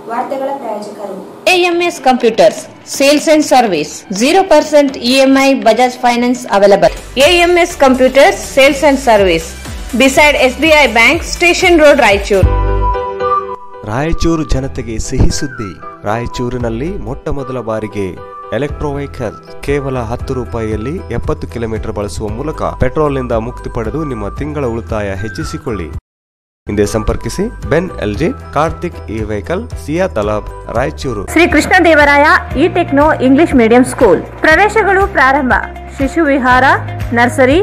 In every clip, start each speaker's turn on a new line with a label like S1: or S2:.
S1: ವಾರ್ತೆಗಳ ಪ್ರಾಯೋಜಕರು
S2: AMS Computers Sales and Service 0% EMI Bajaj Finance available. AMS Computers Sales and Service beside SBI Bank Station Road Raichur.
S3: Raichur ಜನತೆಗೆ ಸಿಹಿ ಸುದ್ದಿ. ರಾಯಚೂರಿನಲ್ಲಿ ಮೊಟ್ಟ ಮೊದಲ ಬಾರಿಗೆ ಎಲೆಕ್ಟ್ರೋ ವೆಹಿಕಲ್ ಕೇವಲ 10 ರೂಪಾಯಿಯಲ್ಲಿ 70 ಕಿಲೋಮೀಟರ್ ಬಳಸುವ ಮೂಲಕ ಪೆಟ್ರೋಲ್ನಿಂದ ಮುಕ್ತಿ ಪಡೆದು ನಿಮ್ಮ ತಿಂಗಳ ಉಳಿತಾಯ ಹೆಚ್ಚಿಸಿಕೊಳ್ಳಿ. ಹಿಂದೆ ಸಂಪರ್ಕಿಸಿ Ben LG Karthik e vehicle Siya Talab Raichur.
S2: Shri Krishnadevaraya E techno English medium school ಪ್ರವೇಶಗಳು ಪ್ರಾರಂಭ. ಶಿಶು ವಿಹಾರ, ನರ್ಸರಿ,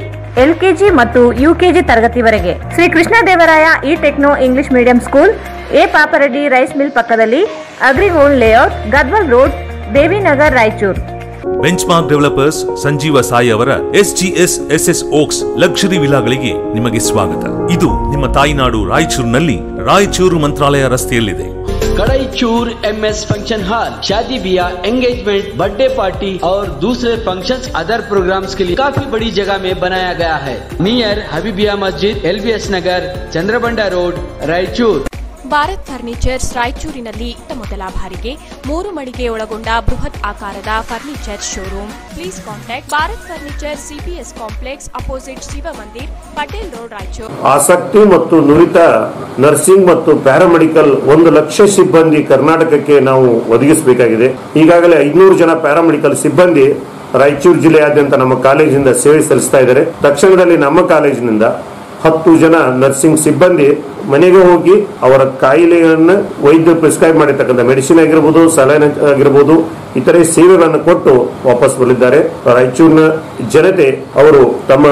S2: LKG ಮತ್ತು UKG ತರಗತಿವರೆಗೆ. Shri Krishnadevaraya E techno English medium school A Papareddy rice mill ಪಕ್ಕದಲ್ಲಿ, Agrigold layout, Gadwal road, Devinagar, Raichur.
S4: Benchmark developers Sanjeeva Sai ಅವರ SGS SS ಓಕ್ಸ್ ಲಕ್ಸುರಿ ವಿಲಾಗಳಿಗೆ ನಿಮಗೆ ಸ್ವಾಗತ. ಇದು ನಿಮ್ಮ ತಾಯಿನಾಡು ರಾಯಚೂರಿನಲ್ಲಿ ರಾಯಚೂರು ಮಂತ್ರಾಲಯ ರಸ್ತೆಯಲ್ಲಿದೆ.
S5: कड़ाईचूर MS फंक्शन हॉल शादी ब्याह, एंगेजमेंट, बर्थडे पार्टी और दूसरे फंक्शंस, अदर प्रोग्राम्स के लिए काफी बड़ी जगह में बनाया गया है. नियर हबीबिया मस्जिद, LBS नगर, चंद्रबंडा रोड, रायचूर.
S6: ಭಾರತ್ ಫರ್ನಿಚರ್ಸ್ ರಾಯಚೂರಿನಲ್ಲಿ ಮೊದಲ ಬಾರಿಗೆ 3 ಮಳಿಗೆ ಒಳಗೊಂಡ ಬೃಹತ್ ಆಕಾರದ furniture showroom. Please contact Bharat furniture CPS complex opposite Shiva Mandir, Patel road, Raichur.
S7: ಆಸಕ್ತಿ ಮತ್ತು ನುರಿತ ನರ್ಸಿಂಗ್ ಮತ್ತು ಪ್ಯಾರಾಮೆಡಿಕಲ್ 1 ಲಕ್ಷ ಸಿಬ್ಬಂದಿ ಕರ್ನಾಟಕಕ್ಕೆ ನಾವು ಒದಗಿಸಬೇಕಾಗಿದೆ. ಈಗಾಗಲೇ 500 ಜನ ಪ್ಯಾರಾಮೆಡಿಕಲ್ ಸಿಬ್ಬಂದಿ ರಾಯಚೂರು ಜಿಲ್ಲೆಯಾದ್ಯಂತ ನಮ್ಮ ಕಾಲೇಜಿನಿಂದ ಸೇವೆ ಸಲ್ಲಿಸ್ತಾ ಇದ್ದಾರೆ. ತಕ್ಷಣದಲ್ಲಿ ನಮ್ಮ ಕಾಲೇಜಿನಿಂದ 10 ಜನ ನರ್ಸಿಂಗ್ ಸಿಬ್ಬಂದಿ ಮನೆಗೆ ಹೋಗಿ ಅವರ ಕಾಯಿಲೆಗಳನ್ನು ವೈದ್ಯರು ಪ್ರಿಸ್ಕ್ರೈಬ್ ಮಾಡಿರ್ತಕ್ಕಂಥ ಮೆಡಿಸಿನ್ ಆಗಿರ್ಬೋದು, ಸಲೈನ್ ಆಗಿರ್ಬೋದು, ಇತರೆ ಸೇವೆಗಳನ್ನು ಕೊಟ್ಟು ವಾಪಸ್ ಬರಲಿದ್ದಾರೆ. ರಾಯಚೂರಿನ ಜನತೆ ಅವರು ತಮ್ಮ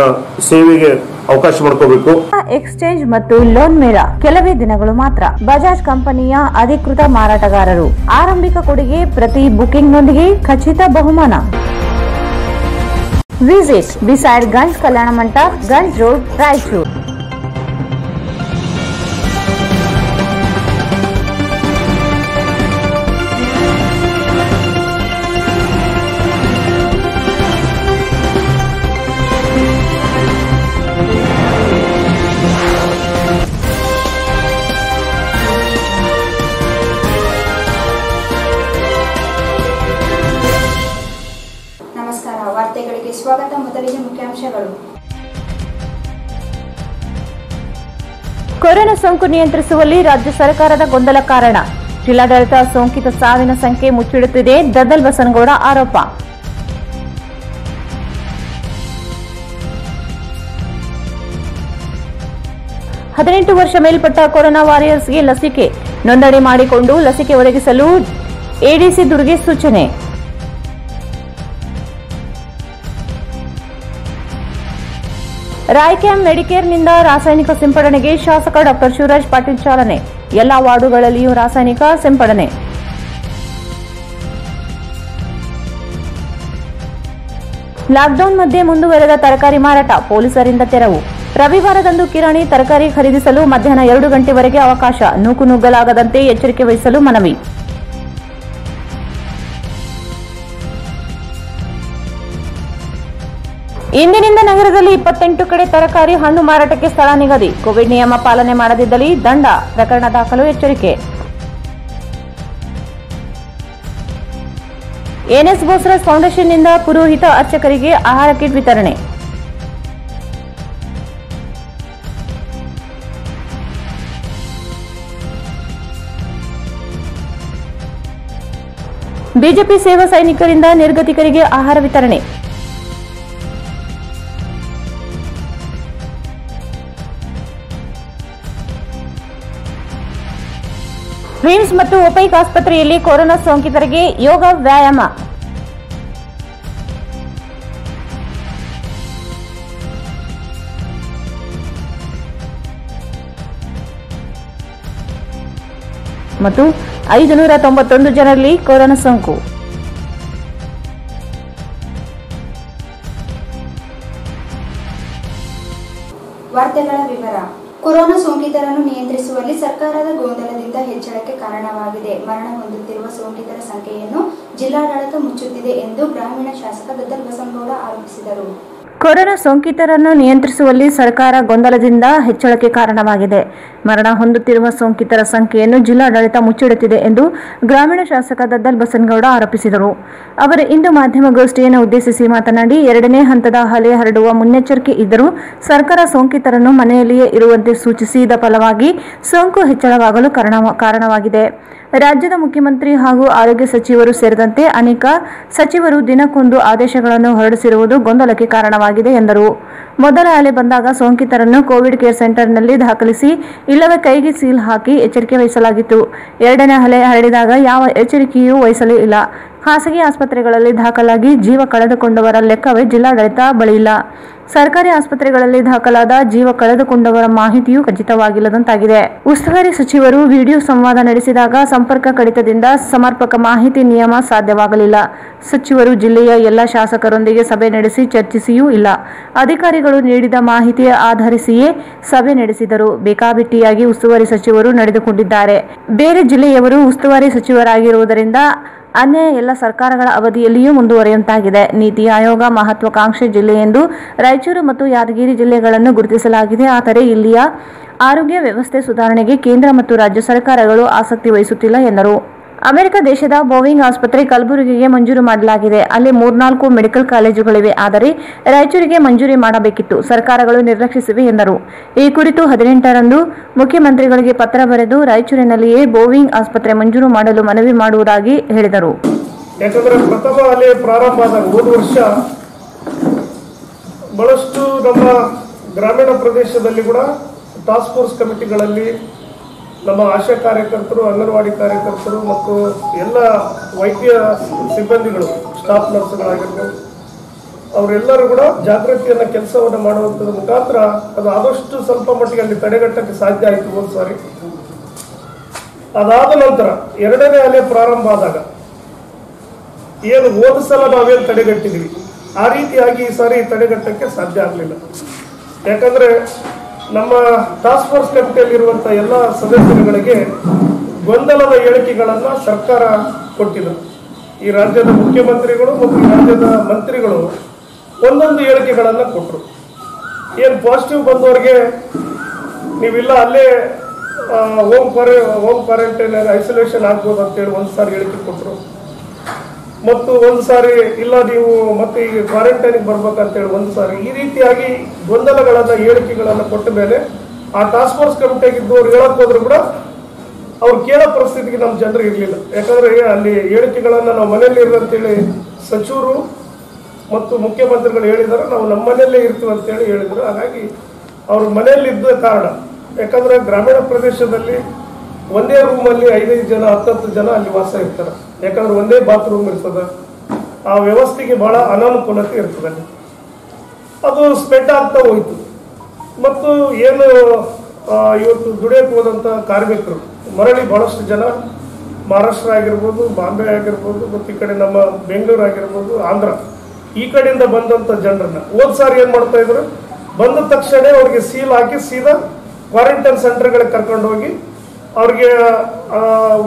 S7: ಸೇವೆಗೆ ಅವಕಾಶ ಮಾಡಿಕೋಬೇಕು.
S2: ಎಕ್ಸ್ಚೇಂಜ್ ಮತ್ತು ಲೋನ್ ಮೇಳ ಕೆಲವೇ ದಿನಗಳು ಮಾತ್ರ. ಬಜಾಜ್ ಕಂಪನಿಯ ಅಧಿಕೃತ ಮಾರಾಟಗಾರರು. ಆರಂಭಿಕ ಕೊಡುಗೆ ಪ್ರತಿ ಬುಕಿಂಗ್ ನೊಂದಿಗೆ ಖಚಿತ ಬಹುಮಾನ. Visit beside Ganj Kalyana Mantapa, Ganj road, Raichur.
S1: ವಾರ್ತೆಗಳಿಗೆ ಸ್ವಾಗತ. ಮೊದಲಿಗೆ ಮುಖ್ಯಾಂಶಗಳು.
S2: ಕೊರೋನಾ ಸೋಂಕು ನಿಯಂತ್ರಿಸುವಲ್ಲಿ ರಾಜ್ಯ ಸರ್ಕಾರದ ಗೊಂದಲ ಕಾರಣ. ಜಿಲ್ಲಾಡಳಿತ ಸೋಂಕಿತ ಸಾವಿನ ಸಂಖ್ಯೆ ಮುಚ್ಚಿಡುತ್ತಿದೆ. ದದ್ದಲ್ ಬಸನಗೌಡ ಆರೋಪ. ಹದಿನೆಂಟು ವರ್ಷ ಮೇಲ್ಪಟ್ಟ ಕೊರೋನಾ ವಾರಿಯರ್ಸ್ಗೆ ಲಸಿಕೆ ನೋಂದಣಿ ಮಾಡಿಕೊಂಡು ಲಸಿಕೆ ಒದಗಿಸಲು ADC ದುರ್ಗೆ ಸೂಚನೆ. ರಾಯ್ಕ್ಯಾಮ್ ಮೆಡಿಕೇರ್ನಿಂದ ರಾಸಾಯನಿಕ ಸಿಂಪಡಣೆಗೆ ಶಾಸಕ ಡಾ ಶಿವರಾಜ್ ಪಾಟೀಲ್ ಚಾಲನೆ. ಎಲ್ಲಾ ವಾರ್ಡುಗಳಲ್ಲಿಯೂ ರಾಸಾಯನಿಕ ಸಿಂಪಡಣೆ. ಲಾಕ್ಡೌನ್ ಮಧ್ಯೆ ಮುಂದುವರೆದ ತರಕಾರಿ ಮಾರಾಟ, ಪೊಲೀಸರಿಂದ ತೆರವು. ರವಿವಾರದಂದು ಕಿರಾಣಿ ತರಕಾರಿ ಖರೀದಿಸಲು ಮಧ್ಯಾಹ್ನ 2 ಗಂಟೆವರೆಗೆ ಅವಕಾಶ. ನೂಕುನುಗ್ಗಲಾಗದಂತೆ ಎಚ್ಚರಿಕೆ ವಹಿಸಲು ಮನವಿ. ಇಂದಿನಿಂದ ನಗರದಲ್ಲಿ 28 ಕಡೆ ತರಕಾರಿ, ಹಣ್ಣು ಮಾರಾಟಕ್ಕೆ ಸ್ಥಳ ನಿಗದಿ. ಕೋವಿಡ್ ನಿಯಮ ಪಾಲನೆ ಮಾಡದಿದ್ದಲ್ಲಿ ದಂಡ. ಪ್ರಕರಣ ದಾಖಲು, ಎಚ್ಚರಿಕೆ. NS ಬೋಸ್ರಾಜ್ ಫೌಂಡೇಶನ್ನಿಂದ ಪುರೋಹಿತ ಅರ್ಚಕರಿಗೆ ಆಹಾರ ಕಿಟ್ ವಿತರಣೆ. ಬಿಜೆಪಿ ಸೇವಾ ಸೈನಿಕರಿಂದ ನಿರ್ಗತಿಕರಿಗೆ ಆಹಾರ ವಿತರಣೆ. ರಿಮ್ಸ್ ಮತ್ತು ಒಪೈಕ್ ಆಸ್ಪತ್ರೆಯಲ್ಲಿ ಕೊರೋನಾ ಸೋಂಕಿತರಿಗೆ ಯೋಗ ವ್ಯಾಯಾಮ. ಮತ್ತು 591 ಜನರಲ್ಲಿ ಕೊರೋನಾ ಸೋಂಕು.
S1: ವಾರ್ತೆಗಳ ವಿವರ. ಕೊರೋನಾ ಸೋಂಕಿತರನ್ನು ನಿಯಂತ್ರಿಸುವಲ್ಲಿ ಸರ್ಕಾರದ ಗೊಂದಲದಿಂದ ಹೆಚ್ಚಳಕ್ಕೆ ಕಾರಣವಾಗಿದೆ. ಮರಣ ಹೊಂದುತ್ತಿರುವ ಸೋಂಕಿತರ ಸಂಖ್ಯೆಯನ್ನು ಜಿಲ್ಲಾಡಳಿತ ಮುಚ್ಚುತ್ತಿದೆ ಎಂದು ಗ್ರಾಮೀಣ ಶಾಸಕ ದದ್ದಲ್ ಬಸನಗೌಡ ಆರೋಪಿಸಿದರು.
S2: ಕೊರೋನಾ ಸೋಂಕಿತರನ್ನು ನಿಯಂತ್ರಿಸುವಲ್ಲಿ ಸರ್ಕಾರ ಗೊಂದಲದಿಂದ ಹೆಚ್ಚಳಕ್ಕೆ ಕಾರಣವಾಗಿದೆ. ಮರಣ ಹೊಂದುತ್ತಿರುವ ಸೋಂಕಿತರ ಸಂಖ್ಯೆಯನ್ನು ಜಿಲ್ಲಾಡಳಿತ ಮುಚ್ಚಿಡುತ್ತಿದೆ ಎಂದು ಗ್ರಾಮೀಣ ಶಾಸಕ ದದ್ದಲ್ ಬಸನಗೌಡ ಆರೋಪಿಸಿದರು. ಅವರು ಇಂದು ಮಾಧ್ಯಮಗೋಷ್ಠಿಯನ್ನು ಉದ್ದೇಶಿಸಿ ಮಾತನಾಡಿ, ಎರಡನೇ ಹಂತದ ಅಲೆ ಹರಡುವ ಮುನ್ನೆಚ್ಚರಿಕೆ ಇದ್ದರೂ ಸರ್ಕಾರ ಸೋಂಕಿತರನ್ನು ಮನೆಯಲ್ಲಿಯೇ ಇರುವಂತೆ ಸೂಚಿಸಿದ ಫಲವಾಗಿ ಸೋಂಕು ಹೆಚ್ಚಳವಾಗಲು ಕಾರಣವಾಗಿದೆ. ರಾಜ್ಯದ ಮುಖ್ಯಮಂತ್ರಿ ಹಾಗೂ ಆರೋಗ್ಯ ಸಚಿವರು ಸೇರಿದಂತೆ ಅನೇಕ ಸಚಿವರು ದಿನಕ್ಕೊಂದು ಆದೇಶಗಳನ್ನು ಹೊರಡಿಸಿರುವುದು ಗೊಂದಲಕ್ಕೆ ಕಾರಣವಾಗಿದೆ ಎಂದರು. ಮೊದಲ ಅಲೆ ಬಂದಾಗ ಸೋಂಕಿತರನ್ನು ಕೋವಿಡ್ ಕೇರ್ ಸೆಂಟರ್ನಲ್ಲಿ ದಾಖಲಿಸಿ ಇಲ್ಲವೇ ಕೈಗೆ ಸೀಲ್ ಹಾಕಿ ಎಚ್ಚರಿಕೆ ವಹಿಸಲಾಗಿತ್ತು. ಎರಡನೇ ಅಲೆ ಹರಡಿದಾಗ ಯಾವ ಎಚ್ಚರಿಕೆಯೂ ವಹಿಸಲೇ ಇಲ್ಲ. ಖಾಸಗಿ ಆಸ್ಪತ್ರೆಗಳಲ್ಲಿ ದಾಖಲಾಗಿ ಜೀವ ಕಳೆದುಕೊಂಡವರ ಲೆಕ್ಕವೇ ಜಿಲ್ಲಾಡಳಿತ ಬಳಿ ಇಲ್ಲ. ಸರ್ಕಾರಿ ಆಸ್ಪತ್ರೆಗಳಲ್ಲಿ ದಾಖಲಾದ ಜೀವ ಕಳೆದುಕೊಂಡವರ ಮಾಹಿತಿಯೂ ಖಚಿತವಾಗಿಲ್ಲದಂತಾಗಿದೆ. ಉಸ್ತುವಾರಿ ಸಚಿವರು ವಿಡಿಯೋ ಸಂವಾದ ನಡೆಸಿದಾಗ ಸಂಪರ್ಕ ಕಡಿತದಿಂದ ಸಮರ್ಪಕ ಮಾಹಿತಿ ನಿಯಮ ಸಾಧ್ಯವಾಗಲಿಲ್ಲ. ಸಚಿವರು ಜಿಲ್ಲೆಯ ಎಲ್ಲ ಶಾಸಕರೊಂದಿಗೆ ಸಭೆ ನಡೆಸಿ ಚರ್ಚಿಸಿಯೂ ಇಲ್ಲ. ಅಧಿಕಾರಿಗಳು ನೀಡಿದ ಮಾಹಿತಿಯ ಆಧರಿಸಿಯೇ ಸಭೆ ನಡೆಸಿದರು. ಬೇಕಾಬಿಟ್ಟಿಯಾಗಿ ಉಸ್ತುವಾರಿ ಸಚಿವರು ನಡೆದುಕೊಂಡಿದ್ದಾರೆ. ಬೇರೆ ಜಿಲ್ಲೆಯವರು ಉಸ್ತುವಾರಿ ಸಚಿವರಾಗಿರುವುದರಿಂದ ಅನ್ಯಾಯ ಎಲ್ಲ ಸರ್ಕಾರಗಳ ಅವಧಿಯಲ್ಲಿಯೂ ಮುಂದುವರಿಯುವಂತಾಗಿದೆ. ನೀತಿ ಆಯೋಗ ಮಹತ್ವಾಕಾಂಕ್ಷೆ ಜಿಲ್ಲೆ ಎಂದು ರಾಯಚೂರು ಮತ್ತು ಯಾದಗಿರಿ ಜಿಲ್ಲೆಗಳನ್ನು ಗುರುತಿಸಲಾಗಿದೆ. ಆದರೆ ಇಲ್ಲಿಯ ಆರೋಗ್ಯ ವ್ಯವಸ್ಥೆ ಸುಧಾರಣೆಗೆ ಕೇಂದ್ರ ಮತ್ತು ರಾಜ್ಯ ಸರ್ಕಾರಗಳು ಆಸಕ್ತಿ ವಹಿಸುತ್ತಿಲ್ಲ ಎಂದರು. ಅಮೆರಿಕ ದೇಶದ ಬೋವಿಂಗ್ ಆಸ್ಪತ್ರೆ ಕಲಬುರಗಿಗೆ ಮಂಜೂರು ಮಾಡಲಾಗಿದೆ. ಅಲ್ಲಿ 3-4 ಮೆಡಿಕಲ್ ಕಾಲೇಜುಗಳಿವೆ. ಆದರೆ ರಾಯಚೂರಿಗೆ ಮಂಜೂರಿ ಮಾಡಬೇಕಿತ್ತು. ಸರ್ಕಾರಗಳು ನಿರ್ಲಕ್ಷಿಸಿವೆ ಎಂದರು. ಈ ಕುರಿತು 18ರಂದು ಮುಖ್ಯಮಂತ್ರಿಗಳಿಗೆ ಪತ್ರ ಬರೆದು ರಾಯಚೂರಿನಲ್ಲಿಯೇ ಬೋವಿಂಗ್ ಆಸ್ಪತ್ರೆ ಮಂಜೂರು ಮಾಡಲು ಮನವಿ ಮಾಡುವುದಾಗಿ ಹೇಳಿದರು.
S8: ಯಾಕಂದ್ರೆ ಪ್ರಥಮ ಅಲೆ ಪ್ರಾರಂಭ ಆದಾಗ ಹೋದ ವರ್ಷ ಬಹಳಷ್ಟು ನಮ್ಮ ಗ್ರಾಮೀಣ ಪ್ರದೇಶದಲ್ಲಿ ಕೂಡ ಟಾಸ್ಕ್ ಫೋರ್ಸ್ ಕಮಿಟಿಗಳಲ್ಲಿ ನಮ್ಮ ಆಶಾ ಕಾರ್ಯಕರ್ತರು, ಅಂಗನವಾಡಿ ಕಾರ್ಯಕರ್ತರು ಮತ್ತು ಎಲ್ಲ ವೈದ್ಯ ಸಿಬ್ಬಂದಿಗಳು, ಸ್ಟಾಫ್ ನರ್ಸ್ಗಳಾಗಿರ್ಬೋದು, ಅವರೆಲ್ಲರೂ ಕೂಡ ಜಾಗೃತಿಯನ್ನು ಕೆಲಸವನ್ನು ಮಾಡುವಂಥದ್ರ ಮುಖಾಂತರ ಅದು ಆದಷ್ಟು ಸ್ವಲ್ಪ ಮಟ್ಟಿಗೆ ಅಲ್ಲಿ ತಡೆಗಟ್ಟಕ್ಕೆ ಸಾಧ್ಯ ಆಯಿತು ಒಂದು ಸಾರಿ. ಅದಾದ ನಂತರ ಎರಡನೇ ಅಲೆ ಪ್ರಾರಂಭ ಆದಾಗ ಏನು ಹೋದ ಸಲ ನಾವೇನು ತಡೆಗಟ್ಟಿದ್ವಿ ಆ ರೀತಿಯಾಗಿ ಈ ಸಾರಿ ತಡೆಗಟ್ಟಕ್ಕೆ ಸಾಧ್ಯ ಆಗಲಿಲ್ಲ. ಯಾಕಂದ್ರೆ ನಮ್ಮ ಟಾಸ್ಕ್ ಫೋರ್ಸ್ ಕಮಿಟಿಯಲ್ಲಿರುವಂಥ ಎಲ್ಲ ಸದಸ್ಯರುಗಳಿಗೆ ಗೊಂದಲದ ಹೇಳಿಕೆಗಳನ್ನು ಸರ್ಕಾರ ಕೊಟ್ಟಿದೆ. ಈ ರಾಜ್ಯದ ಮುಖ್ಯಮಂತ್ರಿಗಳು ಮತ್ತು ಈ ರಾಜ್ಯದ ಮಂತ್ರಿಗಳು ಒಂದೊಂದು ಹೇಳಿಕೆಗಳನ್ನು ಕೊಟ್ಟರು. ಏನು ಪಾಸಿಟಿವ್ ಬಂದವರಿಗೆ ನೀವಿಲ್ಲ ಅಲ್ಲೇ ಹೋಮ್ ಕ್ವಾರಂಟೈನ್ ಐಸೋಲೇಷನ್ ಆಗ್ಬೋದು ಅಂತೇಳಿ ಒಂದು ಸಾರಿ ಹೇಳಿಕೆ ಕೊಟ್ಟರು. ಮತ್ತು ಒಂದು ಸಾರಿ ಇಲ್ಲ ನೀವು ಮತ್ತೆ ಈಗ ಕ್ವಾರಂಟೈನ್ಗೆ ಬರ್ಬೇಕಂತೇಳಿ ಒಂದು ಸಾರಿ ಈ ರೀತಿಯಾಗಿ ಗೊಂದಲಗಳನ್ನ ಹೇಳಿಕೆಗಳನ್ನು ಕೊಟ್ಟ ಮೇಲೆ ಆ ಟಾಸ್ಕ್ ಫೋರ್ಸ್ ಕಮಿಟಿಯಾಗಿದ್ದವ್ರು ಹೇಳಕ್ ಹೋದ್ರು ಕೂಡ ಅವ್ರು ಕೇಳೋ ಪರಿಸ್ಥಿತಿಗೆ ನಮ್ಮ ಜನರು ಇರಲಿಲ್ಲ. ಯಾಕಂದ್ರೆ ಅಲ್ಲಿ ಹೇಳಿಕೆಗಳನ್ನು ನಾವು ಮನೆಯಲ್ಲಿ ಇರಂತೇಳಿ ಸಚಿವರು ಮತ್ತು ಮುಖ್ಯಮಂತ್ರಿಗಳು ಹೇಳಿದಾರೆ, ನಾವು ನಮ್ಮ ಮನೆಯಲ್ಲೇ ಇರ್ತೀವಿ ಅಂತೇಳಿ ಹೇಳಿದ್ರು. ಹಾಗಾಗಿ ಅವ್ರ ಮನೆಯಲ್ಲಿ ಇದ್ದ ಕಾರಣ, ಯಾಕಂದ್ರೆ ಗ್ರಾಮೀಣ ಪ್ರದೇಶದಲ್ಲಿ ಒಂದೇ ರೂಮಲ್ಲಿ 5-5 ಜನ 10-10 ಜನ ಅಲ್ಲಿ ವಾಸ ಇರ್ತಾರೆ. ಯಾಕಂದ್ರೆ ಒಂದೇ ಬಾತ್ರೂಮ್ ಇರ್ತದೆ. ಆ ವ್ಯವಸ್ಥೆಗೆ ಬಹಳ ಅನಾನುಕೂಲತೆ ಇರ್ತದೆ. ಅದು ಸ್ಪ್ರೆಡ್ ಆಗ್ತಾ ಹೋಯ್ತು. ಮತ್ತು ಏನು ಇವತ್ತು ದುಡಿಯಕ್ಕೆ ಹೋದಂಥ ಕಾರ್ಮಿಕರು ಮರಳಿ ಬಹಳಷ್ಟು ಜನ ಮಹಾರಾಷ್ಟ್ರ ಆಗಿರ್ಬೋದು, ಬಾಂಬೆ ಆಗಿರ್ಬೋದು, ಮತ್ತು ಈ ಕಡೆ ನಮ್ಮ ಬೆಂಗಳೂರು ಆಗಿರ್ಬೋದು, ಆಂಧ್ರ, ಈ ಕಡೆಯಿಂದ ಬಂದಂಥ ಜನರನ್ನ ಹೋದ್ ಸಾರಿ ಏನು ಮಾಡ್ತಾ ಇದ್ರು, ಬಂದ ತಕ್ಷಣ ಅವ್ರಿಗೆ ಸೀಲ್ ಹಾಕಿ ಸೀದಾ ಕ್ವಾರಂಟೈನ್ ಸೆಂಟರ್ಗಳಿಗೆ ಕರ್ಕೊಂಡು ಹೋಗಿ ಅವ್ರಿಗೆ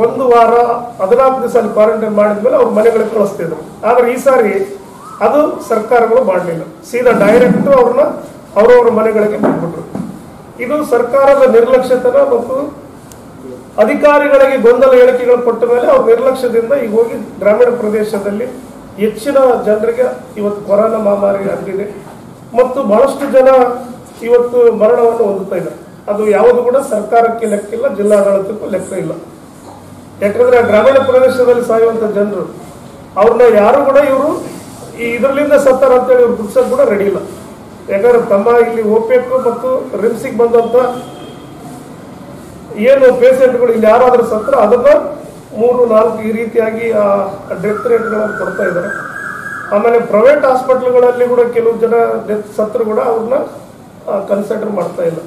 S8: 1 ವಾರ 14 ದಿವಸ ಅಲ್ಲಿ ಕ್ವಾರಂಟೈನ್ ಮಾಡಿದ್ಮೇಲೆ ಅವ್ರ ಮನೆಗಳಿಗೆ ಕಳಿಸ್ತಿದ್ರು. ಆದ್ರೆ ಈ ಸಾರಿ ಅದು ಸರ್ಕಾರಗಳು ಮಾಡಲಿಲ್ಲ. ಸೀದಾ ಡೈರೆಕ್ಟ್ ಅವ್ರನ್ನ ಅವರವರ ಮನೆಗಳಿಗೆ ಬಿಟ್ಬಿಟ್ರು. ಇದು ಸರ್ಕಾರದ ನಿರ್ಲಕ್ಷ್ಯತನ ಮತ್ತು ಅಧಿಕಾರಿಗಳಿಗೆ ಗೊಂದಲ ಹೇಳಿಕೆಗಳು ಕೊಟ್ಟ ಮೇಲೆ ಅವ್ರ ನಿರ್ಲಕ್ಷ್ಯದಿಂದ ಈಗ ಹೋಗಿ ಗ್ರಾಮೀಣ ಪ್ರದೇಶದಲ್ಲಿ ಹೆಚ್ಚಿನ ಜನರಿಗೆ ಇವತ್ತು ಕೊರೋನಾ ಮಹಾಮಾರಿ ಆಗಿದೆ ಮತ್ತು ಬಹಳಷ್ಟು ಜನ ಇವತ್ತು ಮರಣವನ್ನು ಹೊಂದುತ್ತಾ ಇದ್ದಾರೆ. ಅದು ಯಾವುದು ಕೂಡ ಸರ್ಕಾರಕ್ಕೆ ಲೆಕ್ಕಿಲ್ಲ, ಜಿಲ್ಲಾಡಳಿತಕ್ಕೂ ಲೆಕ್ಕ ಇಲ್ಲ. ಯಾಕಂದ್ರೆ ಗ್ರಾಮೀಣ ಪ್ರದೇಶದಲ್ಲಿ ಸಾಯುವಂತ ಜನರು ಅವ್ರನ್ನ ಯಾರು ಕೂಡ ಇವರು ಇದರಲ್ಲಿಂದ ಸತ್ತಾರ ಅಂತೇಳಿ ಇವ್ರು ಗುಡ್ಸಕ್ ಕೂಡ ರೆಡಿ ಇಲ್ಲ. ಯಾಕಂದ್ರೆ ತಮ್ಮ ಇಲ್ಲಿ ಓಪೆಕ್ ಮತ್ತು ರಿಮ್ಸಿಗೆ ಬಂದಂತ ಏನು ಪೇಷಂಟ್ಗಳು ಇಲ್ಲಿ ಯಾರಾದ್ರೂ ಸತ್ರ ಅದನ್ನ 3-4 ಈ ರೀತಿಯಾಗಿ ಆ ಡೆತ್ ರೇಟ್ಗಳನ್ನು ಕೊಡ್ತಾ ಇದ್ದಾರೆ. ಆಮೇಲೆ ಪ್ರೈವೇಟ್ ಹಾಸ್ಪಿಟಲ್ಗಳಲ್ಲಿ ಕೂಡ ಕೆಲವು ಜನ ಡೆತ್ ಸತ್ರು ಕೂಡ ಅವ್ರನ್ನ ಕನ್ಸಿಡರ್ ಮಾಡ್ತಾ ಇಲ್ಲ.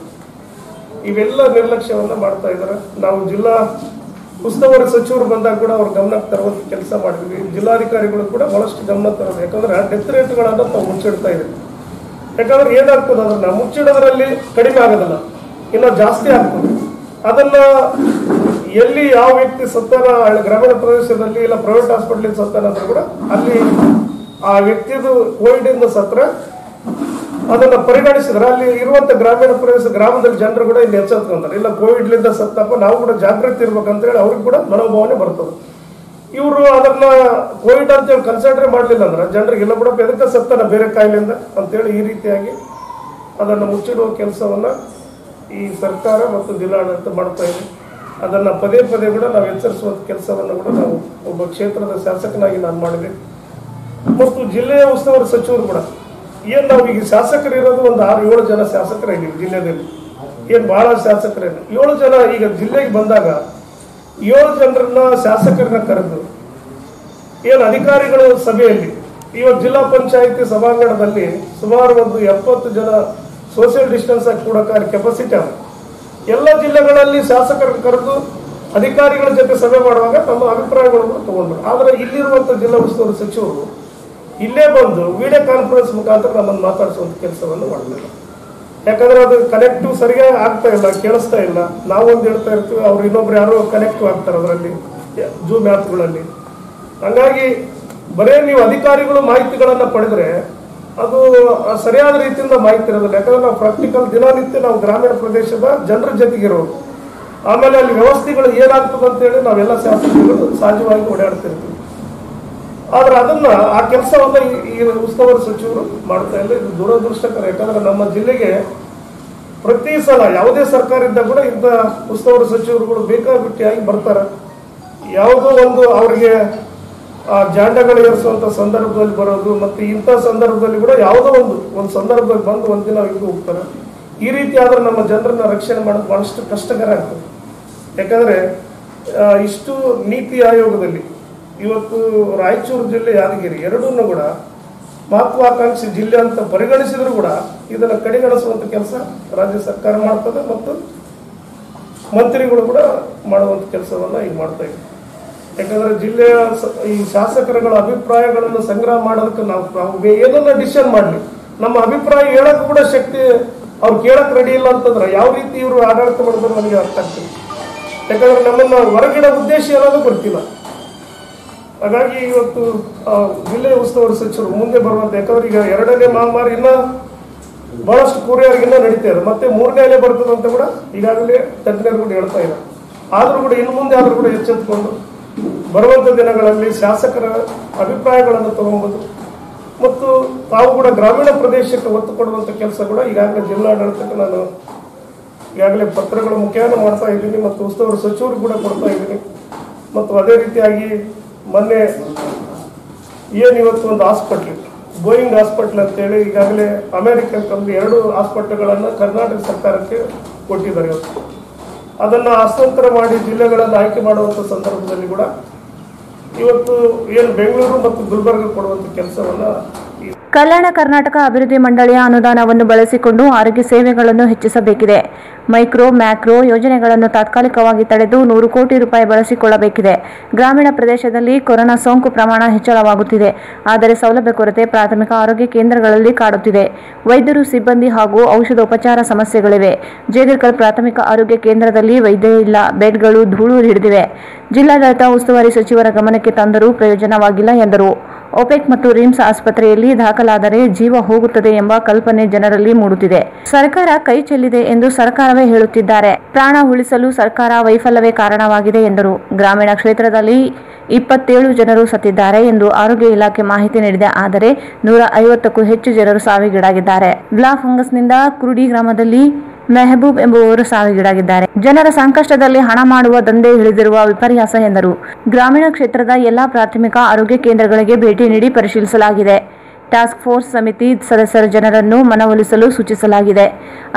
S8: ಇವೆಲ್ಲ ನಿರ್ಲಕ್ಷ್ಯವನ್ನ ಮಾಡ್ತಾ ಇದ್ದಾರೆ. ನಾವು ಜಿಲ್ಲಾ ಉಸ್ತುವಾರಿ ಸಚಿವರು ಬಂದಾಗ ಕೂಡ ಅವ್ರ ಗಮನಕ್ಕೆ ತರುವಂತ ಕೆಲಸ ಮಾಡಿದ್ವಿ. ಜಿಲ್ಲಾಧಿಕಾರಿಗಳು ಕೂಡ ಬಹಳಷ್ಟು ಗಮನ ತರೋದು. ಯಾಕಂದ್ರೆ ಡೆತ್ ರೇಟ್ಗಳನ್ನ ನಾವು ಮುಚ್ಚಿಡ್ತಾ ಇದ್ದೀವಿ. ಯಾಕಂದ್ರೆ ಏನಾಗ್ತದೆ, ಅದನ್ನ ಮುಚ್ಚಿಡೋದ್ರಲ್ಲಿ ಕಡಿಮೆ ಆಗೋದಲ್ಲ, ಇನ್ನು ಜಾಸ್ತಿ ಆಗ್ತದೆ. ಅದನ್ನ ಎಲ್ಲಿ ಯಾವ ವ್ಯಕ್ತಿ ಸತ್ತಾನ ಗ್ರಾಮೀಣ ಪ್ರದೇಶದಲ್ಲಿ ಇಲ್ಲ ಪ್ರೈವೇಟ್ ಹಾಸ್ಪಿಟಲ್ ಸತ್ತಾನ ಕೂಡ ಅಲ್ಲಿ ಆ ವ್ಯಕ್ತಿದು ಕೋವಿಡ್ ಇಂದ ಸತ್ರ ಅದನ್ನ ಪರಿಗಣಿಸಿದ್ರೆ ಅಲ್ಲಿ ಇರುವಂತ ಗ್ರಾಮೀಣ ಪ್ರದೇಶ ಗ್ರಾಮದಲ್ಲಿ ಜನರು ಕೂಡ ಇಲ್ಲಿ ಎಚ್ಚೆತ್ಕೊಂತಾರೆ, ಇಲ್ಲ ಕೋವಿಡ್ಲಿಂದ ಸತ್ತಪ್ಪ ನಾವು ಕೂಡ ಜಾಗೃತಿ ಇರ್ಬೇಕಂತ ಹೇಳಿ ಅವ್ರಿಗೆ ಕೂಡ ಮನೋಭಾವನೆ ಬರ್ತದೆ. ಇವರು ಅದನ್ನ ಕೋವಿಡ್ ಅಂತೇಳಿ ಕನ್ಸಿಡರ್ ಮಾಡಲಿಲ್ಲ ಅಂದ್ರೆ ಜನರಿಗೆ ಇಲ್ಲ ಬಿಡಪ್ಪ ಎದಕ್ಕೆ ಸತ್ತನ ಬೇರೆ ಕಾಯಿಲೆಯಿಂದ ಅಂತೇಳಿ ಈ ರೀತಿಯಾಗಿ ಅದನ್ನು ಮುಚ್ಚಿಡುವ ಕೆಲಸವನ್ನ ಈ ಸರ್ಕಾರ ಮತ್ತು ಜಿಲ್ಲಾಡಳಿತ ಮಾಡ್ತಾ ಇದೆ. ಅದನ್ನ ಪದೇ ಪದೇ ಕೂಡ ನಾವು ಎಚ್ಚರಿಸುವ ಕೆಲಸವನ್ನು ಕೂಡ ನಾವು ಒಬ್ಬ ಕ್ಷೇತ್ರದ ಶಾಸಕನಾಗಿ ನಾನು ಮಾಡಿದೆ. ಮತ್ತು ಜಿಲ್ಲೆಯ ಉಸ್ತುವಾರಿ ಸಚಿವರು ಕೂಡ ಏನ್ ನಾವೀಗ ಶಾಸಕರು ಇರೋದು ಒಂದು 6-7 ಜನ ಶಾಸಕರಾಗಿದ್ದೀವಿ ಜಿಲ್ಲೆಯಲ್ಲಿ. ಏನ್ ಬಹಳ ಶಾಸಕರೇನು 7 ಜನ ಈಗ ಜಿಲ್ಲೆಗೆ ಬಂದಾಗ 7 ಜನರನ್ನ ಶಾಸಕರನ್ನ ಕರೆದು ಏನು ಅಧಿಕಾರಿಗಳ ಸಭೆಯಲ್ಲಿ ಇವತ್ತು ಜಿಲ್ಲಾ ಪಂಚಾಯಿತಿ ಸಭಾಂಗಣದಲ್ಲಿ ಸುಮಾರು ಒಂದು 70 ಜನ ಸೋಷಿಯಲ್ ಡಿಸ್ಟೆನ್ಸ್ ಆಗಿ ಕೂಡಕ ಕೆಪಾಸಿಟಿ ಅದ. ಎಲ್ಲ ಜಿಲ್ಲೆಗಳಲ್ಲಿ ಶಾಸಕರನ್ನು ಕರೆದು ಅಧಿಕಾರಿಗಳ ಜೊತೆ ಸಭೆ ಮಾಡುವಾಗ ತಮ್ಮ ಅಭಿಪ್ರಾಯಗಳನ್ನು ತಗೊಂಡ್ರು. ಆದ್ರೆ ಇಲ್ಲಿರುವಂತ ಜಿಲ್ಲಾ ಉಸ್ತುವಾರಿ ಸಚಿವರು ಇಲ್ಲೇ ಬಂದು ವಿಡಿಯೋ ಕಾನ್ಫರೆನ್ಸ್ ಮುಖಾಂತರ ನಮ್ಮನ್ನು ಮಾತಾಡಿಸುವಂತ ಕೆಲಸವನ್ನು ಮಾಡಲಿಲ್ಲ. ಯಾಕಂದ್ರೆ ಅದು ಕನೆಕ್ಟಿವ್ ಸರಿಯಾಗಿ ಆಗ್ತಾ ಇಲ್ಲ, ಕೇಳಿಸ್ತಾ ಇಲ್ಲ. ನಾವೊಂದು ಹೇಳ್ತಾ ಇರ್ತೀವಿ, ಅವ್ರು ಇನ್ನೊಬ್ರು ಯಾರೋ ಕನೆಕ್ಟಿವ್ ಆಗ್ತಾರೆ ಅದರಲ್ಲಿ ಜೂಮ್ ಆ್ಯಪ್ಗಳಲ್ಲಿ. ಹಂಗಾಗಿ ಬರೇ ನೀವು ಅಧಿಕಾರಿಗಳು ಮಾಹಿತಿಗಳನ್ನ ಪಡೆದ್ರೆ ಅದು ಸರಿಯಾದ ರೀತಿಯಿಂದ ಮಾಹಿತಿ ಇರೋದಿಲ್ಲ. ಯಾಕಂದ್ರೆ ನಾವು ಪ್ರಾಕ್ಟಿಕಲ್ ದಿನನಿತ್ಯ ನಾವು ಗ್ರಾಮೀಣ ಪ್ರದೇಶದ ಜನರ ಜೊತೆಗಿರೋದು, ಆಮೇಲೆ ಅಲ್ಲಿ ವ್ಯವಸ್ಥೆಗಳು ಏನಾಗ್ತದೆ ಅಂತ ಹೇಳಿ ನಾವೆಲ್ಲ ಶಾಸಕರು ಸಹಜವಾಗಿ ಓಡಾಡ್ತಿರ್ತೀವಿ. ಆದ್ರೆ ಅದನ್ನ ಆ ಕೆಲಸವನ್ನ ಈ ಉಸ್ತುವಾರಿ ಸಚಿವರು ಮಾಡ್ತಾ ಇಲ್ಲ. ಇದು ದುರದೃಷ್ಟಕರ. ಯಾಕಂದ್ರೆ ನಮ್ಮ ಜಿಲ್ಲೆಗೆ ಪ್ರತಿ ಸಲ ಯಾವುದೇ ಸರ್ಕಾರ ಇದ್ದಾಗ ಕೂಡ ಇಂಥ ಉಸ್ತುವಾರಿ ಸಚಿವರುಗಳು ಬೇಕಾಬಿಟ್ಟಿಯಾಗಿ ಬರ್ತಾರೆ. ಯಾವುದೋ ಒಂದು ಅವರಿಗೆ ಜಾಂಡಗಳು ಏರಿಸುವಂತ ಸಂದರ್ಭದಲ್ಲಿ ಬರೋದು, ಮತ್ತೆ ಇಂಥ ಸಂದರ್ಭದಲ್ಲಿ ಕೂಡ ಯಾವುದೋ ಒಂದು ಸಂದರ್ಭದಲ್ಲಿ ಬಂದು ಒಂದಿನ ಇದು ಹೋಗ್ತಾರೆ. ಈ ರೀತಿ ಆದ್ರೆ ನಮ್ಮ ಜನರನ್ನ ರಕ್ಷಣೆ ಮಾಡೋದು ಬಹಳಷ್ಟು ಕಷ್ಟಕರ ಆಗ್ತದೆ. ಯಾಕಂದ್ರೆ ಇಷ್ಟು ನೀತಿ ಆಯೋಗದಲ್ಲಿ ಇವತ್ತು ರಾಯಚೂರು ಜಿಲ್ಲೆ, ಯಾದಗಿರಿ ಎರಡನ್ನೂ ಕೂಡ ಮಹತ್ವಾಕಾಂಕ್ಷಿ ಜಿಲ್ಲೆ ಅಂತ ಪರಿಗಣಿಸಿದ್ರು ಕೂಡ ಇದನ್ನು ಕಡೆಗಣಿಸುವಂತ ಕೆಲಸ ರಾಜ್ಯ ಸರ್ಕಾರ ಮಾಡ್ತದೆ ಮತ್ತು ಮಂತ್ರಿಗಳು ಕೂಡ ಮಾಡುವಂತ ಕೆಲಸವನ್ನ ಈಗ ಮಾಡ್ತಾ ಇದ್ದಾರೆ. ಯಾಕಂದ್ರೆ ಜಿಲ್ಲೆಯ ಈ ಶಾಸಕರುಗಳ ಅಭಿಪ್ರಾಯಗಳನ್ನು ಸಂಗ್ರಹ ಮಾಡೋದಕ್ಕೆ ನಾವು ಏನನ್ನ ಡಿಸಿಷನ್ ಮಾಡಲಿ, ನಮ್ಮ ಅಭಿಪ್ರಾಯ ಹೇಳಕ್ ಕೂಡ ಶಕ್ತಿ ಅವ್ರು ಕೇಳಕ್ ರೆಡಿ ಇಲ್ಲ ಅಂತಂದ್ರೆ ಯಾವ ರೀತಿ ಇವರು ಆಡಳಿತ ಮಾಡಿದ್ರೆ ನನಗೆ ಅರ್ಥ ಆಗ್ತದೆ. ಯಾಕಂದ್ರೆ ನಮ್ಮನ್ನ ಹೊರಗಿಡ ಉದ್ದೇಶ ಏನಾದ್ರು ಗೊತ್ತಿಲ್ಲ. ಹಾಗಾಗಿ ಇವತ್ತು ಜಿಲ್ಲೆಯ ಉಸ್ತುವಾರಿ ಸಚಿವರು ಮುಂದೆ ಬರುವಂತ, ಯಾಕಂದ್ರೆ ಈಗ 2ನೇ ಮಹಾಮಾರಿ ಇನ್ನ ಬಹಳಷ್ಟು ಕೂರಿಯರಿಗಿನ್ನ ನಡೀತಾ ಇದೆ, ಮತ್ತೆ 3ನೇ ಅಲೆ ಬರ್ತದೆ ಅಂತ ಕೂಡ ಈಗಾಗಲೇ ತಜ್ಞರು ಕೂಡ ಹೇಳ್ತಾ ಇದ್ದಾರೆ. ಆದ್ರೂ ಕೂಡ ಇನ್ನು ಮುಂದೆ ಆದ್ರೂ ಕೂಡ ಎಚ್ಚೆತ್ತುಕೊಂಡು ಬರುವಂತ ದಿನಗಳಲ್ಲಿ ಶಾಸಕರ ಅಭಿಪ್ರಾಯಗಳನ್ನು ತಗೊಬಹುದು ಮತ್ತು ತಾವು ಕೂಡ ಗ್ರಾಮೀಣ ಪ್ರದೇಶಕ್ಕೆ ಒತ್ತು ಕೊಡುವಂತ ಕೆಲಸ ಕೂಡ ಈಗಾಗಲೇ ಜಿಲ್ಲಾಡಳಿತಕ್ಕೆ ನಾನು ಈಗಾಗಲೇ ಪತ್ರಗಳ ಮುಖೇನ ಮಾಡ್ತಾ ಇದ್ದೀನಿ ಮತ್ತು ಉಸ್ತುವಾರಿ ಸಚಿವರು ಕೂಡ ಕೊಡ್ತಾ ಇದ್ದೀನಿ. ಮತ್ತು ಅದೇ ರೀತಿಯಾಗಿ ಮೊನ್ನೆ ಇವತ್ತು ಒಂದು ಹಾಸ್ಪಿಟ್ಲ್, ಬೋಯಿಂಗ್ ಹಾಸ್ಪಿಟ್ಲ್ ಅಂತೇಳಿ ಈಗಾಗಲೇ ಅಮೆರಿಕನ್ ಕಂಪ್ನಿ 2 ಹಾಸ್ಪಿಟ್ಲ್ಗಳನ್ನು ಕರ್ನಾಟಕ ಸರ್ಕಾರಕ್ಕೆ ಕೊಟ್ಟಿದ್ದಾರೆ. ಇವತ್ತು ಅದನ್ನು ಹಸ್ತಾಂತರ ಮಾಡಿ ಜಿಲ್ಲೆಗಳನ್ನು ಆಯ್ಕೆ ಮಾಡುವಂಥ ಸಂದರ್ಭದಲ್ಲಿ ಕೂಡ ಇವತ್ತು ಬೆಂಗಳೂರು ಮತ್ತು ಗುಲ್ಬರ್ಗ ಕೊಡುವಂಥ ಕೆಲಸವನ್ನ
S2: ಕಲ್ಯಾಣ ಕರ್ನಾಟಕ ಅಭಿವೃದ್ಧಿ ಮಂಡಳಿಯ ಅನುದಾನವನ್ನು ಬಳಸಿಕೊಂಡು ಆರೋಗ್ಯ ಸೇವೆಗಳನ್ನು ಹೆಚ್ಚಿಸಬೇಕಿದೆ. ಮೈಕ್ರೋ ಮ್ಯಾಕ್ರೋ ಯೋಜನೆಗಳನ್ನು ತಾತ್ಕಾಲಿಕವಾಗಿ ತಡೆದು 100 ಕೋಟಿ ರೂಪಾಯಿ ಬಳಸಿಕೊಳ್ಳಬೇಕಿದೆ. ಗ್ರಾಮೀಣ ಪ್ರದೇಶದಲ್ಲಿ ಕೊರೋನಾ ಸೋಂಕು ಪ್ರಮಾಣ ಹೆಚ್ಚಳವಾಗುತ್ತಿದೆ. ಆದರೆ ಸೌಲಭ್ಯ ಕೊರತೆ ಪ್ರಾಥಮಿಕ ಆರೋಗ್ಯ ಕೇಂದ್ರಗಳಲ್ಲಿ ಕಾಡುತ್ತಿದೆ. ವೈದ್ಯರು, ಸಿಬ್ಬಂದಿ ಹಾಗೂ ಔಷಧೋಪಚಾರ ಸಮಸ್ಯೆಗಳಿವೆ. ಜೇಗರ್ಕಲ್ ಪ್ರಾಥಮಿಕ ಆರೋಗ್ಯ ಕೇಂದ್ರದಲ್ಲಿ ವೈದ್ಯ ಇಲ್ಲ, ಬೆಡ್ಗಳು ಧೂಳು ಹಿಡಿದಿವೆ. ಜಿಲ್ಲಾಡಳಿತ ಉಸ್ತುವಾರಿ ಸಚಿವರ ಗಮನಕ್ಕೆ ತಂದರೂ ಪ್ರಯೋಜನವಾಗಿಲ್ಲ ಎಂದರು. ಒಪೆಕ್ ಮತ್ತು ರಿಮ್ಸ್ ಆಸ್ಪತ್ರೆಯಲ್ಲಿ ದಾಖಲಾದರೆ ಜೀವ ಹೋಗುತ್ತದೆ ಎಂಬ ಕಲ್ಪನೆ ಜನರಲ್ಲಿ ಮೂಡುತ್ತಿದೆ. ಸರ್ಕಾರ ಕೈ ಚೆಲ್ಲಿದೆ ಎಂದು ಸರ್ಕಾರವೇ ಹೇಳುತ್ತಿದ್ದಾರೆ. ಪ್ರಾಣ ಉಳಿಸಲು ಸರ್ಕಾರ ವೈಫಲ್ಯವೇ ಕಾರಣವಾಗಿದೆ ಎಂದರು. ಗ್ರಾಮೀಣ ಕ್ಷೇತ್ರದಲ್ಲಿ 27 ಜನರು ಸತ್ತಿದ್ದಾರೆ ಎಂದು ಆರೋಗ್ಯ ಇಲಾಖೆ ಮಾಹಿತಿ ನೀಡಿದೆ. ಆದರೆ 150ಕ್ಕೂ ಹೆಚ್ಚು ಜನರು ಸಾವಿಗೀಡಾಗಿದ್ದಾರೆ. ಬ್ಲಾಕ್ ಫಂಗಸ್ನಿಂದ ಕುರುಡಿ ಗ್ರಾಮದಲ್ಲಿ ಮೆಹಬೂಬ್ ಎಂಬುವವರು ಸಾವಿಗೀಡಾಗಿದ್ದಾರೆ. ಜನರ ಸಂಕಷ್ಟದಲ್ಲಿ ಹಣ ಮಾಡುವ ದಂಧೆ ಇಳಿದಿರುವ ವಿಪರ್ಯಾಸ ಎಂದರು. ಗ್ರಾಮೀಣ ಕ್ಷೇತ್ರದ ಎಲ್ಲಾ ಪ್ರಾಥಮಿಕ ಆರೋಗ್ಯ ಕೇಂದ್ರಗಳಿಗೆ ಭೇಟಿ ನೀಡಿ ಪರಿಶೀಲಿಸಲಾಗಿದೆ. ಟಾಸ್ಕ್ ಫೋರ್ಸ್ ಸಮಿತಿ ಸದಸ್ಯರ ಜನರನ್ನು ಮನವೊಲಿಸಲು ಸೂಚಿಸಲಾಗಿದೆ.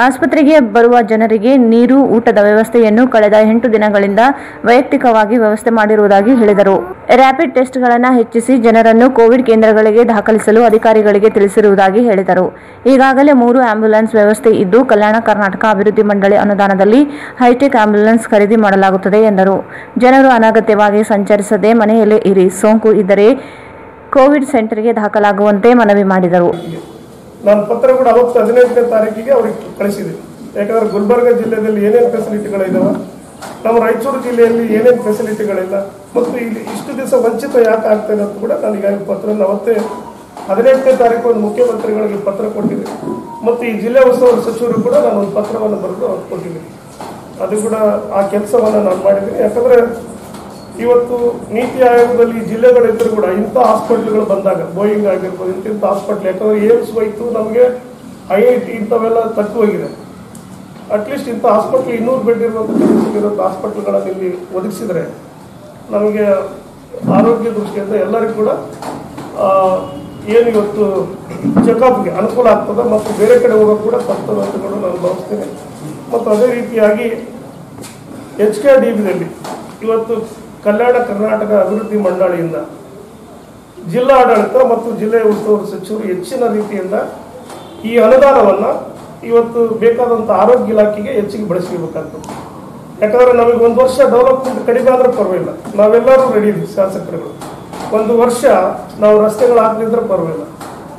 S2: ಆಸ್ಪತ್ರೆಗೆ ಬರುವ ಜನರಿಗೆ ನೀರು, ಊಟದ ವ್ಯವಸ್ಥೆಯನ್ನು ಕಳೆದ 8 ದಿನಗಳಿಂದ ವೈಯಕ್ತಿಕವಾಗಿ ವ್ಯವಸ್ಥೆ ಮಾಡಿರುವುದಾಗಿ ಹೇಳಿದರು. ರ್ಯಾಪಿಡ್ ಟೆಸ್ಟ್ಗಳನ್ನು ಹೆಚ್ಚಿಸಿ ಜನರನ್ನು ಕೋವಿಡ್ ಕೇಂದ್ರಗಳಿಗೆ ದಾಖಲಿಸಲು ಅಧಿಕಾರಿಗಳಿಗೆ ತಿಳಿಸಿರುವುದಾಗಿ ಹೇಳಿದರು. ಈಗಾಗಲೇ 3 ಆಂಬ್ಯುಲೆನ್ಸ್ ವ್ಯವಸ್ಥೆ ಇದ್ದು, ಕಲ್ಯಾಣ ಕರ್ನಾಟಕ ಅಭಿವೃದ್ಧಿ ಮಂಡಳಿ ಅನುದಾನದಲ್ಲಿ ಹೈಟೆಕ್ ಆಂಬ್ಯುಲೆನ್ಸ್ ಖರೀದಿ ಮಾಡಲಾಗುತ್ತದೆ ಎಂದರು. ಜನರು ಅನಗತ್ಯವಾಗಿ ಸಂಚರಿಸದೆ ಮನೆಯಲ್ಲೇ ಇರಿ, ಸೋಂಕು ಇದ್ದರೆ ಕೋವಿಡ್ ಸೆಂಟರ್ಗೆ ದಾಖಲಾಗುವಂತೆ ಮನವಿ ಮಾಡಿದರು.
S8: ನಾನು ಪತ್ರ ಕೂಡ ಅವತ್ತು 15ನೇ ತಾರೀಕಿಗೆ ಅವ್ರಿಗೆ ಕಳಿಸಿದೆ. ಯಾಕಂದ್ರೆ ಗುಲ್ಬರ್ಗ ಜಿಲ್ಲೆಯಲ್ಲಿ ಏನೇನು ಫೆಸಿಲಿಟಿಗಳಿದಾವೆ, ನಮ್ಮ ರಾಯಚೂರು ಜಿಲ್ಲೆಯಲ್ಲಿ ಏನೇನು ಫೆಸಿಲಿಟಿಗಳಿಲ್ಲ ಮತ್ತು ಇಲ್ಲಿ ಇಷ್ಟು ದಿವಸ ವಂಚಿತ ಯಾಕೆ ಆಗ್ತದೆ ಅಂತ ಕೂಡ ನಾನು ಈಗಾಗಲೇ ಪತ್ರವನ್ನು ಅವತ್ತೇ 18ನೇ ತಾರೀಕು ಒಂದು ಮುಖ್ಯಮಂತ್ರಿಗಳಿಗೆ ಪತ್ರ ಕೊಟ್ಟಿದ್ದೀನಿ ಮತ್ತು ಈ ಜಿಲ್ಲಾ ಉಸ್ತುವಾರಿ ಸಚಿವರು ಕೂಡ ನಾನು ಒಂದು ಪತ್ರವನ್ನು ಬರೆದು ಕೊಟ್ಟಿದ್ದೀನಿ. ಅದು ಕೂಡ ಆ ಕೆಲಸವನ್ನು ನಾನು ಮಾಡಿದ್ದೀನಿ. ಯಾಕಂದರೆ ಇವತ್ತು ನೀತಿ ಆಯೋಗದಲ್ಲಿ ಜಿಲ್ಲೆಗಳಿದ್ದರೂ ಕೂಡ ಇಂಥ ಹಾಸ್ಪಿಟ್ಲ್ಗಳು ಬಂದಾಗ ಬೋಯಿಂಗ್ ಆಗಿರ್ಬೋದು ಇಂಥ ಹಾಸ್ಪಿಟ್ಲ್, ಯಾಕಂದರೆ ಏಮ್ಸ್ ಹೋಯ್ತು, ನಮಗೆ IIT ಇಂಥವೆಲ್ಲ ತಪ್ಪು ಹೋಗಿದೆ. ಅಟ್ಲೀಸ್ಟ್ ಇಂಥ ಹಾಸ್ಪಿಟ್ಲ್ 200 ಬೆಡ್ ಇರುವಂಥ ಹಾಸ್ಪಿಟ್ಲ್ಗಳನ್ನು ಇಲ್ಲಿ ಒದಗಿಸಿದರೆ ನಮಗೆ ಆರೋಗ್ಯ ದೃಷ್ಟಿಯಿಂದ ಎಲ್ಲರಿಗೂ ಕೂಡ ಏನು ಇವತ್ತು ಚೆಕಪ್ಗೆ ಅನುಕೂಲ ಆಗ್ತದೆ ಮತ್ತು ಬೇರೆ ಕಡೆ ಹೋಗೋಕೆ ಕೂಡ ತಪ್ಪುತ್ತದೆ ಅಂತ ಕೂಡ ನಾನು ಭಾವಿಸ್ತೇನೆ. ಮತ್ತು ಅದೇ ರೀತಿಯಾಗಿ HKDBದಲ್ಲಿ ಇವತ್ತು ಕಲ್ಯಾಣ ಕರ್ನಾಟಕ ಅಭಿವೃದ್ಧಿ ಮಂಡಳಿಯಿಂದ ಜಿಲ್ಲಾ ಆಡಳಿತ ಮತ್ತು ಜಿಲ್ಲೆಯ ಉಸ್ತುವಾರಿ ಸಚಿವರು ಹೆಚ್ಚಿನ ರೀತಿಯಿಂದ ಈ ಅನುದಾನವನ್ನು ಇವತ್ತು ಬೇಕಾದಂಥ ಆರೋಗ್ಯ ಇಲಾಖೆಗೆ ಹೆಚ್ಚಿಗೆ ಬಳಸಬೇಕಾಗ್ತದೆ. ಯಾಕಂದರೆ ನಮಗೆ ಒಂದು ವರ್ಷ ಡೆವಲಪ್ಮೆಂಟ್ ಕಡಿಮೆ ಆದರೂ ಪರವಾಗಿಲ್ಲ, ನಾವೆಲ್ಲರೂ ರೆಡಿ ಇದ್ದೀವಿ ಶಾಸಕರುಗಳು. ಒಂದು ವರ್ಷ ನಾವು ರಸ್ತೆಗಳು ಹಾಕದಿದ್ರೆ ಪರವಾಗಿಲ್ಲ,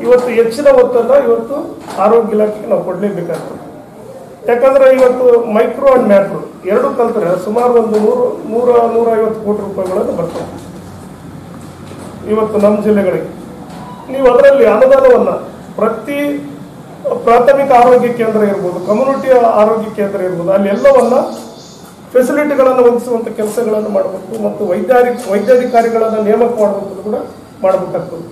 S8: ಇವತ್ತು ಹೆಚ್ಚಿನ ಒತ್ತನ್ನು ಇವತ್ತು ಆರೋಗ್ಯ ಇಲಾಖೆಗೆ ನಾವು ಕೊಡಲೇಬೇಕಾಗ್ತದೆ. ಯಾಕಂದರೆ ಇವತ್ತು ಮೈಕ್ರೋ ಆ್ಯಂಡ್ ಮ್ಯಾಕ್ರೋ ಎರಡು ಕಲ್ತರೆ ಸುಮಾರು ಒಂದು 100-150 ಕೋಟಿ ರೂಪಾಯಿಗಳನ್ನು ಬರ್ತವೆ ಇವತ್ತು ನಮ್ಮ ಜಿಲ್ಲೆಗಳಿಗೆ. ನೀವು ಅದರಲ್ಲಿ ಅನುದಾನವನ್ನು ಪ್ರತಿ ಪ್ರಾಥಮಿಕ ಆರೋಗ್ಯ ಕೇಂದ್ರ ಇರ್ಬೋದು, ಕಮ್ಯುನಿಟಿ ಆರೋಗ್ಯ ಕೇಂದ್ರ ಇರ್ಬೋದು, ಅಲ್ಲಿ ಎಲ್ಲವನ್ನ ಫೆಸಿಲಿಟಿಗಳನ್ನು ಒದಗಿಸುವಂಥ ಕೆಲಸಗಳನ್ನು ಮಾಡಬೇಕು ಮತ್ತು ವೈದ್ಯಾಧಿಕಾರಿಗಳನ್ನು ನೇಮಕ ಮಾಡಬೇಕು ಕೂಡ ಮಾಡಬೇಕಾಗ್ತದೆ.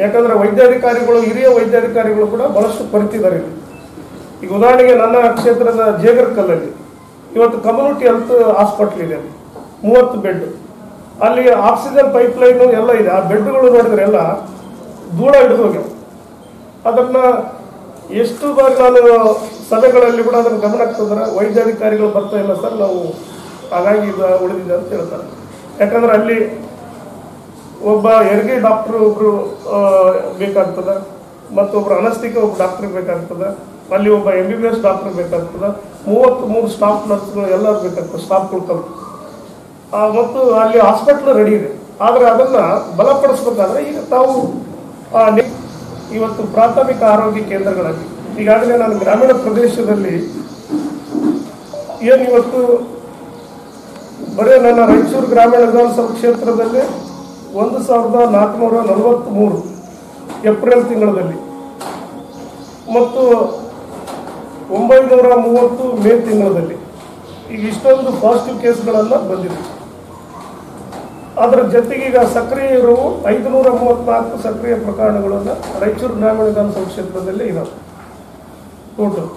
S8: ಯಾಕಂದರೆ ವೈದ್ಯಾಧಿಕಾರಿಗಳು, ಹಿರಿಯ ವೈದ್ಯಾಧಿಕಾರಿಗಳು ಕೂಡ ಬಹಳಷ್ಟು ಕೊರತಿದ್ದಾರೆ ಇಲ್ಲಿ. ಈಗ ಉದಾಹರಣೆಗೆ ನನ್ನ ಕ್ಷೇತ್ರದ ಜೇಗರ್ಕಲ್ಲಲ್ಲಿ ಇವತ್ತು ಕಮ್ಯುನಿಟಿ ಹೆಲ್ತ್ ಹಾಸ್ಪಿಟ್ಲ್ ಇದೆ, 30 ಬೆಡ್, ಅಲ್ಲಿ ಆಕ್ಸಿಜನ್ ಪೈಪ್ಲೈನು ಎಲ್ಲ ಇದೆ. ಆ ಬೆಡ್ಗಳು ನೋಡಿದ್ರೆ ಎಲ್ಲ ಧೂಳ ಹಿಡಿದು ಹೋಗ್ಯಾವ. ಅದನ್ನು ಎಷ್ಟು ಬಾರಿ ನಾನು ಸಭೆಗಳಲ್ಲಿ ಕೂಡ ಅದನ್ನು ಗಮನಕ್ಕೆ ತಂದ್ರೆ ವೈದ್ಯಾಧಿಕಾರಿಗಳು ಬರ್ತಾ ಇಲ್ಲ ಸರ್, ನಾವು ಹಾಗಾಗಿ ಉಳಿದಿದೆ ಅಂತ ಹೇಳ್ತಾರೆ. ಯಾಕಂದ್ರೆ ಅಲ್ಲಿ ಒಬ್ಬ ಹೆರಿಗೆ ಡಾಕ್ಟ್ರು ಒಬ್ಬರು ಬೇಕಾಗ್ತದೆ, ಮತ್ತೊಬ್ಬರು ಅನಸ್ತಿಕ ಒಬ್ಬ ಡಾಕ್ಟ್ರ್ ಬೇಕಾಗ್ತದೆ, ಅಲ್ಲಿ ಒಬ್ಬ MBBS ಡಾಕ್ಟರ್ ಬೇಕಾಗ್ತದೆ, 33 ಸ್ಟಾಫ್ ನರ್ಸ್ಗಳು ಎಲ್ಲರೂ ಬೇಕಾಗ್ತದೆ, ಸ್ಟಾಫ್ಗಳು ಕಲ್ತು. ಮತ್ತು ಅಲ್ಲಿ ಹಾಸ್ಪಿಟ್ಲ್ ರೆಡಿ ಇದೆ. ಆದರೆ ಅದನ್ನು ಬಲಪಡಿಸ್ಬೇಕಾದ್ರೆ ಈಗ ತಾವು ಇವತ್ತು ಪ್ರಾಥಮಿಕ ಆರೋಗ್ಯ ಕೇಂದ್ರಗಳಲ್ಲಿ ಈಗಾಗಲೇ ನಾನು ಗ್ರಾಮೀಣ ಪ್ರದೇಶದಲ್ಲಿ ಏನು ಇವತ್ತು ಬರೀ ನನ್ನ ರಾಯಚೂರು ಗ್ರಾಮೀಣ ವಿಧಾನಸಭಾ ಕ್ಷೇತ್ರದಲ್ಲಿ 1443 ಏಪ್ರಿಲ್ ತಿಂಗಳಲ್ಲಿ ಮತ್ತು 930 ಮೇ ತಿಂಗಳಲ್ಲಿ ಈಗ ಇಷ್ಟೊಂದು ಪಾಸಿಟಿವ್ ಕೇಸ್ಗಳನ್ನು ಬಂದಿದೆ. ಅದರ ಜೊತೆಗೆ ಈಗ ಸಕ್ರಿಯ ಇರುವ 534 ಸಕ್ರಿಯ ಪ್ರಕರಣಗಳನ್ನು ರಾಯಚೂರು ಗ್ರಾಮೀಣ ವಿಧಾನಸಭಾ ಕ್ಷೇತ್ರದಲ್ಲಿ ಇದಾವೆ ಟೋಟಲ್.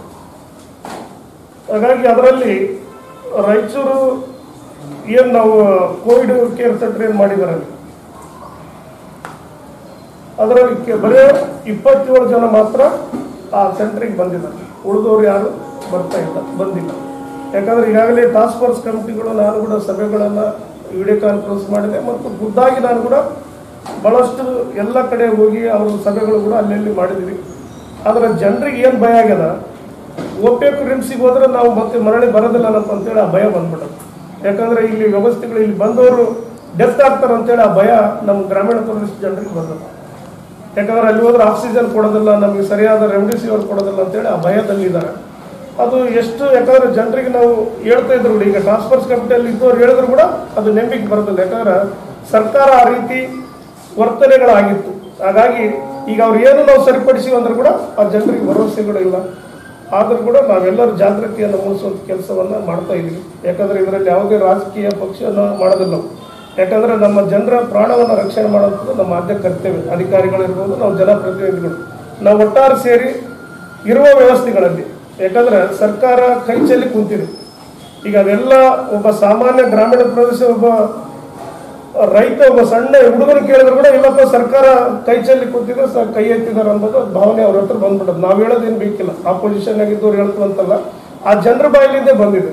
S8: ಹಾಗಾಗಿ ಅದರಲ್ಲಿ ರಾಯಚೂರು ಏನು ನಾವು ಕೋವಿಡ್ ಕೇರ್ ಸೆಂಟರ್ ಏನು ಮಾಡಿದ್ದಾರೆ ಅದರಲ್ಲಿ ಬರೀ 27 ಜನ ಮಾತ್ರ ಆ ಸೆಂಟ್ರಿಗೆ ಬಂದಿದ್ದಾರೆ, ಉಳಿದವರು ಯಾರು ಬಂದಿಲ್ಲ. ಯಾಕಂದ್ರೆ ಈಗಾಗಲೇ ಟಾಸ್ಕ್ ಫೋರ್ಸ್ ಕಮಿಟಿಗಳು ನಾನು ಕೂಡ ಸಭೆಗಳನ್ನು ವಿಡಿಯೋ ಕಾನ್ಫರೆನ್ಸ್ ಮಾಡಿದೆ ಮತ್ತು ಖುದ್ದಾಗಿ ನಾನು ಕೂಡ ಬಹಳಷ್ಟು ಎಲ್ಲ ಕಡೆ ಹೋಗಿ ಅವ್ರ ಸಭೆಗಳು ಕೂಡ ಅಲ್ಲೆಲ್ಲಿ ಮಾಡಿದ್ವಿ. ಆದರೆ ಜನರಿಗೆ ಏನು ಭಯ ಆಗ್ಯದ, ಒಪ್ಪೇಕು ರಿಮ್ಸಿಗೆ ಹೋದ್ರೆ ನಾವು ಮತ್ತೆ ಮರಳಿ ಬರೋದಿಲ್ಲ ಅಂತೇಳಿ ಆ ಭಯ ಬಂದ್ಬಿಡುತ್ತೆ. ಯಾಕಂದ್ರೆ ಇಲ್ಲಿ ವ್ಯವಸ್ಥೆಗಳು ಇಲ್ಲಿ ಬಂದವರು ಡೆತ್ ಆಗ್ತಾರೆ ಅಂತೇಳಿ ಆ ಭಯ ನಮ್ಮ ಗ್ರಾಮೀಣ ಪ್ರದೇಶ ಜನರಿಗೆ ಬಂದದ. ಯಾಕಂದ್ರೆ ಅಲ್ಲಿ ಹೋದ್ರೆ ಆಕ್ಸಿಜನ್ ಕೊಡೋದಿಲ್ಲ, ನಮಗೆ ಸರಿಯಾದ ರೆಮ್ಡಿಸಿವಿರ್ ಕೊಡೋದಿಲ್ಲ ಅಂತೇಳಿ ಆ ಭಯದಲ್ಲಿದ್ದಾರೆ. ಅದು ಎಷ್ಟು, ಯಾಕಂದ್ರೆ ಜನರಿಗೆ ನಾವು ಹೇಳ್ತಾ ಇದ್ರು ಕೂಡ ಈಗ ಟಾಸ್ಕ್ ಫೋರ್ಸ್ ಕಮಿಟಿಯಲ್ಲಿ ಇದ್ದವ್ರು ಹೇಳಿದ್ರು ಕೂಡ ಅದು ನಂಬಿಕೆ ಬರೋದಿಲ್ಲ. ಯಾಕಂದ್ರೆ ಸರ್ಕಾರ ಆ ರೀತಿ ವರ್ತನೆಗಳಾಗಿತ್ತು. ಹಾಗಾಗಿ ಈಗ ಅವ್ರು ಏನು ನಾವು ಸರಿಪಡಿಸಿ ಅಂದ್ರೆ ಕೂಡ ಆ ಜನರಿಗೆ ಭರವಸೆಗಳು ಇಲ್ಲ. ಆದರೂ ಕೂಡ ನಾವೆಲ್ಲರೂ ಜಾಗೃತಿಯನ್ನು ಮೂಡಿಸುವಂಥ ಕೆಲಸವನ್ನು ಮಾಡ್ತಾ ಇದ್ದೀವಿ. ಯಾಕಂದರೆ ಇದರಲ್ಲಿ ಯಾವುದೇ ರಾಜಕೀಯ ಪಕ್ಷನ ಮಾಡೋದಿಲ್ಲ ನಾವು. ಯಾಕಂದರೆ ನಮ್ಮ ಜನರ ಪ್ರಾಣವನ್ನು ರಕ್ಷಣೆ ಮಾಡೋದು ನಮ್ಮ ಆದ್ಯ ಕರ್ತವ್ಯ. ಅಧಿಕಾರಿಗಳಿರ್ಬೋದು, ನಾವು ಜನಪ್ರತಿನಿಧಿಗಳು, ನಾವು ಒಟ್ಟಾರೆ ಸೇರಿ ಇರುವ ವ್ಯವಸ್ಥೆಗಳಲ್ಲಿ, ಯಾಕಂದರೆ ಸರ್ಕಾರ ಕೈ ಚೆಲ್ಲಿ ಕುಂತಿದೆ. ಈಗ ಅದೆಲ್ಲ ಒಬ್ಬ ಸಾಮಾನ್ಯ ಗ್ರಾಮೀಣ ಪ್ರದೇಶ ಒಬ್ಬ ರೈತ, ಒಬ್ಬ ಸಣ್ಣ ಹುಡುಗರು ಕೇಳಿದ್ರು ಕೂಡ ಇಲ್ಲಪ್ಪ ಸರ್ಕಾರ ಕೈ ಚೆಲ್ಲಿ ಕೂತಿದೆ, ಕೈ ಎತ್ತಿದ್ದಾರೆ ಅನ್ನೋದು ಭಾವನೆ ಅವ್ರ ಹತ್ರ ಬಂದ್ಬಿಟ್ಟದು. ನಾವು ಹೇಳೋದೇನು ಬೇಕಿಲ್ಲ, ಆಪೋಸಿಷನ್ ಆಗಿದ್ದವ್ರು ಹೇಳ್ತಂತಲ್ಲ, ಆ ಜನರ ಬಾಯಿಲಿಂದೇ ಬಂದಿದೆ.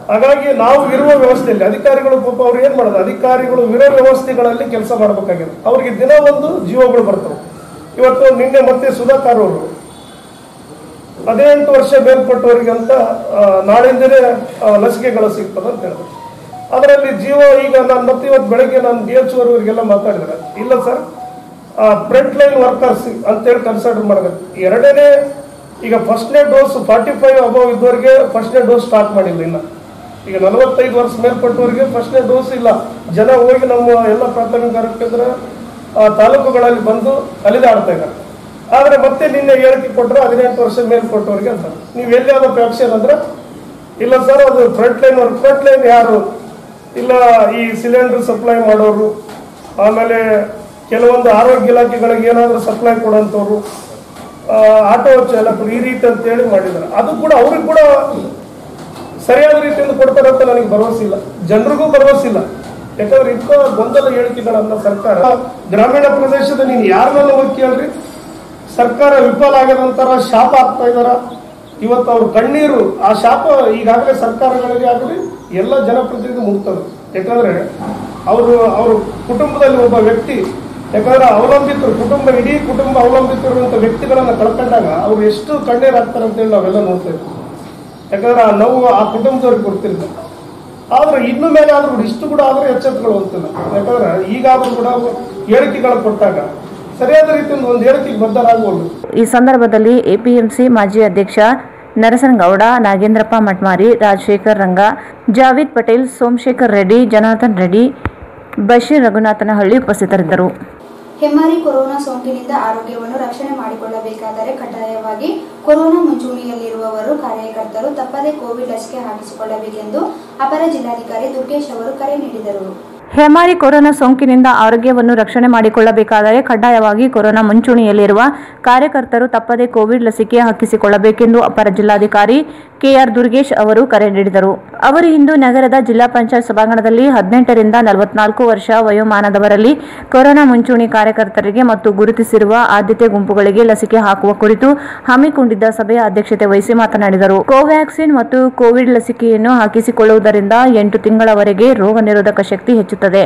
S8: ಹಾಗಾಗಿ ನಾವು ಇರುವ ವ್ಯವಸ್ಥೆಯಲ್ಲಿ ಅಧಿಕಾರಿಗಳು ಪಾಪ ಅವ್ರು ಏನು ಮಾಡೋದು, ಅಧಿಕಾರಿಗಳು ಇರೋ ವ್ಯವಸ್ಥೆಗಳಲ್ಲಿ ಕೆಲಸ ಮಾಡಬೇಕಾಗಿದೆ. ಅವ್ರಿಗೆ ದಿನ ಒಂದು ಜೀವಗಳು ಬರ್ತವೆ. ಇವತ್ತು ನಿನ್ನೆ ಮತ್ತೆ ಸುಧಾಕರ್ ಅವರು 18 ವರ್ಷ ಮೇಲ್ಪಟ್ಟವರಿಗೆ ಅಂತ ನಾಳೆಯಿಂದಲೇ ಲಸಿಕೆಗಳು ಸಿಗ್ತದೆ ಅಂತ ಹೇಳಿದ್ರು. ಅದರಲ್ಲಿ ಜೀವ ಈಗ ನಾನು ಮತ್ತೆ ಇವತ್ತು ಬೆಳಗ್ಗೆ ನಾನು DH ಅವರಿಗೆಲ್ಲ ಮಾತಾಡಿದ್ರೆ, ಇಲ್ಲ ಸರ್ ಫ್ರಂಟ್ ಲೈನ್ ವರ್ಕರ್ಸ್ ಅಂತೇಳಿ ಕನ್ಸಿಡರ್ ಮಾಡಬೇಕು. ಎರಡನೇ ಈಗ ಫಸ್ಟ್ನೇ ಡೋಸ್ 45 ಅಬವ್ ಇದ್ದವರಿಗೆ ಫಸ್ಟ್ನೇ ಡೋಸ್ ಸ್ಟಾರ್ಟ್ ಮಾಡಿಲ್ಲ. ಇನ್ನು ಈಗ 45 ವರ್ಷ ಮೇಲ್ಪಟ್ಟವರಿಗೆ ಫಸ್ಟ್ನೇ ಡೋಸ್ ಇಲ್ಲ. ಜನ ಹೋಗಿ ನಮ್ಮ ಎಲ್ಲ ಪ್ರಾಥಮಿಕ ಆರೋಗ್ಯ ಕೇಂದ್ರ ತಾಲೂಕುಗಳಲ್ಲಿ ಬಂದು ಅಲಿದಾಡ್ತಾ ಇದ್ದಾರೆ. ಆದರೆ ಮತ್ತೆ ನಿನ್ನೆ ಹೇಳಿಕೆ ಕೊಟ್ಟರು 18 ವರ್ಷ ಮೇಲೆ ಕೊಟ್ಟವರಿಗೆ ಅಂತ. ನೀವು ಎಲ್ಲಿ ಯಾವುದೋ ಪ್ಯಾಕ್ಷನ್ ಅಂದ್ರೆ ಇಲ್ಲ ಸರ್, ಅದು ಫ್ರಂಟ್ ಲೈನ್ ಯಾರು ಇಲ್ಲ, ಈ ಸಿಲಿಂಡರ್ ಸಪ್ಲೈ ಮಾಡೋರು, ಆಮೇಲೆ ಕೆಲವೊಂದು ಆರೋಗ್ಯ ಇಲಾಖೆಗಳಿಗೆ ಏನಾದರೂ ಸಪ್ಲೈ ಕೊಡೋಂಥವ್ರು, ಆಟೋ ಚಾಲಕರು, ಈ ರೀತಿ ಅಂತೇಳಿ ಮಾಡಿದ್ದಾರೆ. ಅದು ಕೂಡ ಅವ್ರಿಗೆ ಕೂಡ ಸರಿಯಾದ ರೀತಿಯಿಂದ ಕೊಡ್ತಾರೆ ಅಂತ ನನಗೆ ಭರವಸೆ ಇಲ್ಲ, ಜನರಿಗೂ ಭರವಸೆ ಇಲ್ಲ. ಯಾಕಂದ್ರೆ ಇಂಥ ಗೊಂದಲ ಹೇಳಿಕೆಗಳನ್ನ ಸರ್ಕಾರ ಗ್ರಾಮೀಣ ಪ್ರದೇಶದ ನೀನು ಯಾರನ್ನ ಹೋಗಿ ಕೇಳ್ರಿ, ಸರ್ಕಾರ ವಿಫಲ ಆಗದಂತರ ಶಾಪ ಆಗ್ತಾ ಇದಾರ. ಇವತ್ತು ಅವ್ರ ಕಣ್ಣೀರು, ಆ ಶಾಪ ಈಗಾಗಲೇ ಸರ್ಕಾರಗಳಿಗೆ ಆಗಲಿ ಎಲ್ಲ ಜನಪ್ರತಿನಿಧಿ ಮುಗ್ತದೆ. ಯಾಕಂದ್ರೆ ಅವ್ರ ಕುಟುಂಬದಲ್ಲಿ ಒಬ್ಬ ವ್ಯಕ್ತಿ, ಯಾಕಂದ್ರೆ ಅವಲಂಬಿತರು, ಇಡೀ ಕುಟುಂಬ ಅವಲಂಬಿತರುವಂತ ವ್ಯಕ್ತಿಗಳನ್ನ ಕಳ್ಕೊಂಡಾಗ ಅವ್ರು ಎಷ್ಟು ಕಣ್ಣೀರು ಆಗ್ತಾರೆ ಅಂತೇಳಿ ನಾವೆಲ್ಲ ನೋಡ್ತಾ ಇದ್ವಿ. ಯಾಕಂದ್ರೆ ಆ ನೋವು ಆ ಕುಟುಂಬದವ್ರಿಗೆ ಗೊತ್ತಿಲ್ಲ. ಆದ್ರೆ ಇನ್ನು ಮೇಲೆ ಆದ್ರೂ ಇಷ್ಟು ಕೂಡ ಆದ್ರೂ ಎಚ್ಚೆತ್ತುಗಳು ಅಂತಿಲ್ಲ. ಯಾಕಂದ್ರೆ ಈಗಾದ್ರೂ ಕೂಡ ಹೇಳಿಕೆಗಳು ಕೊಟ್ಟಾಗ ಸರಿಯಾದ ರೀತಿಯಿಂದ ಒಂದು ಹೇಳಿಕೆಗೆ ಬದ್ಧರಾಗಬಹುದು.
S2: ಈ ಸಂದರ್ಭದಲ್ಲಿ ಎಪಿಎಂಸಿ ಮಾಜಿ ಅಧ್ಯಕ್ಷ ನರಸನಗೌಡ, ನಾಗೇಂದ್ರಪ್ಪ ಮಟ್ಮಾರಿ, ರಾಜಶೇಖರ್ ರಂಗ, ಜಾವೀದ್ ಪಟೇಲ್, ಸೋಮಶೇಖರ್ ರೆಡ್ಡಿ, ಜನಾರ್ದನ್ ರೆಡ್ಡಿ, ಬಶೀರ್ ರಘುನಾಥನಹಳ್ಳಿ ಉಪಸ್ಥಿತರಿದ್ದರು.
S1: ಹೆಮ್ಮಾರಿ ಕೊರೋನಾ ಸೋಂಕಿನಿಂದ ಆರೋಗ್ಯವನ್ನು ರಕ್ಷಣೆ ಮಾಡಿಕೊಳ್ಳಬೇಕಾದರೆ ಕಡ್ಡಾಯವಾಗಿ ಕೊರೋನಾ ಮುಂಚೂಣಿಯಲ್ಲಿರುವವರು ಕಾರ್ಯಕರ್ತರು ತಪ್ಪದೇ ಕೋವಿಡ್ ಲಸಿಕೆ ಹಾಕಿಸಿಕೊಳ್ಳಬೇಕೆಂದು ಅಪರ ಜಿಲ್ಲಾಧಿಕಾರಿ ದುರ್ಗೇಶ್ ಅವರು ಕರೆ ನೀಡಿದರು.
S2: ಹೆಮ್ಮಾರಿ ಕೊರೋನಾ ಸೋಂಕಿನಿಂದ ಆರೋಗ್ಯವನ್ನು ರಕ್ಷಣೆ ಮಾಡಿಕೊಳ್ಳಬೇಕಾದರೆ ಕಡ್ಡಾಯವಾಗಿ ಕೊರೋನಾ ಮುಂಚೂಣಿಯಲ್ಲಿರುವ ಕಾರ್ಯಕರ್ತರು ತಪ್ಪದೇ ಕೋವಿಡ್ ಲಸಿಕೆ ಹಾಕಿಸಿಕೊಳ್ಳಬೇಕೆಂದು ಅಪರ ಜಿಲ್ಲಾಧಿಕಾರಿ ಕೆಆರ್ ದುರ್ಗೇಶ್ ಅವರು ಕರೆ ನೀಡಿದರು. ಅವರು ಇಂದು ನಗರದ ಜಿಲ್ಲಾ ಪಂಚಾಯತ್ ಸಭಾಂಗಣದಲ್ಲಿ 18 ರಿಂದ 44 ವರ್ಷ ವಯೋಮಾನದವರಲ್ಲಿ ಕೊರೋನಾ ಮುಂಚೂಣಿ ಕಾರ್ಯಕರ್ತರಿಗೆ ಮತ್ತು ಗುರುತಿಸಿರುವ ಆದ್ಯತೆ ಗುಂಪುಗಳಿಗೆ ಲಸಿಕೆ ಹಾಕುವ ಕುರಿತು ಹಮ್ಮಿಕೊಂಡಿದ್ದ ಸಭೆಯ ಅಧ್ಯಕ್ಷತೆ ವಹಿಸಿ ಮಾತನಾಡಿದರು. ಕೋವ್ಯಾಕ್ಸಿನ್ ಮತ್ತು ಕೋವಿಡ್ ಲಸಿಕೆಯನ್ನು ಹಾಕಿಸಿಕೊಳ್ಳುವುದರಿಂದ 8 ತಿಂಗಳವರೆಗೆ ರೋಗ ನಿರೋಧಕ ಶಕ್ತಿ ಹೆಚ್ಚುತ್ತದೆ.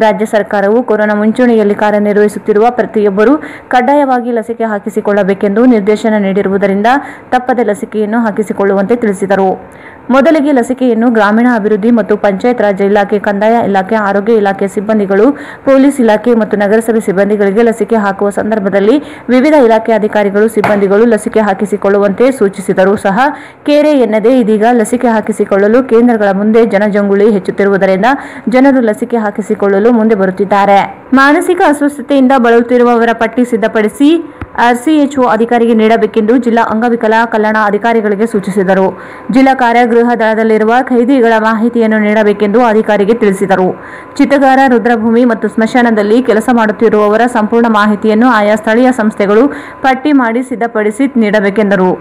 S2: ರಾಜ್ಯ ಸರ್ಕಾರವು ಕೊರೋನಾ ಮುಂಚೂಣಿಯಲ್ಲಿ ಕಾರ್ಯನಿರ್ವಹಿಸುತ್ತಿರುವ ಪ್ರತಿಯೊಬ್ಬರೂ ಕಡ್ಡಾಯವಾಗಿ ಲಸಿಕೆ ಹಾಕಿಸಿಕೊಳ್ಳಬೇಕೆಂದು ನಿರ್ದೇಶನ ನೀಡಿರುವುದರಿಂದ ತಪ್ಪದೆ ಲಸಿಕೆಯನ್ನು ಹಾಕಿಸಿಕೊಳ್ಳುವಂತೆ ತಿಳಿಸಿದರು. ಮೊದಲಿಗೆ ಲಸಿಕೆಯನ್ನು ಗ್ರಾಮೀಣ ಅಭಿವೃದ್ಧಿ ಮತ್ತು ಪಂಚಾಯತ್ ರಾಜ್ ಇಲಾಖೆ, ಕಂದಾಯ ಇಲಾಖೆ, ಆರೋಗ್ಯ ಇಲಾಖೆ ಸಿಬ್ಬಂದಿಗಳು, ಪೊಲೀಸ್ ಇಲಾಖೆ ಮತ್ತು ನಗರಸಭೆ ಸಿಬ್ಬಂದಿಗಳಿಗೆ ಲಸಿಕೆ ಹಾಕುವ ಸಂದರ್ಭದಲ್ಲಿ ವಿವಿಧ ಇಲಾಖೆ ಅಧಿಕಾರಿಗಳು, ಸಿಬ್ಬಂದಿಗಳು ಲಸಿಕೆ ಹಾಕಿಸಿಕೊಳ್ಳುವಂತೆ ಸೂಚಿಸಿದರು. ಸಹ ಕೇರೆ ಎನ್ನದೇ ಇದೀಗ ಲಸಿಕೆ ಹಾಕಿಸಿಕೊಳ್ಳಲು ಕೇಂದ್ರಗಳ ಮುಂದೆ ಜನಜಂಗುಳಿ ಹೆಚ್ಚುತ್ತಿರುವುದರಿಂದ ಜನರು ಲಸಿಕೆ ಹಾಕಿಸಿಕೊಳ್ಳಲು ಮುಂದೆ ಬರುತ್ತಿದ್ದಾರೆ. ಮಾನಸಿಕ ಅಸ್ವಸ್ಥತೆಯಿಂದ ಬಳಲುತ್ತಿರುವವರ ಪಟ್ಟಿ ಸಿದ್ಧಪಡಿಸಿ ಆರ್ಸಿಎಚ್ಒ ಅಧಿಕಾರಿಗೆ ನೀಡಬೇಕೆಂದು ಜಿಲ್ಲಾ ಅಂಗವಿಕಲ ಕಲ್ಯಾಣ ಅಧಿಕಾರಿಗಳಿಗೆ ಸೂಚಿಸಿದರು. ಜಿಲ್ಲಾ ಕಾರಾಗೃಹ ದಳದಲ್ಲಿರುವ ಖೈದಿಗಳ ಮಾಹಿತಿಯನ್ನು ನೀಡಬೇಕೆಂದು ಅಧಿಕಾರಿಗೆ ತಿಳಿಸಿದರು. ಚಿತ್ರಗಾರ, ರುದ್ರಭೂಮಿ ಮತ್ತು ಸ್ಮಶಾನದಲ್ಲಿ ಕೆಲಸ ಮಾಡುತ್ತಿರುವವರ ಸಂಪೂರ್ಣ ಮಾಹಿತಿಯನ್ನು ಆಯಾ ಸ್ಥಳೀಯ ಸಂಸ್ಥೆಗಳು ಪಟ್ಟಿ ಮಾಡಿ ಸಿದ್ಧಪಡಿಸಿ ನೀಡಬೇಕೆಂದರು.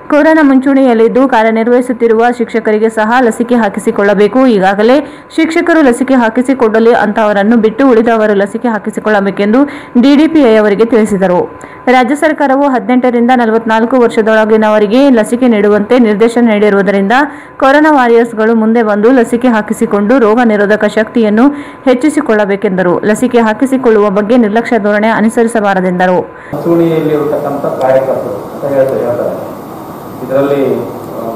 S2: ಕೊರೋನಾ ಮುಂಚೂಣಿಯಲ್ಲಿದ್ದು ಕಾರ್ಯನಿರ್ವಹಿಸುತ್ತಿರುವ ಶಿಕ್ಷಕರಿಗೆ ಸಹ ಲಸಿಕೆ ಹಾಕಿಸಿಕೊಳ್ಳಬೇಕು. ಈಗಾಗಲೇ ಶಿಕ್ಷಕರು ಲಸಿಕೆ ಹಾಕಿಸಿಕೊಳ್ಳಲಿ, ಅಂತಹವರನ್ನು ಬಿಟ್ಟು ಉಳಿದವರು ಲಸಿಕೆ ಹಾಕಿಸಿಕೊಳ್ಳಬೇಕೆಂದು ಡಿಡಿಪಿಐ ಅವರಿಗೆ ತಿಳಿಸಿದರು. ರಾಜ್ಯ ಸರ್ಕಾರವು 18 ರಿಂದ 44 ವರ್ಷದೊಳಗಿನವರಿಗೆ ಲಸಿಕೆ ನೀಡುವಂತೆ ನಿರ್ದೇಶನ ನೀಡಿರುವುದರಿಂದ ಕೊರೋನಾ ವಾರಿಯರ್ಸ್ಗಳು ಮುಂದೆ ಬಂದು ಲಸಿಕೆ ಹಾಕಿಸಿಕೊಂಡು ರೋಗ ನಿರೋಧಕ ಶಕ್ತಿಯನ್ನು ಹೆಚ್ಚಿಸಿಕೊಳ್ಳಬೇಕೆಂದರು. ಲಸಿಕೆ ಹಾಕಿಸಿಕೊಳ್ಳುವ ಬಗ್ಗೆ ನಿರ್ಲಕ್ಷ್ಯ ಧೋರಣೆ ಅನುಸರಿಸಬಾರದೆಂದರು.
S9: ಇದರಲ್ಲಿ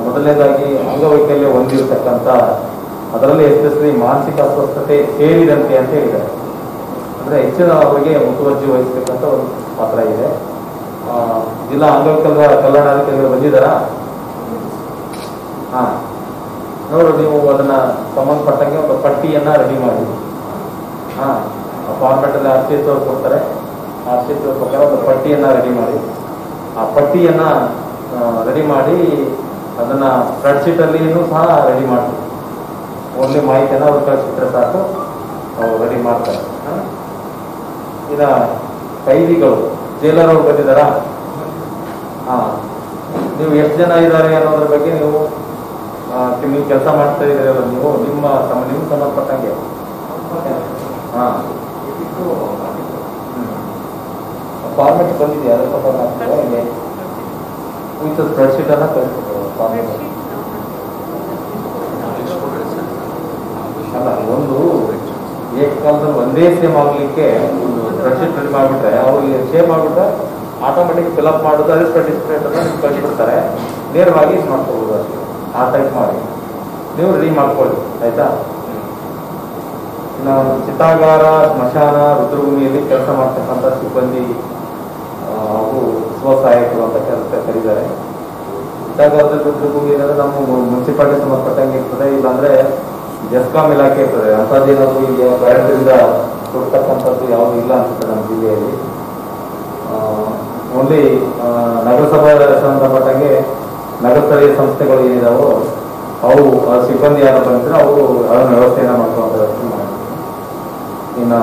S9: ಮೊದಲನೇದಾಗಿ ಅಂಗವೈಕಲ್ಯ ಹೊಂದಿರತಕ್ಕಂಥ, ಅದರಲ್ಲಿ ಎಸ್ಪೆಷಲಿ ಮಾನಸಿಕ ಅಸ್ವಸ್ಥತೆ ಸೇರಿದಂತೆ ಅಂತ ಹೇಳಿದ್ದಾರೆ. ಅಂದರೆ ಹೆಚ್ಚಿನ ಅವರಿಗೆ ಮುತುವರ್ಜಿ ವಹಿಸಬೇಕಂತ ಒಂದು ಪಾತ್ರ ಇದೆ. ಜಿಲ್ಲಾ ಅಂಗವಿಕಲ ಕಲ್ಯಾಣಾಧಿಕಾರಿಗಳು ಬಂದಿದ್ದಾರಾ? ಹಾಂ, ನೋಡು, ನೀವು ಅದನ್ನ ಸಂಬಂಧಪಟ್ಟಂಗೆ ಒಂದು ಪಟ್ಟಿಯನ್ನು ರೆಡಿ ಮಾಡಿ. ಹಾಂ, ಫಾರ್ಮೆಟಲ್ಲಿ RCH ಅವ್ರು ಕೊಡ್ತಾರೆ. RCH ಅವ್ರ ಪ್ರಕಾರ ಒಂದು ಪಟ್ಟಿಯನ್ನು ರೆಡಿ ಮಾಡಿ. ಆ ಪಟ್ಟಿಯನ್ನು ರೆಡಿ ಮಾಡಿ ಅದನ್ನ ಸ್ಪ್ರೆಡ್ಶೀಟಲ್ಲಿನೂ ಸಹ ರೆಡಿ ಮಾಡ್ತೀವಿ. ಓನ್ಲಿ ಮಾಹಿತಿಯನ್ನು ಅವ್ರು ಕಳಿಸಿದ್ರೆ ಸಾಕು, ಅವ್ರು ರೆಡಿ ಮಾಡ್ತಾರೆ. ಈಗ ಕೈದಿಗಳು, ಜೈಲರ್ ಅವ್ರು ಬಂದಿದ್ದಾರಾ? ಹಾಂ, ನೀವು ಎಷ್ಟು ಜನ ಇದ್ದಾರೆ ಅನ್ನೋದ್ರ ಬಗ್ಗೆ ನೀವು ಕೆಲಸ ಮಾಡ್ತಾ ಇದ್ದೀರಲ್ಲ, ನೀವು ನಿಮ್ಮ ಸಂಬಂಧಪಟ್ಟಂಗೆ. ಹಾಂ, ಫಾರ್ಮೆಟ್ ಬಂದಿದೆಯಾ? ಅದ್ರ ಪ್ರಕಾರ ಸ್ಪ್ರೆಡ್ಶೀಟ್ ಅನ್ನ ಅಲ್ಲ, ಒಂದು ಏಕಕಾಲದಲ್ಲಿ ಒಂದೇ ಸೇಮ್ ಆಗಲಿಕ್ಕೆ ಒಂದು ಸ್ಪ್ರೆಡ್ಶೀಟ್ ರೆಡಿ ಮಾಡಿಬಿಟ್ರೆ ಅವ್ರಿಗೆ ಸೇಮ್ ಆಗಿಬಿಟ್ರೆ ಆಟೋಮೆಟಿಕ್ ಫಿಲಪ್ ಮಾಡೋದು, ಅದೇ ಸ್ಪ್ರೆಡ್ ಅನ್ನ ನೀವು ಕಳಿಸ್ಬಿಡ್ತಾರೆ. ನೇರವಾಗಿ ಇದು ಮಾಡ್ಕೊಬೋದು ಅಷ್ಟೇ. ಆ ಟೈಪ್ ಮಾಡಿ ನೀವು ರೆಡಿ ಮಾಡ್ಕೊಳ್ಳಿ, ಆಯ್ತಾ? ಇನ್ನು ಚಿತಾಗಾರ, ಸ್ಮಶಾನ, ರುದ್ರಭೂಮಿಯಲ್ಲಿ ಕೆಲಸ ಮಾಡ್ತಕ್ಕಂಥ ಸಿಬ್ಬಂದಿ ಹಾಗೂ ಸ್ವಸಹಾಯಕರು ಅಂತ ಕೆಲಸ ಕರೀತಾರೆ. ಚಿತಾಗಾರದ ರುದ್ರಭೂಮಿ ಏನಂದ್ರೆ ನಮ್ಮ ಮುನ್ಸಿಪಾಲಿಟಿ ಸಂಬಂಧಪಟ್ಟಂಗೆ ಇರ್ತದೆ, ಇಲ್ಲಾಂದ್ರೆ ಜೆಸ್ಕಾಂ ಇಲಾಖೆ ಇರ್ತದೆ. ಅಂಥದ್ದೇನಾದ್ರು ಈಗ 2 ರಿಂದ ಕೊಡ್ತಕ್ಕಂಥದ್ದು ಯಾವುದು ಇಲ್ಲ ಅನ್ಸುತ್ತೆ ನಮ್ಮ ಜಿಲ್ಲೆಯಲ್ಲಿ. ಓನ್ಲಿ ನಗರಸಭೆ ಸಂಬಂಧಪಟ್ಟಾಗೆ ನಗರಸ್ಥಳೀಯ ಸಂಸ್ಥೆಗಳು ಏನಿದಾವೋ ಅವು ಸಿಬ್ಬಂದಿ ಯಾರು ಬಂದರೆ ಅವರು ಅದನ್ನ ವ್ಯವಸ್ಥೆಯನ್ನು ಮಾಡ್ಕೊಳ್ಳೋದು. ಇನ್ನು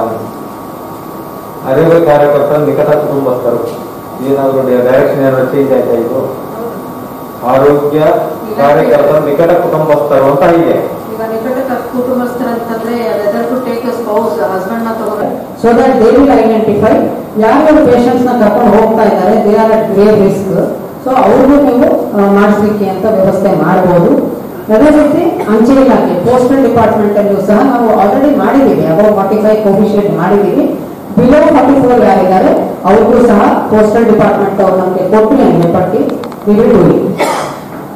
S9: ಆರೋಗ್ಯ ಕಾರ್ಯಕರ್ತರ ನಿಕಟ ಕುಟುಂಬಸ್ಥರು ಏನಾದರೂ ಡೈರೆಕ್ಷನ್ ಏನಾದ್ರು ಚೇಂಜ್ ಆಯ್ತಾ? ಇದು ಆರೋಗ್ಯ ಕಾರ್ಯಕರ್ತರ ನಿಕಟ ಕುಟುಂಬಸ್ಥರು ಅಂತ ಇದೆ.
S10: ಈಗ ನಿಕಟ ಕುಟುಂಬಸ್ಥರು ಅಂತಂದ್ರೆ ಹಸ್ಬೆಂಡ್ ನ ತಗೊಂಡ್ರೆ so that they will identify ಯಾರ್ಯಾರು ಪೇಷಂಟ್ಸ್ ನ ಕರ್ಕೊಂಡು ಹೋಗ್ತಾ ಇದ್ದಾರೆ, they are at grave risk. So ಅವ್ರಿಗೂ ನೀವು ಮಾಡಿಸ್ಲಿಕ್ಕೆ ಅಂತ ವ್ಯವಸ್ಥೆ ಮಾಡಬಹುದು. ಅದೇ ರೀತಿ ಅಂಚೆ ಇಲಾಖೆ ಪೋಸ್ಟಲ್ ಡಿಪಾರ್ಟ್ಮೆಂಟ್ ಅಲ್ಲೂ ಸಹ ನಾವು ಆಲ್ರೆಡಿ ಮಾಡಿದ್ದೀವಿ. ಅಬೌವ್ 45 ಕೋವಿಶೀಲ್ಡ್ ಮಾಡಿದ್ದೀವಿ. ಬಿಲೋ 44 ಯಾರಿದ್ದಾರೆ ಅವ್ರಿಗೂ ಸಹ ಪೋಸ್ಟಲ್ ಡಿಪಾರ್ಟ್ಮೆಂಟ್ ಅವ್ರು ನಮಗೆ ಕೊಟ್ಟಿಲ್ಲ ಪಟ್ಟಿ.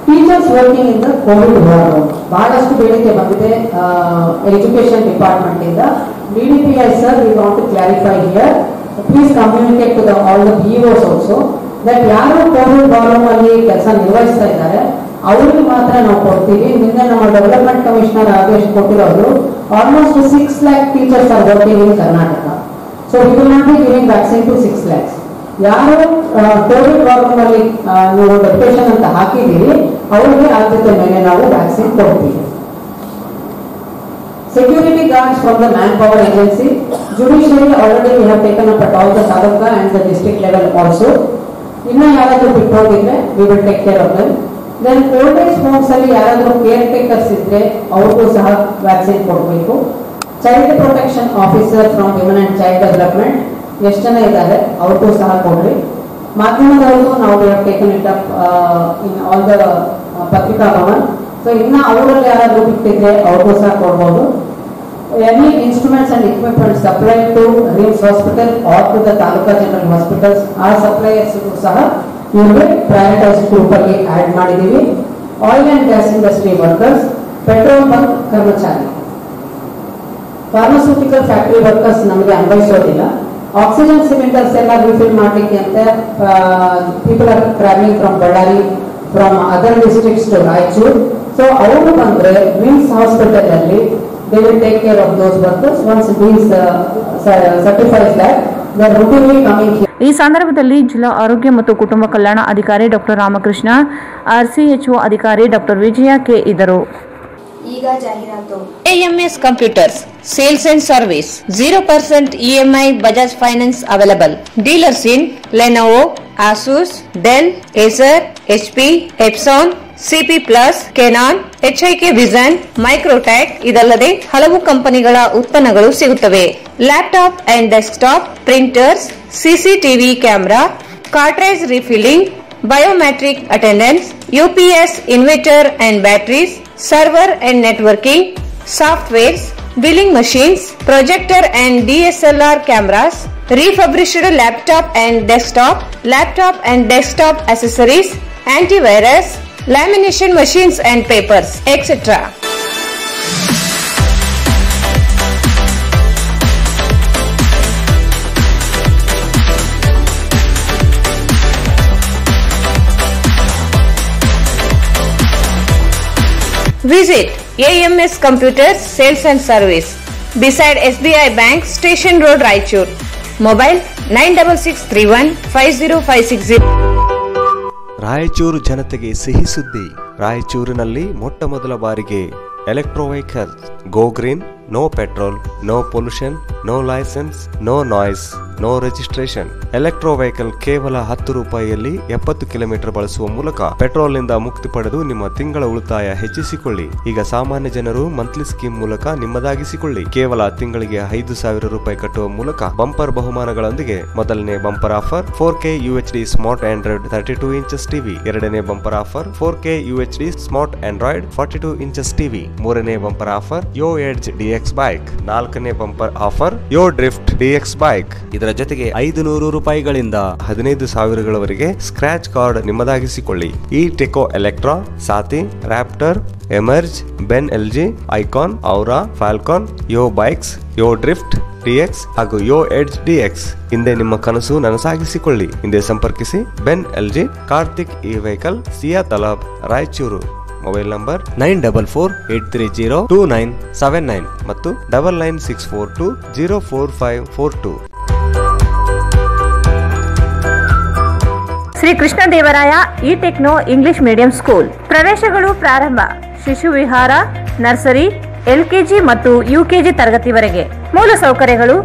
S10: Teachers working in the Covid war ಬಹಳಷ್ಟು ಬೇಡಿಕೆ ಬಂದಿದೆ ಎಜುಕೇಶನ್ ಡಿಪಾರ್ಟ್ಮೆಂಟ್ ಇಂದ. DDPI sir, we want to clarify here, please communicate to all the POs also that ಯಾರು ಕೋವಿಡ್ ವಾರ್ ಅಲ್ಲಿ ಕೆಲಸ ನಿರ್ವಹಿಸ್ತಾ ಇದ್ದಾರೆ ಅವ್ರಿಗೆ ಮಾತ್ರ ನಾವು ಕೊಡ್ತೀವಿ. ನಿನ್ನೆ ನಮ್ಮ ಡೆವಲಪ್ಮೆಂಟ್ ಕಮಿಷನರ್ ಆದೇಶ ಕೊಟ್ಟಿರೋದು almost 6 lakh teachers are working in Karnataka. So we will not be giving vaccine to 6 lakhs. ಯಾರು ಕೋವಿಡ್ ವಾರ್ ಅಲ್ಲಿ ನೀವು ಡೆಪ್ಯುಟೇಷನ್ ಅಂತ ಹಾಕಿದ್ದೀರಿ ಅವರಿಗೆ ಆದ್ಯತೆ ಮೇಲೆ ನಾವು ವ್ಯಾಕ್ಸಿನ್ ಕೊಡ್ತೀವಿ. Security guards from the manpower agency, judiciary already we have taken up at all the Taluka and the district level also. ಇನ್ನು ಯಾರಾದ್ರೂ ಬಿಟ್ಟೋಗಿದ್ರೆ we will take care of them. Then old age homes ಅಲ್ಲಿ ಯಾರಾದ್ರೂ care takers ಇದ್ರೆ ಅವ್ರಿಗೂ ಸಹ vaccine ಕೊಡಬೇಕು. Child protection officer from women and child development ಎಷ್ಟು ಜನ ಇದ್ದಾರೆ ಅವ್ರಿಗೂ ಸಹ ಕೊಡ್ರಿ. ಮಾಧ್ಯಮದವ್ರಿಗೂ ನಾವು taken it up in all the ಪತ್ರಿಕಾ ಭವನ್. ಸೊ ಇನ್ನು ಅವರಲ್ಲಿ ಯಾರಾದ್ರೂ ಬಿಟ್ಟಿದ್ರೆ ಅವ್ರಿಗೂ ಸಹ ಕೊಡ್ಬೋದು. Any instruments and equipment supply to RIMS hospital or to the taluka general hospitals ಆ ಸಪ್ಲೈಯರ್ಸ್ ಸಹ ಇವ್ರಿಗೆ ಪ್ರಯಾರಿಟೈಸ್ ಗ್ರೂಪ್ ಅಲ್ಲಿ ಆಡ್ ಮಾಡಿದೀವಿ. Oil and gas industry workers, petrol bunk ಕರ್ಮಚಾರಿ, ಫಾರ್ಮಾಸ್ಯೂಟಿಕಲ್ ಫ್ಯಾಕ್ಟರಿ ವರ್ಕರ್ಸ್ ನಮಗೆ ಅನ್ವಯಿಸೋದಿಲ್ಲ. ಆಕ್ಸಿಜನ್ ಸಿಲಿಂಡರ್ಸ್ ಎಲ್ಲ ರಿಫಿಲ್ ಮಾಡಲಿಕ್ಕೆ ಅಂತ people are travelling from Bellary, from other districts to Raichur. So ಅವರು ಬಂದ್ರೆ ವಿಮ್ಸ್ ಹಾಸ್ಪಿಟಲ್ ಅಲ್ಲಿ they will take care of those workers once these certifies that they are routinely coming here.
S2: ಈ ಸಂದರ್ಭದಲ್ಲಿ ಜಿಲ್ಲಾ ಆರೋಗ್ಯ ಮತ್ತು ಕುಟುಂಬ ಕಲ್ಯಾಣ ಅಧಿಕಾರಿ ಡಾಕ್ಟರ್ ರಾಮಕೃಷ್ಣ, RCHO ಅಧಿಕಾರಿ ಡಾಕ್ಟರ್ ವಿಜಯ ಕೆ ಇದ್ದರು.
S1: ಈಗ ಜಾಹೀರಾತು.
S11: AMS Computers Sales and Service 0% EMI Bajaj Finance available. Dealers in Lenovo, Asus, Dell, Acer, HP, Epson, CP Plus, Canon, HIK Vision, Microtech ಇದಲ್ಲದೆ ಹಲವು ಕಂಪನಿಗಳ ಉತ್ಪನ್ನಗಳು ಸಿಗುತ್ತವೆ. Laptop and desktop, printers, CCTV camera, cartridge refilling, biometric attendance, UPS inverter and batteries, server and networking, softwares, billing machines, projector and DSLR cameras, refurbished laptop and desktop accessories, antivirus, lamination machines and papers, etc. Visit AMS Computers Sales and Service beside SBI Bank, Station Road, Raichur. Mobile 9663150560.
S3: Raichur ಜನತೆಗೆ ಸಿಹಿ ಸುದ್ದಿ. ರಾಯಚೂರಿನಲ್ಲಿ ಮೊಟ್ಟ ಮೊದಲ ಬಾರಿಗೆ electro vehicle go green, no petrol, no pollution, no licence, no noise, no registration. Electro vehicle ಕೇವಲ 10 ರೂಪಾಯಿಯಲ್ಲಿ 70 kilometre ಬಳಸುವ ಮೂಲಕ ಪೆಟ್ರೋಲ್ ನಿಂದ ಮುಕ್ತಿ ಪಡೆದು ನಿಮ್ಮ ತಿಂಗಳ ಉಳಿತಾಯ ಹೆಚ್ಚಿಸಿಕೊಳ್ಳಿ. ಈಗ ಸಾಮಾನ್ಯ ಜನರು ಮಂತ್ಲಿ ಸ್ಕೀಮ್ ಮೂಲಕ ನಿಮ್ಮದಾಗಿಸಿಕೊಳ್ಳಿ. ಕೇವಲ ತಿಂಗಳಿಗೆ 5,000 ರೂಪಾಯಿ ಕಟ್ಟುವ ಮೂಲಕ ಬಂಪರ್ ಬಹುಮಾನಗಳೊಂದಿಗೆ ಮೊದಲನೇ bumper offer 4K UHD smart android 32 inches TV. ಎರಡನೇ bumper offer 4K UHD smart android 42 inches TV. ಮೂರನೇ bumper offer Yo Edge DX bike. ನಾಲ್ಕನೇ bumper offer Yo Drift DX bike. ಇದರ ಜೊತೆಗೆ 500 ರೂಪಾಯಿಗಳಿಂದ 15,000ಗಳವರೆಗೆ ಸ್ಕ್ರಾಚ್ ಕಾರ್ಡ್ ನಿಮ್ಮದಾಗಿಸಿಕೊಳ್ಳಿ. ಈ ಟೆಕೋ ಎಲೆಕ್ಟ್ರಾ, ಸಾತಿ, Raptor, Emerge, Ben LG, Icon, Aura, Falcon, Yo bikes, Yo Drift DX ಹಾಗೂ ಯೋ ಎಡ್ಜ್ DX. ಹಿಂದೆ ನಿಮ್ಮ ಕನಸು ನನಸಾಗಿಸಿಕೊಳ್ಳಿ. ಹಿಂದೆ ಸಂಪರ್ಕಿಸಿ Ben LG, Karthik e vehicle, Siya Talab, Raichur. Mobile number 9448302979 ಮತ್ತು 9964204542.
S2: Shri Krishnadevaraya E techno English medium school ಪ್ರವೇಶಗಳು ಪ್ರಾರಂಭ. ಶಿಶು ವಿಹಾರ, ನರ್ಸರಿ, ಎಲ್ಕೆಜಿ ಮತ್ತು ಯುಕೆಜಿ ತರಗತಿವರೆಗೆ. ಮೂಲ ಸೌಕರ್ಯಗಳು: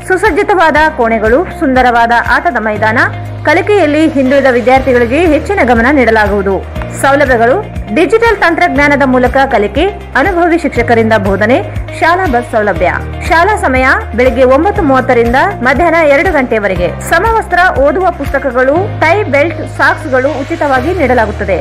S2: ಸುಸಜ್ಜಿತವಾದ ಕೋಣೆಗಳು, ಸುಂದರವಾದ ಆಟದ ಮೈದಾನ. ಕಲಿಕೆಯಲ್ಲಿ ಹಿಂದುಳಿದ ವಿದ್ಯಾರ್ಥಿಗಳಿಗೆ ಹೆಚ್ಚಿನ ಗಮನ ನೀಡಲಾಗುವುದು. ಸೌಲಭ್ಯಗಳು: ಡಿಜಿಟಲ್ ತಂತ್ರಜ್ಞಾನದ ಮೂಲಕ ಕಲಿಕೆ, ಅನುಭವಿ ಶಿಕ್ಷಕರಿಂದ ಬೋಧನೆ, ಶಾಲಾ ಬಸ್ ಸೌಲಭ್ಯ. ಶಾಲಾ ಸಮಯ ಬೆಳಗ್ಗೆ 9:30ರಿಂದ ಮಧ್ಯಾಹ್ನ 2 ಗಂಟೆವರೆಗೆ. ಸಮವಸ್ತ್ರ, ಓದುವ ಪುಸ್ತಕಗಳು, ಟೈ, ಬೆಲ್ಟ್, ಸಾಕ್ಸ್ಗಳು ಉಚಿತವಾಗಿ ನೀಡಲಾಗುತ್ತದೆ.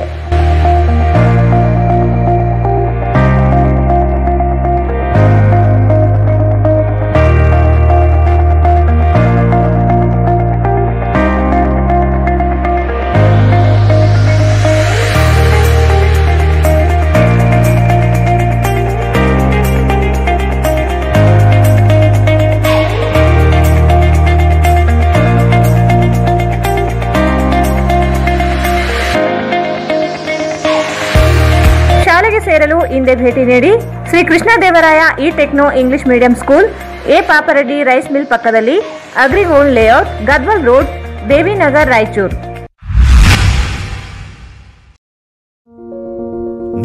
S2: ಸೇರಲು ಹಿಂದೆ ಭೇಟಿ ನೀಡಿ. Shri Krishnadevaraya E techno English medium school, A Papareddy rice mill ಪಕ್ಕದಲ್ಲಿ, ಅಗ್ರಿಗೋಲ್ಡ್ ಲೇಔಟ್, ಗದ್ವಾಲ್ ರೋಡ್, ದೇವಿನಗರ್, ರಾಯಚೂರು.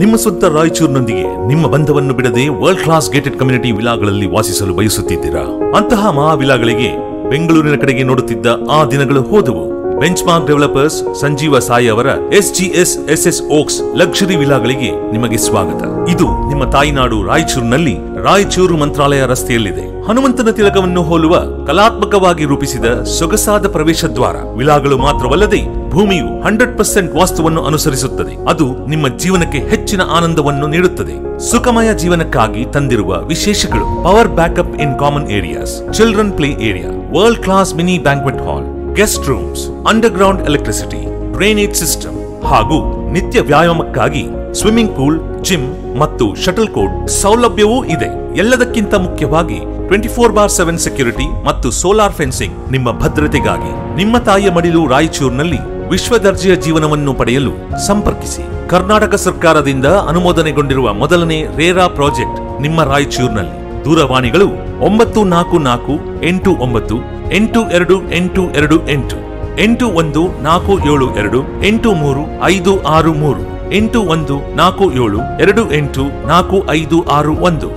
S4: ನಿಮ್ಮ ಸ್ವಂತ ರಾಯಚೂರಿನೊಂದಿಗೆ ನಿಮ್ಮ ಬಂಧವನ್ನು ಬಿಡದೆ ವರ್ಲ್ಡ್ ಕ್ಲಾಸ್ ಗೇಟೆಡ್ ಕಮ್ಯುನಿಟಿ ವಿಲಾಗಳಲ್ಲಿ ವಾಸಿಸಲು ಬಯಸುತ್ತಿದ್ದೀರಾ? ಅಂತಹ ಮಹಾವಿಲಾಗಳಿಗೆ ಬೆಂಗಳೂರಿನ ಕಡೆಗೆ ನೋಡುತ್ತಿದ್ದ ಆ ದಿನಗಳು ಹೋದವು. ಬೆಂಚ್ಮಾರ್ಕ್ ಡೆವಲಪರ್ಸ್ ಸಂಜೀವ ಸಾಯಿ ಅವರ SGS SS ಓಕ್ಸ್ ಲಕ್ಸುರಿ ವಿಲಾಗಳಿಗೆ ನಿಮಗೆ ಸ್ವಾಗತ. ಇದು ನಿಮ್ಮ ತಾಯಿನಾಡು ರಾಯಚೂರಿನಲ್ಲಿ ರಾಯಚೂರು ಮಂತ್ರಾಲಯ ರಸ್ತೆಯಲ್ಲಿದೆ. ಹನುಮಂತನ ತಿಲಕವನ್ನು ಹೋಲುವ ಕಲಾತ್ಮಕವಾಗಿ ರೂಪಿಸಿದ ಸೊಗಸಾದ ಪ್ರವೇಶ ದ್ವಾರ. ವಿಲಾಗಳು ಮಾತ್ರವಲ್ಲದೆ ಭೂಮಿಯು 100% ವಾಸ್ತುವನ್ನು ಅನುಸರಿಸುತ್ತದೆ. ಅದು ನಿಮ್ಮ ಜೀವನಕ್ಕೆ ಹೆಚ್ಚಿನ ಆನಂದವನ್ನು ನೀಡುತ್ತದೆ. ಸುಖಮಯ ಜೀವನಕ್ಕಾಗಿ ತಂದಿರುವ ವಿಶೇಷಗಳು: power backup in common areas, children play area, world class mini banquet hall, guest rooms, underground electricity, drainage system ಹಾಗೂ ನಿತ್ಯ ವ್ಯಾಯಾಮಕ್ಕಾಗಿ ಸ್ವಿಮ್ಮಿಂಗ್ ಪೂಲ್, ಜಿಮ್ ಮತ್ತು ಶಟಲ್ ಕೋರ್ಟ್ ಸೌಲಭ್ಯವೂ ಇದೆ. ಎಲ್ಲದಕ್ಕಿಂತ ಮುಖ್ಯವಾಗಿ 24/7 ಸೆಕ್ಯೂರಿಟಿ ಮತ್ತು ಸೋಲಾರ್ ಫೆನ್ಸಿಂಗ್ ನಿಮ್ಮ ಭದ್ರತೆಗಾಗಿ. ನಿಮ್ಮ ತಾಯಿಯ ಮಡಿಲು ರಾಯಚೂರಿನಲ್ಲಿ ವಿಶ್ವ ದರ್ಜೆಯ ಜೀವನವನ್ನು ಪಡೆಯಲು ಸಂಪರ್ಕಿಸಿ. ಕರ್ನಾಟಕ ಸರ್ಕಾರದಿಂದ ಅನುಮೋದನೆಗೊಂಡಿರುವ ಮೊದಲನೇ ರೇರಾ ಪ್ರಾಜೆಕ್ಟ್ ನಿಮ್ಮ ರಾಯಚೂರಿನಲ್ಲಿ. ದೂರವಾಣಿಗಳು 944 89 8228 81 472 83 563 81 472 4561.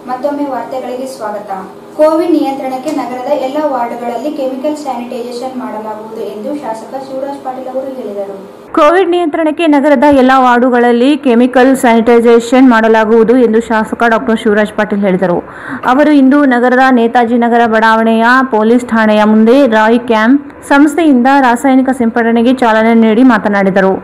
S1: ಮತ್ತೊಮ್ಮೆ ವಾರ್ತೆಗಳಿಗೆ ಸ್ವಾಗತ. ಕೋವಿಡ್ ನಿಯಂತ್ರಣಕ್ಕೆ ನಗರದ ಎಲ್ಲ ವಾರ್ಡ್ಗಳಲ್ಲಿ ಕೆಮಿಕಲ್ ಸ್ಯಾನಿಟೈಸೇಷನ್ ಮಾಡಲಾಗುವುದು ಎಂದು ಶಾಸಕ ಶಿವರಾಜ್ ಪಾಟೀಲ್ ಅವರು ಹೇಳಿದರು.
S2: ಕೋವಿಡ್ ನಿಯಂತ್ರಣಕ್ಕೆ ನಗರದ ಎಲ್ಲಾ ವಾರ್ಡುಗಳಲ್ಲಿ ಕೆಮಿಕಲ್ ಸ್ಯಾನಿಟೈಸೇಷನ್ ಮಾಡಲಾಗುವುದು ಎಂದು ಶಾಸಕ ಡಾಕ್ಟರ್ ಶಿವರಾಜ್ ಪಾಟೀಲ್ ಹೇಳಿದರು. ಅವರು ಇಂದು ನಗರದ ನೇತಾಜಿ ನಗರ ಬಡಾವಣೆಯ ಪೊಲೀಸ್ ಠಾಣೆಯ ಮುಂದೆ ರಾಯ್ ಕ್ಯಾಂಪ್ ಸಂಸ್ಥೆಯಿಂದ ರಾಸಾಯನಿಕ ಸಿಂಪಡಣೆಗೆ ಚಾಲನೆ ನೀಡಿ ಮಾತನಾಡಿದರು.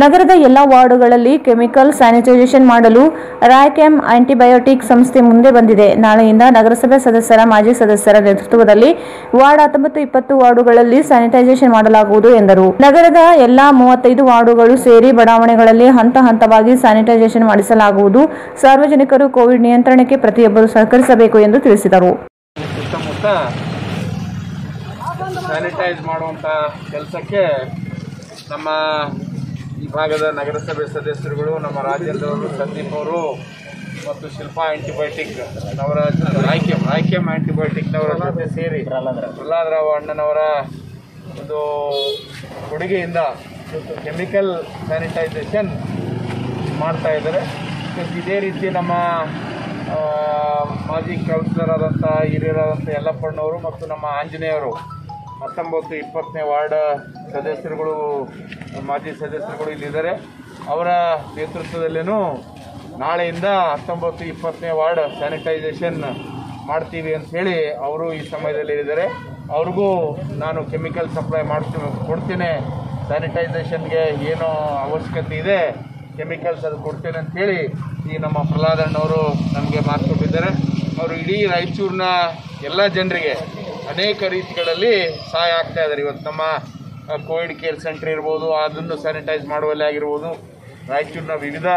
S2: ನಗರದ ಎಲ್ಲಾ ವಾರ್ಡುಗಳಲ್ಲಿ ಕೆಮಿಕಲ್ ಸ್ಯಾನಿಟೈಸೇಷನ್ ಮಾಡಲು ರಾಯ್ಕ್ಯಾಮ್ ಆಂಟಿಬಯೋಟಿಕ್ ಸಂಸ್ಥೆ ಮುಂದೆ ಬಂದಿದೆ. ನಾಳೆಯಿಂದ ನಗರಸಭೆ ಸದಸ್ಯರ, ಮಾಜಿ ಸದಸ್ಯರ ನೇತೃತ್ವದಲ್ಲಿ ವಾರ್ಡ್ 19, 20 ವಾರ್ಡುಗಳಲ್ಲಿ ಸ್ಯಾನಿಟೈಸೇಷನ್ ಮಾಡಲಾಗುವುದು ಎಂದರು. ನಗರದ ಎಲ್ಲಾ 35 ವಾರ್ಡುಗಳು ಸೇರಿ ಬಡಾವಣೆಗಳಲ್ಲಿ ಹಂತ ಹಂತವಾಗಿ ಸ್ಯಾನಿಟೈಸೇಷನ್ ಮಾಡಿಸಲಾಗುವುದು. ಸಾರ್ವಜನಿಕರು ಕೋವಿಡ್ ನಿಯಂತ್ರಣಕ್ಕೆ ಪ್ರತಿಯೊಬ್ಬರು ಸಹಕರಿಸಬೇಕು ಎಂದು ತಿಳಿಸಿದರು.
S9: ಸ್ಯಾನಿಟೈಸ್ ಮಾಡುವಂಥ ಕೆಲಸಕ್ಕೆ ನಮ್ಮ ಈ ಭಾಗದ ನಗರಸಭೆ ಸದಸ್ಯರುಗಳು, ನಮ್ಮ ರಾಜ್ಯದವರು, ಸಂದೀಪ್ ಅವರು ಮತ್ತು ಶಿಲ್ಪಾ ಆಂಟಿಬಯೋಟಿಕ್ ಅವರ ರಾಯ್ಕೆಮ್ ಆಂಟಿಬಯೋಟಿಕ್ನವರ ಜೊತೆ ಸೇರಿ ಪ್ರಹ್ಲಾದರಾವ್ ಅಣ್ಣನವರ ಒಂದು ಕೊಡುಗೆಯಿಂದ ಕೆಮಿಕಲ್ ಸ್ಯಾನಿಟೈಸೇಷನ್ ಮಾಡ್ತಾ ಇದ್ದಾರೆ. ಇದೇ ರೀತಿ ನಮ್ಮ ಮಾಜಿ ಕೌನ್ಸಿಲರ್ ಆದಂಥ ಹಿರಿಯರಾದಂಥ ಯಲ್ಲಪ್ಪಣ್ಣವರು ಮತ್ತು ನಮ್ಮ ಆಂಜನೇಯವರು 19, 20ನೇ ವಾರ್ಡ್ ಸದಸ್ಯರುಗಳು, ಮಾಜಿ ಸದಸ್ಯರುಗಳು ಇಲ್ಲಿದ್ದಾರೆ. ಅವರ ನೇತೃತ್ವದಲ್ಲೇನೂ ನಾಳೆಯಿಂದ 19, 20ನೇ ವಾರ್ಡ್ ಸ್ಯಾನಿಟೈಸೇಷನ್ ಮಾಡ್ತೀವಿ ಅಂಥೇಳಿ ಅವರು ಈ ಸಮಯದಲ್ಲಿ ಹೇಳಿದ್ದಾರೆ. ಅವ್ರಿಗೂ ನಾನು ಕೆಮಿಕಲ್ ಸಪ್ಲೈ ಕೊಡ್ತೇನೆ, ಸ್ಯಾನಿಟೈಸೇಷನ್ಗೆ ಏನೋ ಅವಶ್ಯಕತೆ ಇದೆ, ಕೆಮಿಕಲ್ಸ್ ಅದು ಕೊಡ್ತೇನೆ ಅಂಥೇಳಿ ಈ ನಮ್ಮ ಪ್ರಹ್ಲಾದಣ್ಣವರು ನಮಗೆ ಮಾತು ಕೊಟ್ಟಿದ್ದಾರೆ. ಅವರು ಇಡೀ ರಾಯಚೂರಿನ ಎಲ್ಲ ಜನರಿಗೆ ಅನೇಕ ರೀತಿಗಳಲ್ಲಿ ಸಹಾಯ ಆಗ್ತಾ ಇದ್ದಾರೆ. ಇವತ್ತು ನಮ್ಮ ಕೋವಿಡ್ ಕೇರ್ ಸೆಂಟರ್ ಇರ್ಬೋದು, ಅದನ್ನು ಸ್ಯಾನಿಟೈಸ್ ಮಾಡುವಲ್ಲಿ ಆಗಿರ್ಬೋದು, ರಾಯಚೂರಿನ ವಿವಿಧ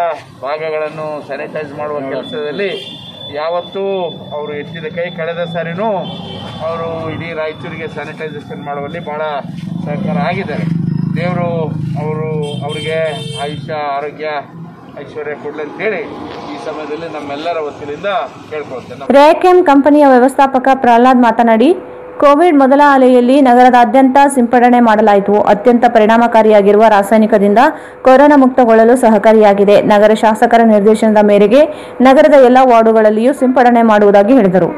S9: ಭಾಗಗಳನ್ನು ಸ್ಯಾನಿಟೈಸ್ ಮಾಡುವ ಕೆಲಸದಲ್ಲಿ ಯಾವತ್ತೂ ಅವರು ಎತ್ತಿದ ಕೈ. ಕಳೆದ ಸಾರಿನೂ ಅವರು ಇಡೀ ರಾಯಚೂರಿಗೆ ಸ್ಯಾನಿಟೈಸೇಷನ್ ಮಾಡುವಲ್ಲಿ ಭಾಳ ಸಹಕಾರ ಆಗಿದ್ದಾರೆ. ದೇವರು ಅವರಿಗೆ ಆಯುಷ್ಯ, ಆರೋಗ್ಯ
S12: ಐಶ್ವರ್ಯ ಕೊಡ್ಲಿ ಅಂತ ಹೇಳಿ ಈ ಸಮಯದಲ್ಲಿ ನಮ್ಮೆಲ್ಲರ ವತಿಯಿಂದ ಕೇಳ್ಕೊಳ್ತೇನೆ.
S2: ರೇಕೆಮ್ ಕಂಪನಿಯ ವ್ಯವಸ್ಥಾಪಕ ಪ್ರಹ್ಲಾದ್ ಮಾತನಾಡಿ, ಕೋವಿಡ್ ಮೊದಲ ಅಲೆಯಲ್ಲಿ ನಗರದಾದ್ಯಂತ ಸಿಂಪಡಣೆ ಮಾಡಲಾಯಿತು. ಅತ್ಯಂತ ಪರಿಣಾಮಕಾರಿಯಾಗಿರುವ ರಾಸಾಯನಿಕದಿಂದ ಕೊರೋನಾ ಮುಕ್ತಗೊಳ್ಳಲು ಸಹಕಾರಿಯಾಗಿದೆ. ನಗರ ಶಾಸಕರ ನಿರ್ದೇಶನದ ಮೇರೆಗೆ ನಗರದ ಎಲ್ಲ ವಾರ್ಡುಗಳಲ್ಲಿಯೂ ಸಿಂಪಡಣೆ ಮಾಡುವುದಾಗಿ ಹೇಳಿದರು.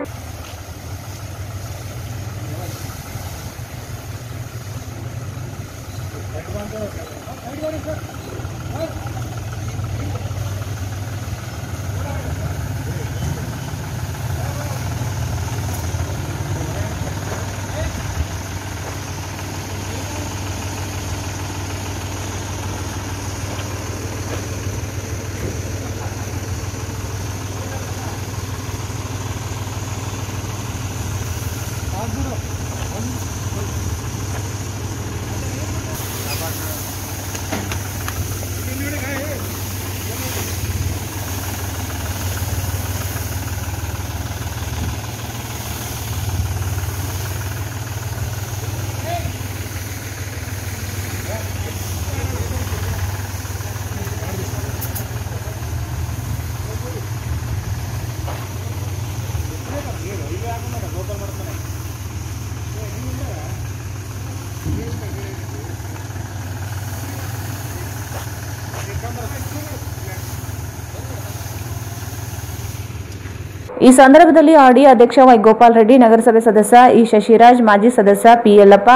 S2: ಈ ಸಂದರ್ಭದಲ್ಲಿ ಆರ್ಡಿ ಅಧ್ಯಕ್ಷ ವೈ ಗೋಪಾಲ್ ರೆಡ್ಡಿ, ನಗರಸಭೆ ಸದಸ್ಯ ಇ ಶಶಿರಾಜ್, ಮಾಜಿ ಸದಸ್ಯ ಪಿ ಯಲ್ಲಪ್ಪ,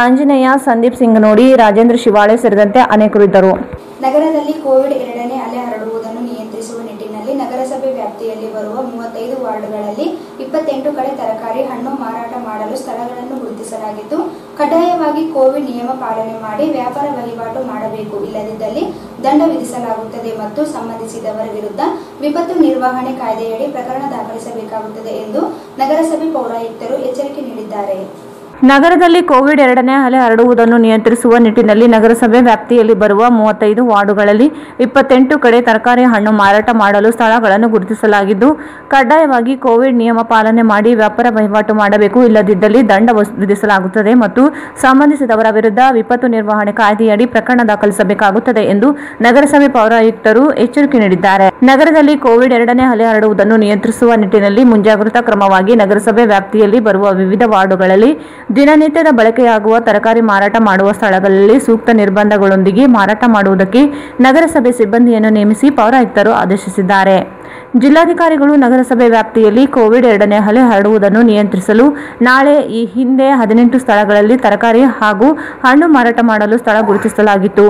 S2: ಆಂಜನೇಯ, ಸಂದೀಪ್ ಸಿಂಗನೋಡಿ, ರಾಜೇಂದ್ರ ಶಿವಾಳೆ ಸೇರಿದಂತೆ ಅನೇಕರು ಇದ್ದರು.
S1: ನಗರದಲ್ಲಿ ಕೋವಿಡ್ 2ನೇ ಅಲೆ ಹರಡುವುದನ್ನು ನಿಯಂತ್ರಿಸುವ ನಿಟ್ಟಿನಲ್ಲಿ ನಗರಸಭೆ ವ್ಯಾಪ್ತಿಯಲ್ಲಿ ಬರುವ 35 ವಾರ್ಡ್ಗಳಲ್ಲಿ 28 ಕಡೆ ತರಕಾರಿ, ಹಣ್ಣು ಮಾರಾಟ ಮಾಡಲು ಸ್ಥಳಗಳನ್ನು ಗುರುತಿಸಲಾಗಿದ್ದು, ಕಡ್ಡಾಯವಾಗಿ ಕೋವಿಡ್ ನಿಯಮ ಪಾಲನೆ ಮಾಡಿ ವ್ಯಾಪಾರ ವಹಿವಾಟು ಮಾಡಬೇಕು. ಇಲ್ಲದಿದ್ದಲ್ಲಿ ದಂಡ ವಿಧಿಸಲಾಗುತ್ತದೆ ಮತ್ತು ಸಂಬಂಧಿಸಿದವರ ವಿರುದ್ಧ ವಿಪತ್ತು ನಿರ್ವಹಣೆ ಕಾಯ್ದೆಯಡಿ ಪ್ರಕರಣ ದಾಖಲಿಸಬೇಕಾಗುತ್ತದೆ ಎಂದು ನಗರಸಭೆ ಪೌರಾಯುಕ್ತರು ಎಚ್ಚರಿಕೆ ನೀಡಿದ್ದಾರೆ.
S2: ನಗರದಲ್ಲಿ ಕೋವಿಡ್ 2ನೇ ಅಲೆ ಹರಡುವುದನ್ನು ನಿಯಂತ್ರಿಸುವ ನಿಟ್ಟಿನಲ್ಲಿ ನಗರಸಭೆ ವ್ಯಾಪ್ತಿಯಲ್ಲಿ ಬರುವ 35 ವಾರ್ಡುಗಳಲ್ಲಿ 28 ಕಡೆ ತರಕಾರಿ, ಹಣ್ಣು ಮಾರಾಟ ಮಾಡಲು ಸ್ಥಳಗಳನ್ನು ಗುರುತಿಸಲಾಗಿದ್ದು, ಕಡ್ಡಾಯವಾಗಿ ಕೋವಿಡ್ ನಿಯಮ ಪಾಲನೆ ಮಾಡಿ ವ್ಯಾಪಾರ ವಹಿವಾಟು ಮಾಡಬೇಕು. ಇಲ್ಲದಿದ್ದಲ್ಲಿ ದಂಡ ವಿಧಿಸಲಾಗುತ್ತದೆ ಮತ್ತು ಸಂಬಂಧಿಸಿದವರ ವಿರುದ್ಧ ವಿಪತ್ತು ನಿರ್ವಹಣೆ ಕಾಯ್ದೆಯಡಿ ಪ್ರಕರಣ ದಾಖಲಿಸಬೇಕಾಗುತ್ತದೆ ಎಂದು ನಗರಸಭೆ ಪೌರಾಯುಕ್ತರು ಎಚ್ಚರಿಕೆ ನೀಡಿದ್ದಾರೆ. ನಗರದಲ್ಲಿ ಕೋವಿಡ್ 2ನೇ ಅಲೆ ಹರಡುವುದನ್ನು ನಿಯಂತ್ರಿಸುವ ನಿಟ್ಟಿನಲ್ಲಿ ಮುಂಜಾಗ್ರತಾ ಕ್ರಮವಾಗಿ ನಗರಸಭೆ ವ್ಯಾಪ್ತಿಯಲ್ಲಿ ಬರುವ ವಿವಿಧ ವಾರ್ಡುಗಳಲ್ಲಿ ದಿನನಿತ್ಯದ ಬಳಕೆಯಾಗುವ ತರಕಾರಿ ಮಾರಾಟ ಮಾಡುವ ಸ್ಥಳಗಳಲ್ಲಿ ಸೂಕ್ತ ನಿರ್ಬಂಧಗಳೊಂದಿಗೆ ಮಾರಾಟ ಮಾಡುವುದಕ್ಕೆ ನಗರಸಭೆ ಸಿಬ್ಬಂದಿಯನ್ನು ನೇಮಿಸಿ ಪೌರಾಯುಕ್ತರು ಆದೇಶಿಸಿದ್ದಾರೆ. ಜಿಲ್ಲಾಧಿಕಾರಿಗಳು ನಗರಸಭೆ ವ್ಯಾಪ್ತಿಯಲ್ಲಿ ಕೋವಿಡ್ 2ನೇ ಅಲೆ ಹರಡುವುದನ್ನು ನಿಯಂತ್ರಿಸಲು ನಾಳೆ ಈ ಹಿಂದೆ 18 ಸ್ಥಳಗಳಲ್ಲಿ ತರಕಾರಿ ಹಾಗೂ ಹಣ್ಣು ಮಾರಾಟ ಮಾಡಲು ಸ್ಥಳ ಗುರುತಿಸಲಾಗಿತ್ತು.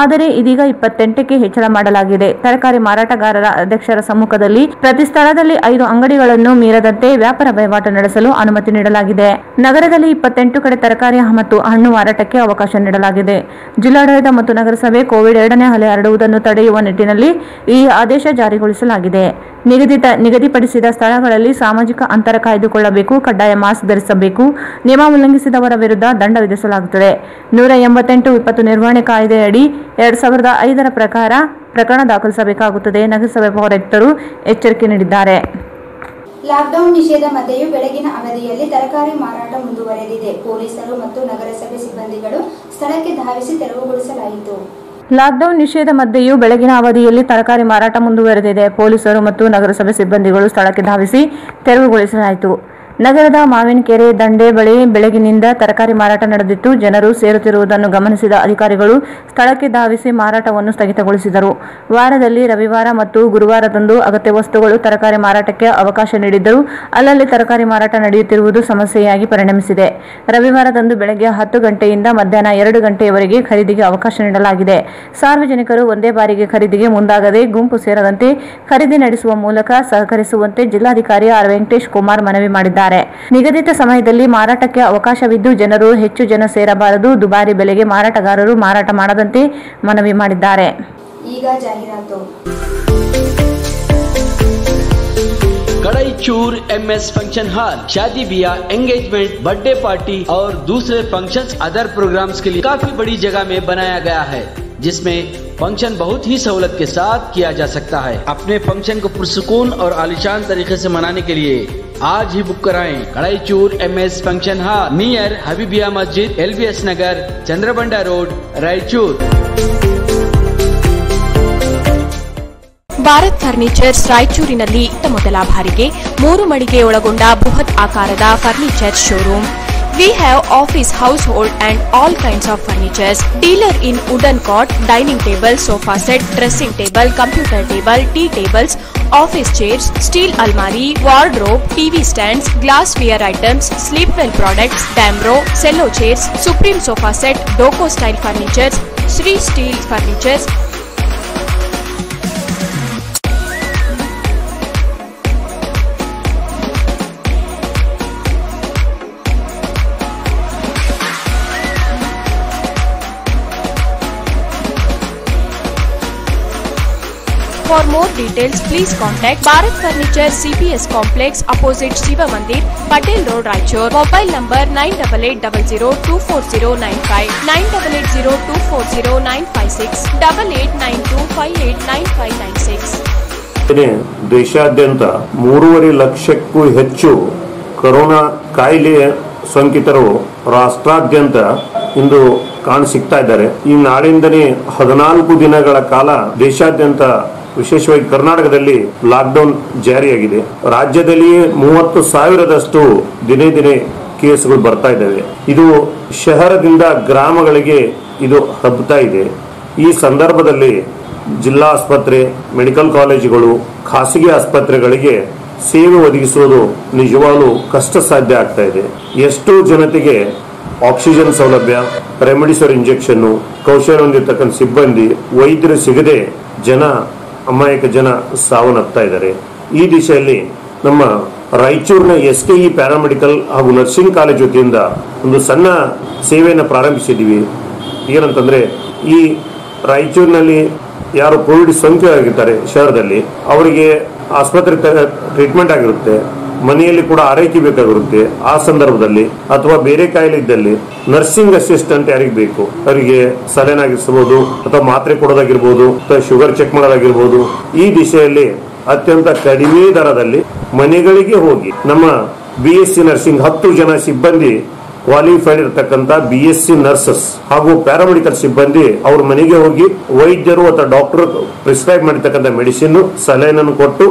S2: ಆದರೆ ಇದೀಗ 28ಕ್ಕೆ ಹೆಚ್ಚಳ ಮಾಡಲಾಗಿದೆ. ತರಕಾರಿ ಮಾರಾಟಗಾರರ ಅಧ್ಯಕ್ಷರ ಸಮ್ಮುಖದಲ್ಲಿ ಪ್ರತಿ ಸ್ಥಳದಲ್ಲಿ 5 ಅಂಗಡಿಗಳನ್ನು ಮೀರದಂತೆ ವ್ಯಾಪಾರ ವಹಿವಾಟು ನಡೆಸಲು ಅನುಮತಿ ನೀಡಲಾಗಿದೆ. ನಗರದಲ್ಲಿ 28 ಕಡೆ ತರಕಾರಿ ಮತ್ತು ಹಣ್ಣು ಮಾರಾಟಕ್ಕೆ ಅವಕಾಶ ನೀಡಲಾಗಿದೆ. ಜಿಲ್ಲಾಡಳಿತ ಮತ್ತು ನಗರಸಭೆ ಕೋವಿಡ್ 2ನೇ ಅಲೆ ಹರಡುವುದನ್ನು ತಡೆಯುವ ನಿಟ್ಟಿನಲ್ಲಿ ಈ ಆದೇಶ ಜಾರಿಗೊಳಿಸಲಾಗಿದೆ. ನಿಗದಿಪಡಿಸಿದ ಸ್ಥಳಗಳಲ್ಲಿ ಸಾಮಾಜಿಕ ಅಂತರ ಕಾಯ್ದುಕೊಳ್ಳಬೇಕು, ಕಡ್ಡಾಯ ಮಾಸ್ಕ್ ಧರಿಸಬೇಕು. ನಿಯಮ ಉಲ್ಲಂಘಿಸಿದವರ ವಿರುದ್ಧ ದಂಡ ವಿಧಿಸಲಾಗುತ್ತದೆ. 188 ವಿಪತ್ತು ನಿರ್ವಹಣೆ ಕಾಯ್ದೆಯಡಿ 2005 ಪ್ರಕಾರ ಪ್ರಕರಣ ದಾಖಲಿಸಬೇಕಾಗುತ್ತದೆ. ನಗರಸಭೆ ಪೌರಾಯುಕ್ತರು ಎಚ್ಚರಿಕೆ ನೀಡಿದ್ದಾರೆ.
S1: ಲಾಕ್ಡೌನ್ ನಿಷೇಧ ಮಧ್ಯೆಯೂ ಬೆಳಗಿನ ಅವಧಿಯಲ್ಲಿ ತರಕಾರಿ ಮಾರಾಟ ಮುಂದುವರೆದಿದೆ. ಪೊಲೀಸರು ಮತ್ತು ನಗರಸಭೆ ಸಿಬ್ಬಂದಿಗಳು ಸ್ಥಳಕ್ಕೆ ಧಾವಿಸಿ ತೆರವುಗೊಳಿಸಲಾಯಿತು.
S2: ಲಾಕ್ಡೌನ್ ನಿಷೇಧ ಮಧ್ಯೆಯೂ ಬೆಳಗಿನ ಅವಧಿಯಲ್ಲಿ ತರಕಾರಿ ಮಾರಾಟ ಮುಂದುವರೆದಿದೆ. ಪೊಲೀಸರು ಮತ್ತು ನಗರಸಭೆ ಸಿಬ್ಬಂದಿಗಳು ಸ್ಥಳಕ್ಕೆ ಧಾವಿಸಿ ತೆರವುಗೊಳಿಸಲಾಯಿತು. ನಗರದ ಮಾವಿನಕೆರೆ ದಂಡೆ ಬಳಿ ಬೆಳಗಿನಿಂದ ತರಕಾರಿ ಮಾರಾಟ ನಡೆದಿತ್ತು. ಜನರು ಸೇರುತ್ತಿರುವುದನ್ನು ಗಮನಿಸಿದ ಅಧಿಕಾರಿಗಳು ಸ್ಥಳಕ್ಕೆ ಧಾವಿಸಿ ಮಾರಾಟವನ್ನು ಸ್ಥಗಿತಗೊಳಿಸಿದರು. ವಾರದಲ್ಲಿ ರವಿವಾರ ಮತ್ತು ಗುರುವಾರದಂದು ಅಗತ್ಯ ವಸ್ತುಗಳು ತರಕಾರಿ ಮಾರಾಟಕ್ಕೆ ಅವಕಾಶ ನೀಡಿದ್ದರೂ ಅಲ್ಲಲ್ಲಿ ತರಕಾರಿ ಮಾರಾಟ ನಡೆಯುತ್ತಿರುವುದು ಸಮಸ್ಯೆಯಾಗಿ ಪರಿಣಮಿಸಿದೆ. ರವಿವಾರದಂದು ಬೆಳಗ್ಗೆ 10 ಗಂಟೆಯಿಂದ ಮಧ್ಯಾಹ್ನ 2 ಗಂಟೆಯವರೆಗೆ ಖರೀದಿಗೆ ಅವಕಾಶ ನೀಡಲಾಗಿದೆ. ಸಾರ್ವಜನಿಕರು ಒಂದೇ ಬಾರಿಗೆ ಖರೀದಿಗೆ ಮುಂದಾಗದೆ ಗುಂಪು ಸೇರದಂತೆ ಖರೀದಿ ನಡೆಸುವ ಮೂಲಕ ಸಹಕರಿಸುವಂತೆ ಜಿಲ್ಲಾಧಿಕಾರಿ ಆರ್ ವೆಂಕಟೇಶ್ ಕುಮಾರ್ ಮನವಿ ಮಾಡಿದ್ದಾರೆ. ನಿಗದಿತ ಸಮಯದಲ್ಲಿ ಮಾರಾಟಕ್ಕೆ ಅವಕಾಶವಿದ್ದು ಜನರು ಹೆಚ್ಚು ಜನ ಸೇರಬಾರದು. ದುಬಾರಿ ಬೆಲೆಗೆ ಮಾರಾಟಗಾರರು ಮಾರಾಟ ಮಾಡದಂತೆ ಮನವಿ ಮಾಡಿದ್ದಾರೆ.
S1: ಈಗ ಜಾಹೀರಾತು.
S5: कड़ाईचूर MS फंक्शन हॉल शादी ब्याह, एंगेजमेंट, बर्थडे पार्टी और दूसरे फंक्शंस अदर प्रोग्राम्स के लिए काफी बड़ी जगह में बनाया गया है, जिसमें फंक्शन बहुत ही सहूलत के साथ किया जा सकता है। अपने फंक्शन को पुरसुकून और आलीशान तरीके से मनाने के लिए आज ही बुक कराएं। Kadaichur MS function hall near Habibiya मस्जिद, LBS नगर, चंद्रबंडा रोड, रायचूर।
S6: ಭಾರತ್ ಫರ್ನಿಚರ್ಸ್ ರಾಯಚೂರಿನಲ್ಲಿ ಮೊದಲ ಬಾರಿಗೆ 3 ಮಳಿಗೆ ಒಳಗೊಂಡ ಬೃಹತ್ ಆಕಾರದ furniture showroom. We have office, household and all kinds of furnitures. Dealer in wooden cot, dining table, sofa set, dressing table, computer table, tea tables, office chairs, steel almari, wardrobe, TV stands, glassware items, sleepwell products, Damro, cello chairs, Supreme sofa set, Doco style furnitures, Sri steel furnitures. For more details, please contact Bharat Furniture CPS Complex opposite Shiva Mandir, Patel Road, Raichur. Mobile number 9880240959, 9880240956, 8892589596.
S7: ದೇಶಾದ್ಯಂತ 3.5 ಲಕ್ಷಕ್ಕೂ ಹೆಚ್ಚು corona ಕಾಯಿಲೆಯ ಸೋಂಕಿತರು ರಾಷ್ಟ್ರಾದ್ಯಂತ ಇಂದು ಕಾಣಸಿಗ್ತಾ ಇದ್ದಾರೆ. ಈ ನಾಳಿಂದನೇ 14 ದಿನಗಳ ಕಾಲ ದೇಶಾದ್ಯಂತ ವಿಶೇಷವಾಗಿ ಕರ್ನಾಟಕದಲ್ಲಿ ಲಾಕ್ಡೌನ್ ಜಾರಿಯಾಗಿದೆ. ರಾಜ್ಯದಲ್ಲಿಯೇ 30,000ದಷ್ಟು ದಿನೇ ದಿನೇ ಕೇಸ್ಗಳು ಬರ್ತಾ ಇದ್ದಾವೆ. ಇದು ಶಹರದಿಂದ ಗ್ರಾಮಗಳಿಗೆ ಇದು ಹಬ್ಬತಾ ಇದೆ. ಈ ಸಂದರ್ಭದಲ್ಲಿ ಜಿಲ್ಲಾ ಆಸ್ಪತ್ರೆ, ಮೆಡಿಕಲ್ ಕಾಲೇಜುಗಳು, ಖಾಸಗಿ ಆಸ್ಪತ್ರೆಗಳಿಗೆ ಸೇವೆ ಒದಗಿಸುವುದು ನಿಜವಾಗ್ಲೂ ಕಷ್ಟ ಸಾಧ್ಯ ಆಗ್ತಾ ಇದೆ. ಎಷ್ಟೋ ಜನತೆಗೆ ಆಕ್ಸಿಜನ್ ಸೌಲಭ್ಯ, ರೆಮಿಡಿಸಿವಿರ್ ಇಂಜೆಕ್ಷನ್, ಕೌಶಲ್ಯ ಹೊಂದಿರತಕ್ಕಂಥ ಸಿಬ್ಬಂದಿ, ವೈದ್ಯರು ಸಿಗದೆ ಅಮಾಯಕ ಜನ ಸಾವನ್ನಪ್ತಾ ಇದ್ದಾರೆ. ಈ ದಿಶೆಯಲ್ಲಿ ನಮ್ಮ ರಾಯಚೂರಿನ SKE ಪ್ಯಾರಾಮೆಡಿಕಲ್ ಹಾಗೂ ನರ್ಸಿಂಗ್ ಕಾಲೇಜ್ ವತಿಯಿಂದ ಒಂದು ಸಣ್ಣ ಸೇವೆಯನ್ನು ಪ್ರಾರಂಭಿಸಿದ್ದೀವಿ. ಏನಂತಂದ್ರೆ, ಈ ರಾಯಚೂರಿನಲ್ಲಿ ಯಾರು ಕೋವಿಡ್ ಸೋಂಕು ಆಗಿರ್ತಾರೆ ಶಹರದಲ್ಲಿ, ಅವರಿಗೆ ಆಸ್ಪತ್ರೆ ಟ್ರೀಟ್ಮೆಂಟ್ ಆಗಿರುತ್ತೆ, ಮನೆಯಲ್ಲಿ ಕೂಡ ಆರೈಕೆ ಬೇಕಾಗಿರುತ್ತೆ. ಆ ಸಂದರ್ಭದಲ್ಲಿ ಅಥವಾ ಬೇರೆ ಕಾಯಿಲೆ ಇದ್ದಲ್ಲಿ ನರ್ಸಿಂಗ್ ಅಸಿಸ್ಟೆಂಟ್ ಯಾರಿಗೆ ಬೇಕು, ಅವರಿಗೆ ಸಲೈನ್ ಆಗಿರ್ಬೋದು ಅಥವಾ ಮಾತ್ರೆ ಕೊಡೋದಾಗಿರ್ಬೋದು ಅಥವಾ ಶುಗರ್ ಚೆಕ್ ಮಾಡೋದಾಗಿರ್ಬೋದು. ಈ ದಿಶೆಯಲ್ಲಿ ಅತ್ಯಂತ ಕಡಿಮೆ ದರದಲ್ಲಿ ಮನೆಗಳಿಗೆ ಹೋಗಿ ನಮ್ಮ BSc ನರ್ಸಿಂಗ್ 10 ಜನ ಸಿಬ್ಬಂದಿ ಕ್ವಾಲಿಫೈಡ್ ಇರತಕ್ಕಂತ BSc ನರ್ಸಸ್ ಹಾಗೂ ಪ್ಯಾರಾಮೆಡಿಕಲ್ ಸಿಬ್ಬಂದಿ ಅವ್ರ ಮನೆಗೆ ಹೋಗಿ ವೈದ್ಯರು ಅಥವಾ ಡಾಕ್ಟರ್ ಪ್ರಿಸ್ಕ್ರೈಬ್ ಮಾಡಿರ್ತಕ್ಕಂಥ ಮೆಡಿಸಿನ್, ಸಲೈನ್ ಅನ್ನು ಕೊಟ್ಟು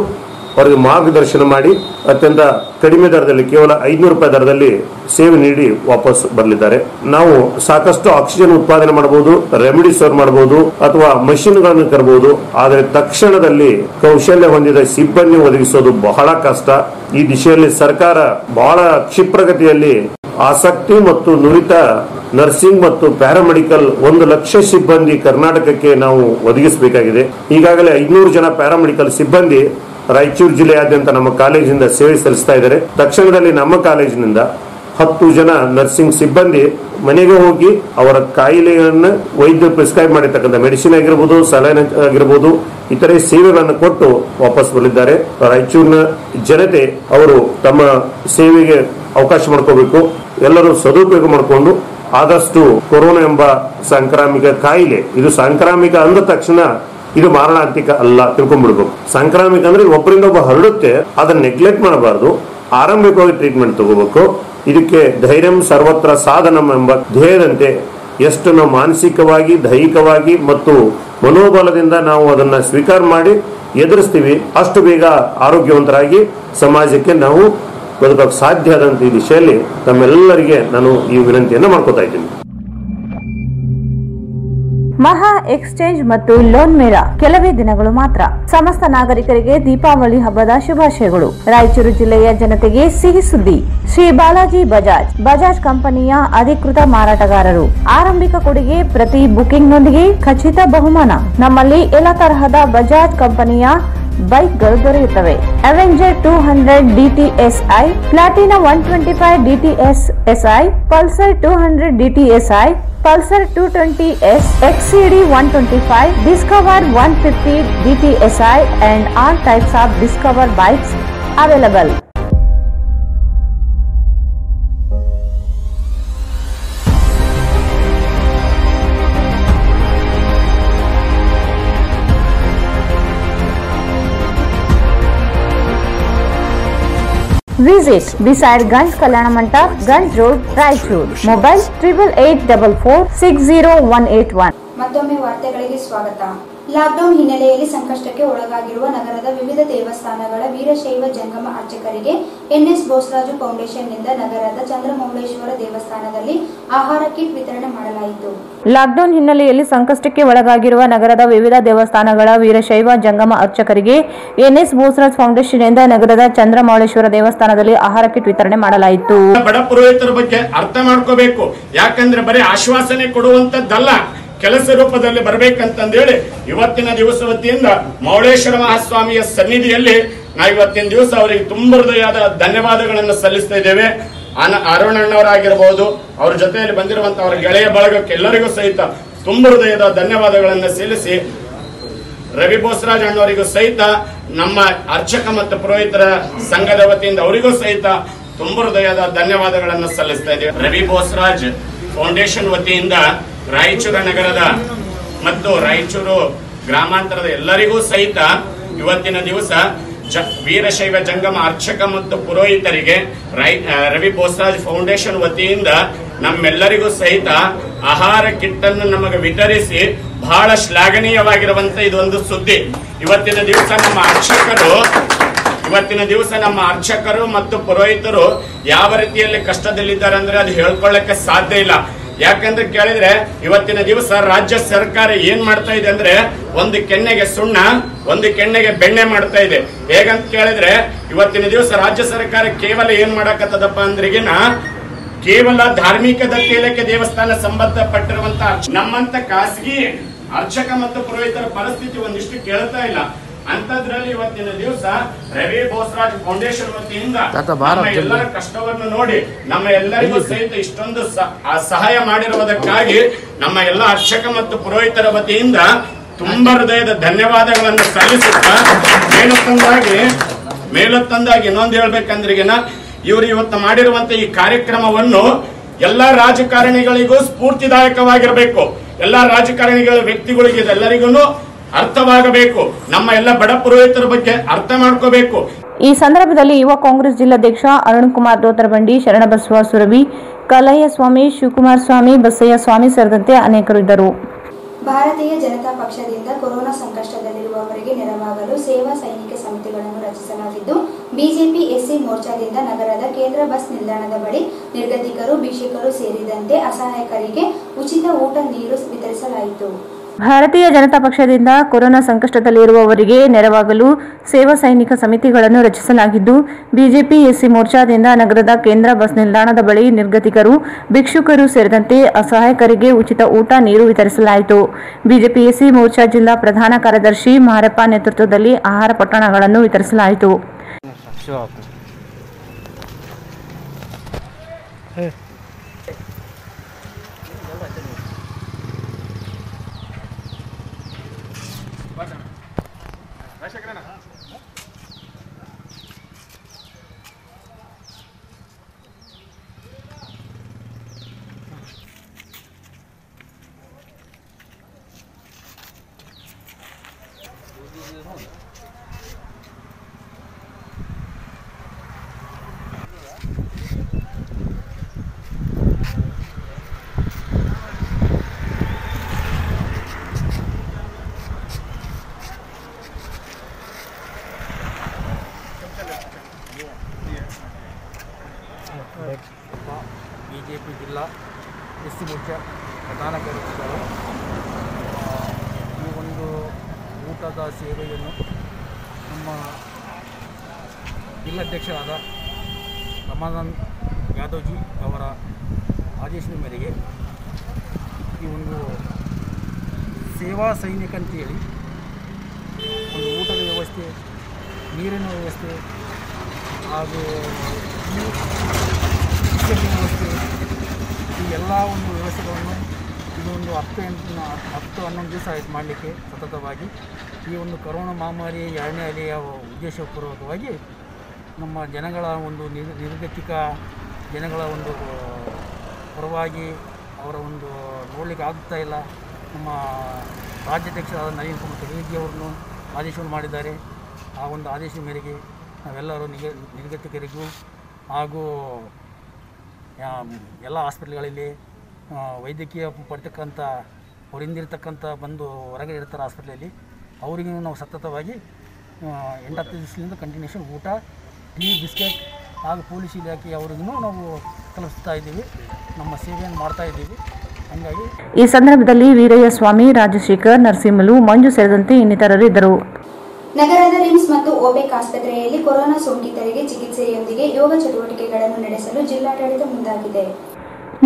S7: ಅವರಿಗೆ ಮಾರ್ಗದರ್ಶನ ಮಾಡಿ ಅತ್ಯಂತ ಕಡಿಮೆ ದರದಲ್ಲಿ, ಕೇವಲ 500 ರೂಪಾಯಿ ದರದಲ್ಲಿ ಸೇವೆ ನೀಡಿ ವಾಪಸ್ ಬರಲಿದ್ದಾರೆ. ನಾವು ಸಾಕಷ್ಟು ಆಕ್ಸಿಜನ್ ಉತ್ಪಾದನೆ ಮಾಡಬಹುದು, ರೆಮಿಡಿಸಿವಿರ್ ಮಾಡಬಹುದು ಅಥವಾ ಮಷಿನ್ಗಳನ್ನು ತರಬಹುದು. ಆದರೆ ತಕ್ಷಣದಲ್ಲಿ ಕೌಶಲ್ಯ ಹೊಂದಿದ ಸಿಬ್ಬಂದಿ ಒದಗಿಸೋದು ಬಹಳ ಕಷ್ಟ. ಈ ದಿಶೆಯಲ್ಲಿ ಸರ್ಕಾರ ಬಹಳ ಕ್ಷಿಪ್ರಗತಿಯಲ್ಲಿ ಆಸಕ್ತಿ ಮತ್ತು ನುರಿತ ನರ್ಸಿಂಗ್ ಮತ್ತು ಪ್ಯಾರಾಮೆಡಿಕಲ್ 1 ಲಕ್ಷ ಸಿಬ್ಬಂದಿ ಕರ್ನಾಟಕಕ್ಕೆ ನಾವು ಒದಗಿಸಬೇಕಾಗಿದೆ. ಈಗಾಗಲೇ 500 ಜನ ಪ್ಯಾರಾಮೆಡಿಕಲ್ ಸಿಬ್ಬಂದಿ ರಾಯಚೂರು ಜಿಲ್ಲೆಯಾದ್ಯಂತ ನಮ್ಮ ಕಾಲೇಜಿನಿಂದ ಸೇವೆ ಸಲ್ಲಿಸ್ತಾ ಇದ್ದಾರೆ. ತಕ್ಷಣದಲ್ಲಿ ನಮ್ಮ ಕಾಲೇಜಿನಿಂದ 10 ಜನ ನರ್ಸಿಂಗ್ ಸಿಬ್ಬಂದಿ ಮನೆಗೆ ಹೋಗಿ ಅವರ ಕಾಯಿಲೆಯನ್ನು ವೈದ್ಯರು ಪ್ರಿಸ್ಕ್ರೈಬ್ ಮಾಡಿರ್ತಕ್ಕಂಥ ಮೆಡಿಸಿನ್ ಆಗಿರ್ಬೋದು, ಸಲೈನ್ ಆಗಿರ್ಬೋದು, ಇತರೆ ಸೇವೆಗಳನ್ನು ಕೊಟ್ಟು ವಾಪಸ್ ಬರಲಿದ್ದಾರೆ. ರಾಯಚೂರಿನ ಜನತೆ ಅವರು ತಮ್ಮ ಸೇವೆಗೆ ಅವಕಾಶ ಮಾಡ್ಕೋಬೇಕು. ಎಲ್ಲರೂ ಸದುಪಯೋಗ ಮಾಡಿಕೊಂಡು ಆದಷ್ಟು ಕೊರೋನಾ ಎಂಬ ಸಾಂಕ್ರಾಮಿಕ ಕಾಯಿಲೆ, ಇದು ಸಾಂಕ್ರಾಮಿಕ ಅಂದ ತಕ್ಷಣ ಇದು ಮಾರಣಾಂತಿಕ ಅಲ್ಲ, ತಿಳ್ಕೊಂಡ್ಬಿಡ್ಬೇಕು. ಸಾಂಕ್ರಾಮಿಕ ಅಂದ್ರೆ ಒಬ್ಬರಿಂದ ಒಬ್ಬ ಹರಡುತ್ತೆ, ಅದನ್ನ ನೆಗ್ಲೆಕ್ಟ್ ಮಾಡಬಾರ್ದು. ಆರಂಭಿಕವಾಗಿ ಟ್ರೀಟ್ಮೆಂಟ್ ತಗೋಬೇಕು. ಇದಕ್ಕೆ ಧೈರ್ಯಂ ಸರ್ವತ್ರ ಸಾಧನಂ ಎಂಬ ಧ್ಯೇಯದಂತೆ ಎಷ್ಟು ನಾವು ಮಾನಸಿಕವಾಗಿ, ದೈಹಿಕವಾಗಿ ಮತ್ತು ಮನೋಬಲದಿಂದ ನಾವು ಅದನ್ನ ಸ್ವೀಕಾರ ಮಾಡಿ ಎದುರಿಸ್ತೀವಿ, ಅಷ್ಟು ಬೇಗ ಆರೋಗ್ಯವಂತರಾಗಿ ಸಮಾಜಕ್ಕೆ ನಾವು ಬದುಕಕ್ಕೆ ಸಾಧ್ಯ ಆದಂತ ಈ ದಿಶೆಯಲ್ಲಿ ತಮ್ಮೆಲ್ಲರಿಗೆ ನಾನು ಈ ವಿನಂತಿಯನ್ನು ಮಾಡ್ಕೋತಾ ಇದ್ದೀನಿ.
S2: ಮಹಾ ಎಕ್ಸ್ಚೇಂಜ್ ಮತ್ತು ಲೋನ್ ಮೇಳ ಕೆಲವೇ ದಿನಗಳು ಮಾತ್ರ. ಸಮಸ್ತ ನಾಗರಿಕರಿಗೆ ದೀಪಾವಳಿ ಹಬ್ಬದ ಶುಭಾಶಯಗಳು. ರಾಯಚೂರು ಜಿಲ್ಲೆಯ ಜನತೆಗೆ ಸಿಹಿ ಸುದ್ದಿ. ಶ್ರೀ ಬಾಲಾಜಿ ಬಜಾಜ್ ಕಂಪನಿಯ ಅಧಿಕೃತ ಮಾರಾಟಗಾರರು. ಆರಂಭಿಕ ಕೊಡುಗೆ ಪ್ರತಿ ಬುಕಿಂಗ್ನೊಂದಿಗೆ ಖಚಿತ ಬಹುಮಾನ. ನಮ್ಮಲ್ಲಿ ಎಲ್ಲ ತರಹದ ಬಜಾಜ್ ಕಂಪನಿಯ ಬೈಕ್ಗಳು ದೊರೆಯುತ್ತವೆ. Avenger 200 DTSI, Platina 125 DTSI, Pulsar 200 DTSI, Pulsar 220S, XCD 125, Discover 150 DTSI and all types of Discover bikes available. Visit beside Ganj Kalyana Mandap, Ganj Road, Raichur. Mobile 8884460181.
S1: ಮತ್ತೊಮ್ಮೆ ವಾರ್ತೆಗಳಿಗೆ ಸ್ವಾಗತ. ಲಾಕ್ಡೌನ್ ಹಿನ್ನೆಲೆಯಲ್ಲಿ ಸಂಕಷ್ಟಕ್ಕೆ ಒಳಗಾಗಿರುವ ನಗರದ ವಿವಿಧ ದೇವಸ್ಥಾನಗಳ ವೀರಶೈವ ಜಂಗಮ ಅರ್ಚಕರಿಗೆ ಎನ್ಎಸ್ ಬೋಸರಾಜು ಫೌಂಡೇಶನ್ನಿಂದ ನಗರದ ಚಂದ್ರಮೌಳೇಶ್ವರ ದೇವಸ್ಥಾನದಲ್ಲಿ ಆಹಾರ ಕಿಟ್ ವಿತರಣೆ ಮಾಡಲಾಯಿತು.
S2: ಲಾಕ್ಡೌನ್ ಹಿನ್ನೆಲೆಯಲ್ಲಿ ಸಂಕಷ್ಟಕ್ಕೆ ಒಳಗಾಗಿರುವ ನಗರದ ವಿವಿಧ ದೇವಸ್ಥಾನಗಳ ವೀರಶೈವ ಜಂಗಮ ಅರ್ಚಕರಿಗೆ ಎನ್ಎಸ್ ಬೋಸರಾಜ್ ಫೌಂಡೇಶನ್ನಿಂದ ನಗರದ ಚಂದ್ರಮೌಳೇಶ್ವರ ದೇವಸ್ಥಾನದಲ್ಲಿ ಆಹಾರ ಕಿಟ್ ವಿತರಣೆ ಮಾಡಲಾಯಿತು.
S13: ಬಡ ಪುರೋಹಿತರ ಬಗ್ಗೆ ಅರ್ಥ ಮಾಡ್ಕೋಬೇಕು. ಯಾಕಂದ್ರೆ ಬರೀ ಆಶ್ವಾಸನೆ ಕೊಡುವಂತದ್ದಲ್ಲ, ಕೆಲಸ ರೂಪದಲ್ಲಿ ಬರಬೇಕಂತಂದೇಳಿ ಇವತ್ತಿನ ದಿವಸ ವತಿಯಿಂದ ಮೌಳೇಶ್ವರ ಮಹಾಸ್ವಾಮಿಯ ಸನ್ನಿಧಿಯಲ್ಲಿ ನಾವು ಇವತ್ತಿನ ದಿವಸ ಅವರಿಗೆ ತುಂಬ ಹೃದಯದ ಧನ್ಯವಾದಗಳನ್ನು ಸಲ್ಲಿಸ್ತಾ ಇದ್ದೇವೆ. ಅರುಣಣ್ಣವರಾಗಿರಬಹುದು, ಅವ್ರ ಜೊತೆಯಲ್ಲಿ ಬಂದಿರುವಂತಹ ಅವರ ಗೆಳೆಯ ಬಳಗಕ್ಕೆ ಎಲ್ಲರಿಗೂ ಸಹಿತ ತುಂಬ ಹೃದಯದ ಧನ್ಯವಾದಗಳನ್ನು ಸಲ್ಲಿಸಿ, ರವಿ ಬೋಸರಾಜ್ ಅಣ್ಣವರಿಗೂ ಸಹಿತ ನಮ್ಮ ಅರ್ಚಕ ಮತ್ತು ಪುರೋಹಿತರ ಸಂಘದ ವತಿಯಿಂದ ಅವರಿಗೂ ಸಹಿತ ತುಂಬ ಹೃದಯದ ಧನ್ಯವಾದಗಳನ್ನು ಸಲ್ಲಿಸ್ತಾ ಇದ್ದೇವೆ. ರವಿ ಬೋಸರಾಜ್ ಫೌಂಡೇಶನ್ ವತಿಯಿಂದ ರಾಯಚೂರು ನಗರದ ಮತ್ತು ರಾಯಚೂರು ಗ್ರಾಮಾಂತರದ ಎಲ್ಲರಿಗೂ ಸಹಿತ ಇವತ್ತಿನ ದಿವಸ ವೀರಶೈವ ಜಂಗಮ ಅರ್ಚಕ ಮತ್ತು ಪುರೋಹಿತರಿಗೆ ರವಿ ಬೋಸರಾಜ್ ಫೌಂಡೇಶನ್ ವತಿಯಿಂದ ನಮ್ಮೆಲ್ಲರಿಗೂ ಸಹಿತ ಆಹಾರ ಕಿಟ್ ಅನ್ನು ನಮಗೆ ವಿತರಿಸಿ ಬಹಳ ಶ್ಲಾಘನೀಯವಾಗಿರುವಂತ ಇದೊಂದು ಸುದ್ದಿ. ಇವತ್ತಿನ ದಿವಸ ನಮ್ಮ ಅರ್ಚಕರು ಮತ್ತು ಪುರೋಹಿತರು ಯಾವ ರೀತಿಯಲ್ಲಿ ಕಷ್ಟದಲ್ಲಿದ್ದಾರೆ ಅಂದ್ರೆ ಅದು ಹೇಳ್ಕೊಳ್ಳಕ್ಕೆ ಸಾಧ್ಯ ಇಲ್ಲ. ಯಾಕಂದ್ರೆ ಕೇಳಿದ್ರೆ ಇವತ್ತಿನ ದಿವಸ ರಾಜ್ಯ ಸರ್ಕಾರ ಏನ್ ಮಾಡ್ತಾ ಇದೆ ಅಂದ್ರೆ ಒಂದು ಕೆನ್ನೆಗೆ ಸುಣ್ಣ, ಒಂದು ಕೆನ್ನೆಗೆ ಬೆಣ್ಣೆ ಮಾಡ್ತಾ ಇದೆ. ಹೇಗಂತ ಕೇಳಿದ್ರೆ ಇವತ್ತಿನ ದಿವಸ ರಾಜ್ಯ ಸರ್ಕಾರ ಕೇವಲ ಏನ್ ಮಾಡಕತ್ತದಪ್ಪ ಅಂದ್ರಿಗಿನ ಕೇವಲ ಧಾರ್ಮಿಕ ದತ್ತಿಯಲಕ್ಕೆ ದೇವಸ್ಥಾನ ಸಂಬಂಧಪಟ್ಟಿರುವಂತಹ ನಮ್ಮಂತ ಖಾಸಗಿ ಅರ್ಚಕ ಮತ್ತು ಪುರೋಹಿತರ ಪರಿಸ್ಥಿತಿ ಒಂದಿಷ್ಟು ಕೇಳ್ತಾ ಇಲ್ಲ. ಅಂತದ್ರಲ್ಲಿ ಇವತ್ತಿನ ದಿವಸ ರವಿ ಬೋಸರಾಜ್ ಫೌಂಡೇಶನ್ ವತಿಯಿಂದ ನಮ್ಮ ಎಲ್ಲರ ಕಷ್ಟವನ್ನು ನೋಡಿ ನಮ್ಮ ಎಲ್ಲರಿಗೂ ಸಹಿತ ಇಷ್ಟೊಂದು ಸಹಾಯ ಮಾಡಿರುವುದಕ್ಕಾಗಿ ನಮ್ಮ ಎಲ್ಲ ಅರ್ಚಕ ಮತ್ತು ಪುರೋಹಿತರ ವತಿಯಿಂದ ತುಂಬಾ ಹೃದಯದ ಧನ್ಯವಾದಗಳನ್ನು ಸಲ್ಲಿಸುತ್ತಾ ಮೇಲೊತ್ತಂದಾಗಿ ಇನ್ನೊಂದು ಹೇಳ್ಬೇಕಂದ್ರಿಗೆನ ಇವರು ಇವತ್ತು ಮಾಡಿರುವಂತ ಈ ಕಾರ್ಯಕ್ರಮವನ್ನು ಎಲ್ಲಾ ರಾಜಕಾರಣಿಗಳಿಗೂ ಸ್ಫೂರ್ತಿದಾಯಕವಾಗಿರಬೇಕು. ಎಲ್ಲಾ ರಾಜಕಾರಣಿಗಳ ವ್ಯಕ್ತಿಗಳಿಗೆ ಇದೆಲ್ಲರಿಗೂ ಅರ್ಥವಾಗಬೇಕು. ನಮ್ಮ ಎಲ್ಲ ಬಡ ಪುರೋಹಿತರ ಬಗ್ಗೆ ಅರ್ಥ ಮಾಡ್ಕೋಬೇಕು.
S2: ಈ ಸಂದರ್ಭದಲ್ಲಿ ಯುವ ಕಾಂಗ್ರೆಸ್ ಜಿಲ್ಲಾಧ್ಯಕ್ಷ ಅರುಣ್ ಕುಮಾರ್ ದೋತರಬಂಡಿ, ಶರಣಬಸವ ಸುರಭಿ, ಕಲಯ್ಯ ಸ್ವಾಮಿ, ಶಿವಕುಮಾರ್ ಸ್ವಾಮಿ, ಬಸಯ್ಯ ಸ್ವಾಮಿ ಸೇರಿದಂತೆ ಅನೇಕರು ಇದ್ದರು.
S1: ಭಾರತೀಯ ಜನತಾ ಪಕ್ಷದಿಂದ ಕೊರೋನಾ ಸಂಕಷ್ಟದಲ್ಲಿರುವವರಿಗೆ ನೆರವಾಗಲು ಸೇವಾ ಸೈನಿಕ ಸಮಿತಿಗಳನ್ನು ರಚಿಸಲಾಗಿದ್ದು, ಬಿಜೆಪಿ ಎಸ್ಸಿ ಮೋರ್ಚಾದಿಂದ ನಗರದ ಕೇಂದ್ರ ಬಸ್ ನಿಲ್ದಾಣದ ಬಳಿ ನಿರ್ಗತಿಕರು, ಭಿಕ್ಷುಕರು ಸೇರಿದಂತೆ ಅಸಹಾಯಕರಿಗೆ ಉಚಿತ ಊಟ, ನೀರು ವಿತರಿಸಲಾಯಿತು.
S2: ಭಾರತೀಯ ಜನತಾ ಪಕ್ಷದಿಂದ ಕೊರೋನಾ ಸಂಕಷ್ಟದಲ್ಲಿರುವವರಿಗೆ ನೆರವಾಗಲು ಸೇವಾ ಸೈನಿಕ ಸಮಿತಿಗಳನ್ನು ರಚಿಸಲಾಗಿದ್ದು, ಬಿಜೆಪಿ ಎಸ್ಸಿ ಮೋರ್ಚಾದಿಂದ ನಗರದ ಕೇಂದ್ರ ಬಸ್ ನಿಲ್ದಾಣದ ಬಳಿ ನಿರ್ಗತಿಕರು, ಭಿಕ್ಷುಕರು ಸೇರಿದಂತೆ ಅಸಹಾಯಕರಿಗೆ ಉಚಿತ ಊಟ, ನೀರು ವಿತರಿಸಲಾಯಿತು. ಬಿಜೆಪಿ ಎಸ್ಸಿ ಮೋರ್ಚಾ ಜಿಲ್ಲಾ ಪ್ರಧಾನ ಕಾರ್ಯದರ್ಶಿ ಮಾರಪ್ಪ ನೇತೃತ್ವದಲ್ಲಿ ಆಹಾರ ಪೊಟ್ಟಣಗಳನ್ನು ವಿತರಿಸಲಾಯಿತು.
S14: ಬಿಜೆಪಿ ಜಿಲ್ಲಾ ಎಸ್ಸಿ ಮೋರ್ಚಾ ಪ್ರಧಾನ ಕಾರ್ಯದರ್ಶಿಗಳು ಈ ಒಂದು ಊಟದ ಸೇವೆಯನ್ನು ನಮ್ಮ ಜಿಲ್ಲಾಧ್ಯಕ್ಷರಾದ ರಮಾನಂದ್ ಯಾದವ್ಜಿ ಅವರ ಆದೇಶದ ಮೇರೆಗೆ ಈ ಒಂದು ಸೇವಾ ಸೈನಿಕ ಅಂತೇಳಿ ಒಂದು ಊಟದ ವ್ಯವಸ್ಥೆ, ನೀರಿನ ವ್ಯವಸ್ಥೆ ಹಾಗೂ ವ್ಯವಸ್ಥೆ, ಈ ಎಲ್ಲ ಒಂದು ವ್ಯವಸ್ಥೆಗಳನ್ನು ಇನ್ನೊಂದು 10-11 ದಿವಸ ಆಯ್ತು ಮಾಡಲಿಕ್ಕೆ ಸತತವಾಗಿ. ಈ ಒಂದು ಕೊರೋನಾ ಮಹಾಮಾರಿ 2ನೇ ಅಲೆಯ ಉದ್ದೇಶಪೂರ್ವಕವಾಗಿ ನಮ್ಮ ಜನಗಳ ಒಂದು ನಿರ್ಗತಿಕ ಜನಗಳ ಒಂದು ಪರವಾಗಿ ಅವರ ಒಂದು ನೋಡಲಿಕ್ಕೆ ಆಗ್ತಾ ಇಲ್ಲ. ನಮ್ಮ ರಾಜ್ಯಾಧ್ಯಕ್ಷರಾದ ನವೀನ್ ಕುಮಾರ್ ಕಟೀಲ್ ಅವರನ್ನು ಆದೇಶವನ್ನು ಮಾಡಿದ್ದಾರೆ. ಆ ಒಂದು ಆದೇಶದ ಮೇರೆಗೆ ನಾವೆಲ್ಲರೂ ನಿರ್ಗತಿಕರಿಗೂ ಹಾಗೂ ಎಲ್ಲ ಹಾಸ್ಪಿಟ್ಲ್ಗಳಲ್ಲಿ ವೈದ್ಯಕೀಯ ಪಡ್ತಕ್ಕಂಥ ಅವ್ರು ಹಿಂದಿರ್ತಕ್ಕಂಥ ಬಂದು ಹೊರಗೆ ಇರ್ತಾರೆ ಹಾಸ್ಪಿಟ್ಲಲ್ಲಿ, ಅವರಿಗೂ ನಾವು ಸತತವಾಗಿ 8-10 ದಿವಸದಿಂದ ಕಂಟಿನ್ಯೂಷನ್ ಊಟ, ಟೀ, ಬಿಸ್ಕೆಟ್ ಹಾಗೂ ಪೊಲೀಸ್ ಇಲಾಖೆ ಅವರಿಗೂ ನಾವು ತಲುಪಿಸ್ತಾ ಇದ್ದೀವಿ, ನಮ್ಮ ಸೇವೆಯನ್ನು ಮಾಡ್ತಾ ಇದ್ದೀವಿ. ಹಂಗಾಗಿ
S2: ಈ ಸಂದರ್ಭದಲ್ಲಿ ವೀರಯ್ಯ ಸ್ವಾಮಿ, ರಾಜಶೇಖರ್, ನರಸಿಂಹಲು, ಮಂಜು ಸೇರಿದಂತೆ ಇನ್ನಿತರರು ಇದ್ದರು.
S1: ನಗರದ ರಿಮ್ಸ್ ಮತ್ತು ಓಪೆಕ್ ಆಸ್ಪತ್ರೆಯಲ್ಲಿ ಕೊರೋನಾ ಸೋಂಕಿತರಿಗೆ ಚಿಕಿತ್ಸೆಯೊಂದಿಗೆ ಯೋಗ ಚಟುವಟಿಕೆಗಳನ್ನು ನಡೆಸಲು ಜಿಲ್ಲಾಡಳಿತ ಮುಂದಾಗಿದೆ.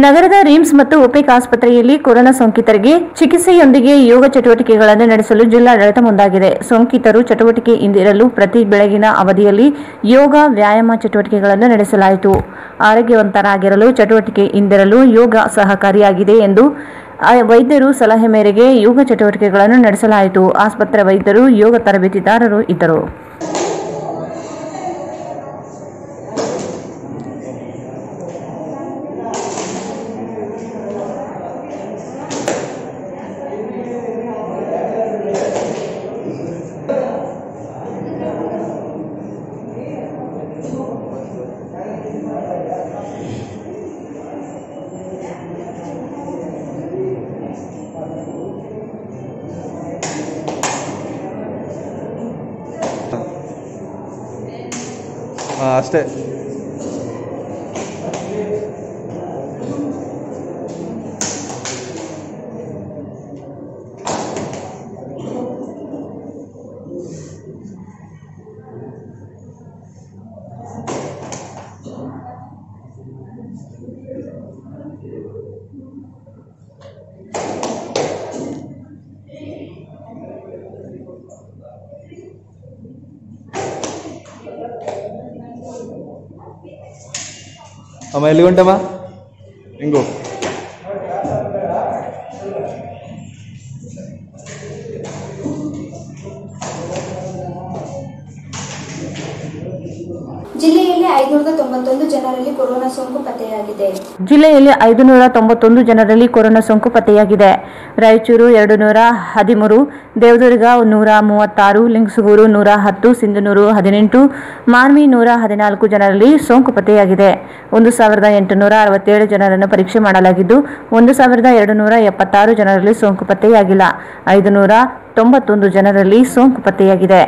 S2: ನಗರದ ರಿಮ್ಸ್ ಮತ್ತು ಓಪೆಕ್ ಆಸ್ಪತ್ರೆಯಲ್ಲಿ ಕೊರೋನಾ ಸೋಂಕಿತರಿಗೆ ಚಿಕಿತ್ಸೆಯೊಂದಿಗೆ ಯೋಗ ಚಟುವಟಿಕೆಗಳನ್ನು ನಡೆಸಲು ಜಿಲ್ಲಾಡಳಿತ ಮುಂದಾಗಿದೆ. ಸೋಂಕಿತರು ಚಟುವಟಿಕೆಯಿಂದಿರಲು ಪ್ರತಿ ಬೆಳಗಿನ ಅವಧಿಯಲ್ಲಿ ಯೋಗ, ವ್ಯಾಯಾಮ ಚಟುವಟಿಕೆಗಳನ್ನು ನಡೆಸಲಾಯಿತು. ಆರೋಗ್ಯವಂತರಾಗಿರಲು ಚಟುವಟಿಕೆಯಿಂದಿರಲು ಯೋಗ ಸಹಕಾರಿಯಾಗಿದೆ ಎಂದು ವೈದ್ಯರು ಸಲಹೆ ಮೇರೆಗೆ ಯೋಗ ಚಟುವಟಿಕೆಗಳನ್ನು ನಡೆಸಲಾಯಿತು. ಆಸ್ಪತ್ರೆ ವೈದ್ಯರು, ಯೋಗ ತರಬೇತಿದಾರರು ಇದ್ದರು.
S15: ಅಷ್ಟೇ. ಅಮ್ಮ ಎಲ್ಲಿ ಉಂಟಮ್ಮ? ಹಿಂಗು
S1: ಜಿಲ್ಲೆಯಲ್ಲಿ 591 ಜನರಲ್ಲಿ ಕೊರೋನಾ ಸೋಂಕು ಪತ್ತೆಯಾಗಿದೆ.
S2: ಜಿಲ್ಲೆಯಲ್ಲಿ 591 ಜನರಲ್ಲಿ ಕೊರೋನಾ ಸೋಂಕು ಪತ್ತೆಯಾಗಿದೆ. ರಾಯಚೂರು 213, ದೇವದುರ್ಗ 136, ಲಿಂಗಸಗೂರು 110, ಸಿಂಧನೂರು 18, ಮಾನ್ವಿ 114 ಜನರಲ್ಲಿ ಸೋಂಕು ಪತ್ತೆಯಾಗಿದೆ. 1867 ಜನರನ್ನು ಪರೀಕ್ಷೆ ಮಾಡಲಾಗಿದ್ದು 1276 ಜನರಲ್ಲಿ ಸೋಂಕು ಪತ್ತೆಯಾಗಿಲ್ಲ. 591 ಜನರಲ್ಲಿ ಸೋಂಕು ಪತ್ತೆಯಾಗಿದೆ.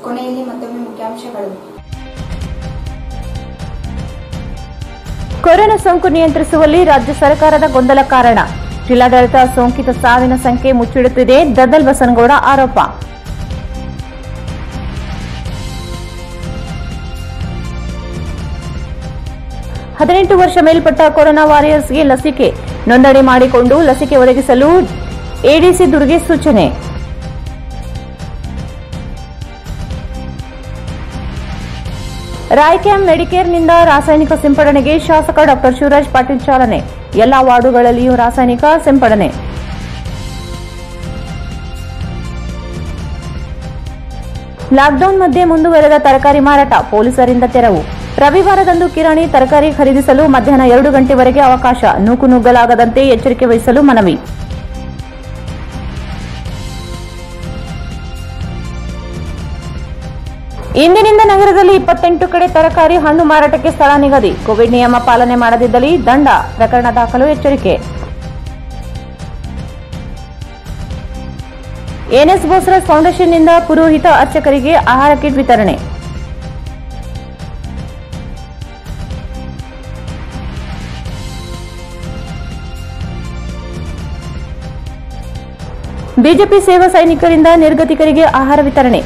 S1: ಕೊನೆಯಲ್ಲಿ ಮತ್ತೊಮ್ಮೆ ಮುಖ್ಯಾಂಶಗಳು.
S2: ಕೊರೋನಾ ಸೋಂಕು ನಿಯಂತ್ರಿಸುವಲ್ಲಿ ರಾಜ್ಯ ಸರ್ಕಾರದ ಗೊಂದಲ ಕಾರಣ. ಜಿಲ್ಲಾಡಳಿತ ಸೋಂಕಿತ ಸಾವಿನ ಸಂಖ್ಯೆ ಮುಚ್ಚಿಡುತ್ತಿದೆ. ದದ್ದಲ್ ಬಸನಗೌಡ ಆರೋಪ. ಹದಿನೆಂಟು ವರ್ಷ ಮೇಲ್ಪಟ್ಟ ಕೊರೋನಾ ವಾರಿಯರ್ಸ್ಗೆ ಲಸಿಕೆ ನೋಂದಣಿ ಮಾಡಿಕೊಂಡು ಲಸಿಕೆ ಒದಗಿಸಲು ಎಡಿಸಿ ದುರ್ಗೆ ಸೂಚನೆ. ರಾಯ್ಕ್ಯಾಮ್ ಮೆಡಿಕೇರ್ನಿಂದ ರಾಸಾಯನಿಕ ಸಿಂಪಡಣೆಗೆ ಶಾಸಕ ಡಾ ಶಿವರಾಜ್ ಪಾಟೀಲ್ ಚಾಲನೆ. ಎಲ್ಲಾ ವಾರ್ಡುಗಳಲ್ಲಿಯೂ ರಾಸಾಯನಿಕ ಸಿಂಪಡಣೆ. ಲಾಕ್ಡೌನ್ ಮಧ್ಯೆ ಮುಂದುವರೆದ ತರಕಾರಿ ಮಾರಾಟ, ಪೊಲೀಸರಿಂದ ತೆರವು. ರವಿವಾರದಂದು ಕಿರಾಣಿ ತರಕಾರಿ ಖರೀದಿಸಲು ಮಧ್ಯಾಹ್ನ 2 ಗಂಟೆವರೆಗೆ ಅವಕಾಶ. ನೂಕುನುಗ್ಗಲಾಗದಂತೆ ಎಚ್ಚರಿಕೆ ವಹಿಸಲು ಮನವಿ. ಇಂದಿನಿಂದ ನಗರದಲ್ಲಿ 28 ಕಡೆ ತರಕಾರಿ, ಹಣ್ಣು ಮಾರಾಟಕ್ಕೆ ಸ್ಥಳ ನಿಗದಿ. ಕೋವಿಡ್ ನಿಯಮ ಪಾಲನೆ ಮಾಡದಿದ್ದಲ್ಲಿ ದಂಡ. ಪ್ರಕರಣ ದಾಖಲು, ಎಚ್ಚರಿಕೆ. ಎನ್ಎಸ್ ಬೋಸ್ರಾಜ್ ಫೌಂಡೇಶನ್ನಿಂದ ಪುರೋಹಿತ ಅರ್ಚಕರಿಗೆ ಆಹಾರ ಕಿಟ್ ವಿತರಣೆ. ಬಿಜೆಪಿ ಸೇವಾ ಸೈನಿಕರಿಂದ ನಿರ್ಗತಿಕರಿಗೆ ಆಹಾರ ವಿತರಣೆ.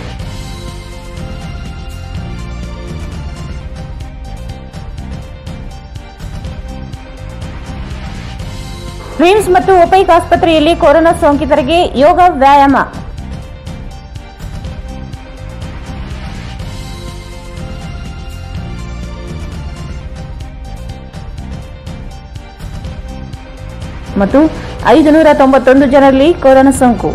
S2: ರಿಮ್ಸ್ ಮತ್ತು ಓಪೈಕ್ ಆಸ್ಪತ್ರೆಯಲ್ಲಿ ಕೊರೋನಾ ಸೋಂಕಿತರಿಗೆ ಯೋಗ, ವ್ಯಾಯಾಮ. ಮತ್ತು 591 ಜನರಲ್ಲಿ ಕೊರೋನಾ ಸೋಂಕು.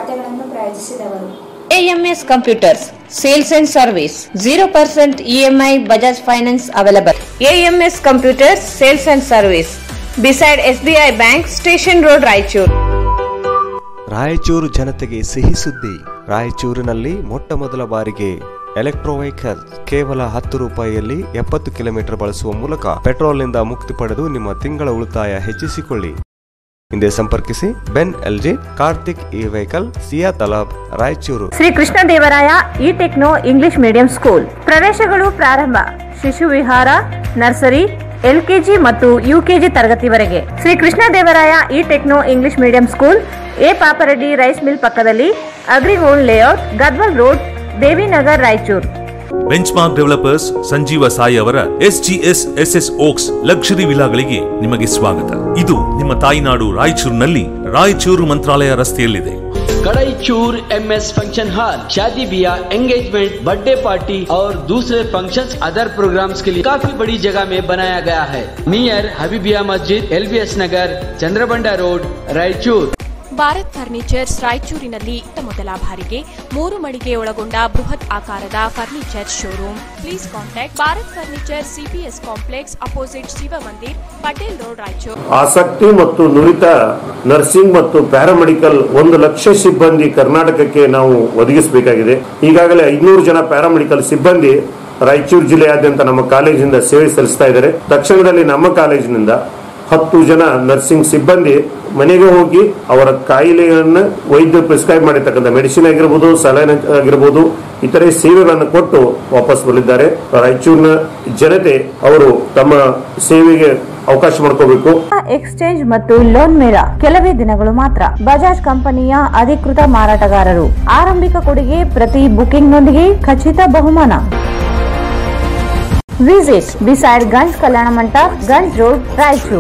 S1: ವಾರ್ತೆಗಳನ್ನು ಪ್ರಾಯೋಜಿಸಿದವರು
S11: AMS Computers, Sales and Service, 0% EMI Bajaj Finance available. AMS Computers, Sales and Service, beside SBI Bank, Station Road, Raichur.
S3: Raichur ಜನತೆಗೆ ಸಿಹಿ ಸುದ್ದಿ. ರಾಯಚೂರಿನಲ್ಲಿ ಮೊಟ್ಟ ಮೊದಲ ಬಾರಿಗೆ ಎಲೆಕ್ಟ್ರೋ ವೆಹಿಕಲ್ ಕೇವಲ 10 ರೂಪಾಯಿಯಲ್ಲಿ 70 ಕಿಲೋಮೀಟರ್ ಬಳಸುವ ಮೂಲಕ ಪೆಟ್ರೋಲ್ನಿಂದ ಮುಕ್ತಿ ಪಡೆದು ನಿಮ್ಮ ತಿಂಗಳ ಉಳಿತಾಯ ಹೆಚ್ಚಿಸಿಕೊಳ್ಳಿ. ಹಿಂದೆ ಸಂಪರ್ಕಿಸಿ Ben LG, Karthik e vehicle, Siya Talab, Raichur.
S2: Shri Krishnadevaraya E techno English medium school ಪ್ರವೇಶಗಳು ಪ್ರಾರಂಭ. ಶಿಶು ವಿಹಾರ, ನರ್ಸರಿ, LKG ಮತ್ತು UKG ತರಗತಿವರೆಗೆ. Shri Krishnadevaraya E techno English medium school, A Papareddy rice mill ಪಕ್ಕದಲ್ಲಿ, Agrigold layout, Gadwal road, Devinagar, Raichur.
S4: Benchmark developers Sanjeeva Sai ಅವರ SGS SS ಓಕ್ಸ್ ಲಕ್ಸುರಿ ವಿಲಾಗಳಿಗೆ ನಿಮಗೆ ಸ್ವಾಗತ. ಇದು ನಿಮ್ಮ ತಾಯಿನಾಡು ರಾಯಚೂರಿನಲ್ಲಿ ರಾಯಚೂರು ಮಂತ್ರಾಲಯ ರಸ್ತೆಯಲ್ಲಿದೆ.
S5: कड़ाईचूर MS फंक्शन हॉल शादी ब्याह, एंगेजमेंट, बर्थडे पार्टी और दूसरे फंक्शंस अदर प्रोग्राम्स के लिए काफी बड़ी जगह में बनाया गया है. नियर हबीबिया मस्जिद, LBS नगर, चंद्रबंडा रोड, रायचूर.
S6: ಭಾರತ್ ಫರ್ನಿಚರ್ಸ್ ರಾಯಚೂರಿನಲ್ಲಿ ಮೊದಲ ಬಾರಿಗೆ 3 ಮಳಿಗೆ ಒಳಗೊಂಡ ಬೃಹತ್ ಆಕಾರದ furniture showroom. Please contact Bharat furniture CPS complex opposite Shiva Mandir, Patel road, Raichur.
S7: ಆಸಕ್ತಿ ಮತ್ತು ನುರಿತ ನರ್ಸಿಂಗ್ ಮತ್ತು ಪ್ಯಾರಾಮೆಡಿಕಲ್ 1 ಲಕ್ಷ ಸಿಬ್ಬಂದಿ ಕರ್ನಾಟಕಕ್ಕೆ ನಾವು ಒದಗಿಸಬೇಕಾಗಿದೆ. ಈಗಾಗಲೇ 500 ಜನ ಪ್ಯಾರಾಮೆಡಿಕಲ್ ಸಿಬ್ಬಂದಿ ರಾಯಚೂರು ಜಿಲ್ಲೆಯಾದ್ಯಂತ ನಮ್ಮ ಕಾಲೇಜಿನಿಂದ ಸೇವೆ ಸಲ್ಲಿಸ್ತಾ ಇದ್ದಾರೆ. ತಕ್ಷಣದಲ್ಲಿ ನಮ್ಮ ಕಾಲೇಜಿನಿಂದ 10 ಜನ ನರ್ಸಿಂಗ್ ಸಿಬ್ಬಂದಿ ಮನೆಗೆ ಹೋಗಿ ಅವರ ಕಾಯಿಲೆಯನ್ನು ವೈದ್ಯರು ಪ್ರಿಸ್ಕ್ರೈಬ್ ಮಾಡಿರ್ತಕ್ಕಂಥ ಮೆಡಿಸಿನ್ ಆಗಿರ್ಬೋದು, ಸಲೈನ್ ಆಗಿರ್ಬೋದು, ಇತರೆ ಸೇವೆಗಳನ್ನು ಕೊಟ್ಟು ವಾಪಸ್ ಬರಲಿದ್ದಾರೆ. ರಾಯಚೂರಿನ ಜನತೆ ಅವರು ತಮ್ಮ ಸೇವೆಗೆ ಅವಕಾಶ ಮಾಡಿಕೋಬೇಕು.
S2: ಎಕ್ಸ್ಚೇಂಜ್ ಮತ್ತು ಲೋನ್ ಮೇಳ ಕೆಲವೇ ದಿನಗಳು ಮಾತ್ರ. ಬಜಾಜ್ ಕಂಪನಿಯ ಅಧಿಕೃತ ಮಾರಾಟಗಾರರು. ಆರಂಭಿಕ ಕೊಡುಗೆ ಪ್ರತಿ ಬುಕಿಂಗ್ ನೊಂದಿಗೆ ಖಚಿತ ಬಹುಮಾನ. Visit beside Ganj Kalyana Mantapa, Ganj road, Raichur.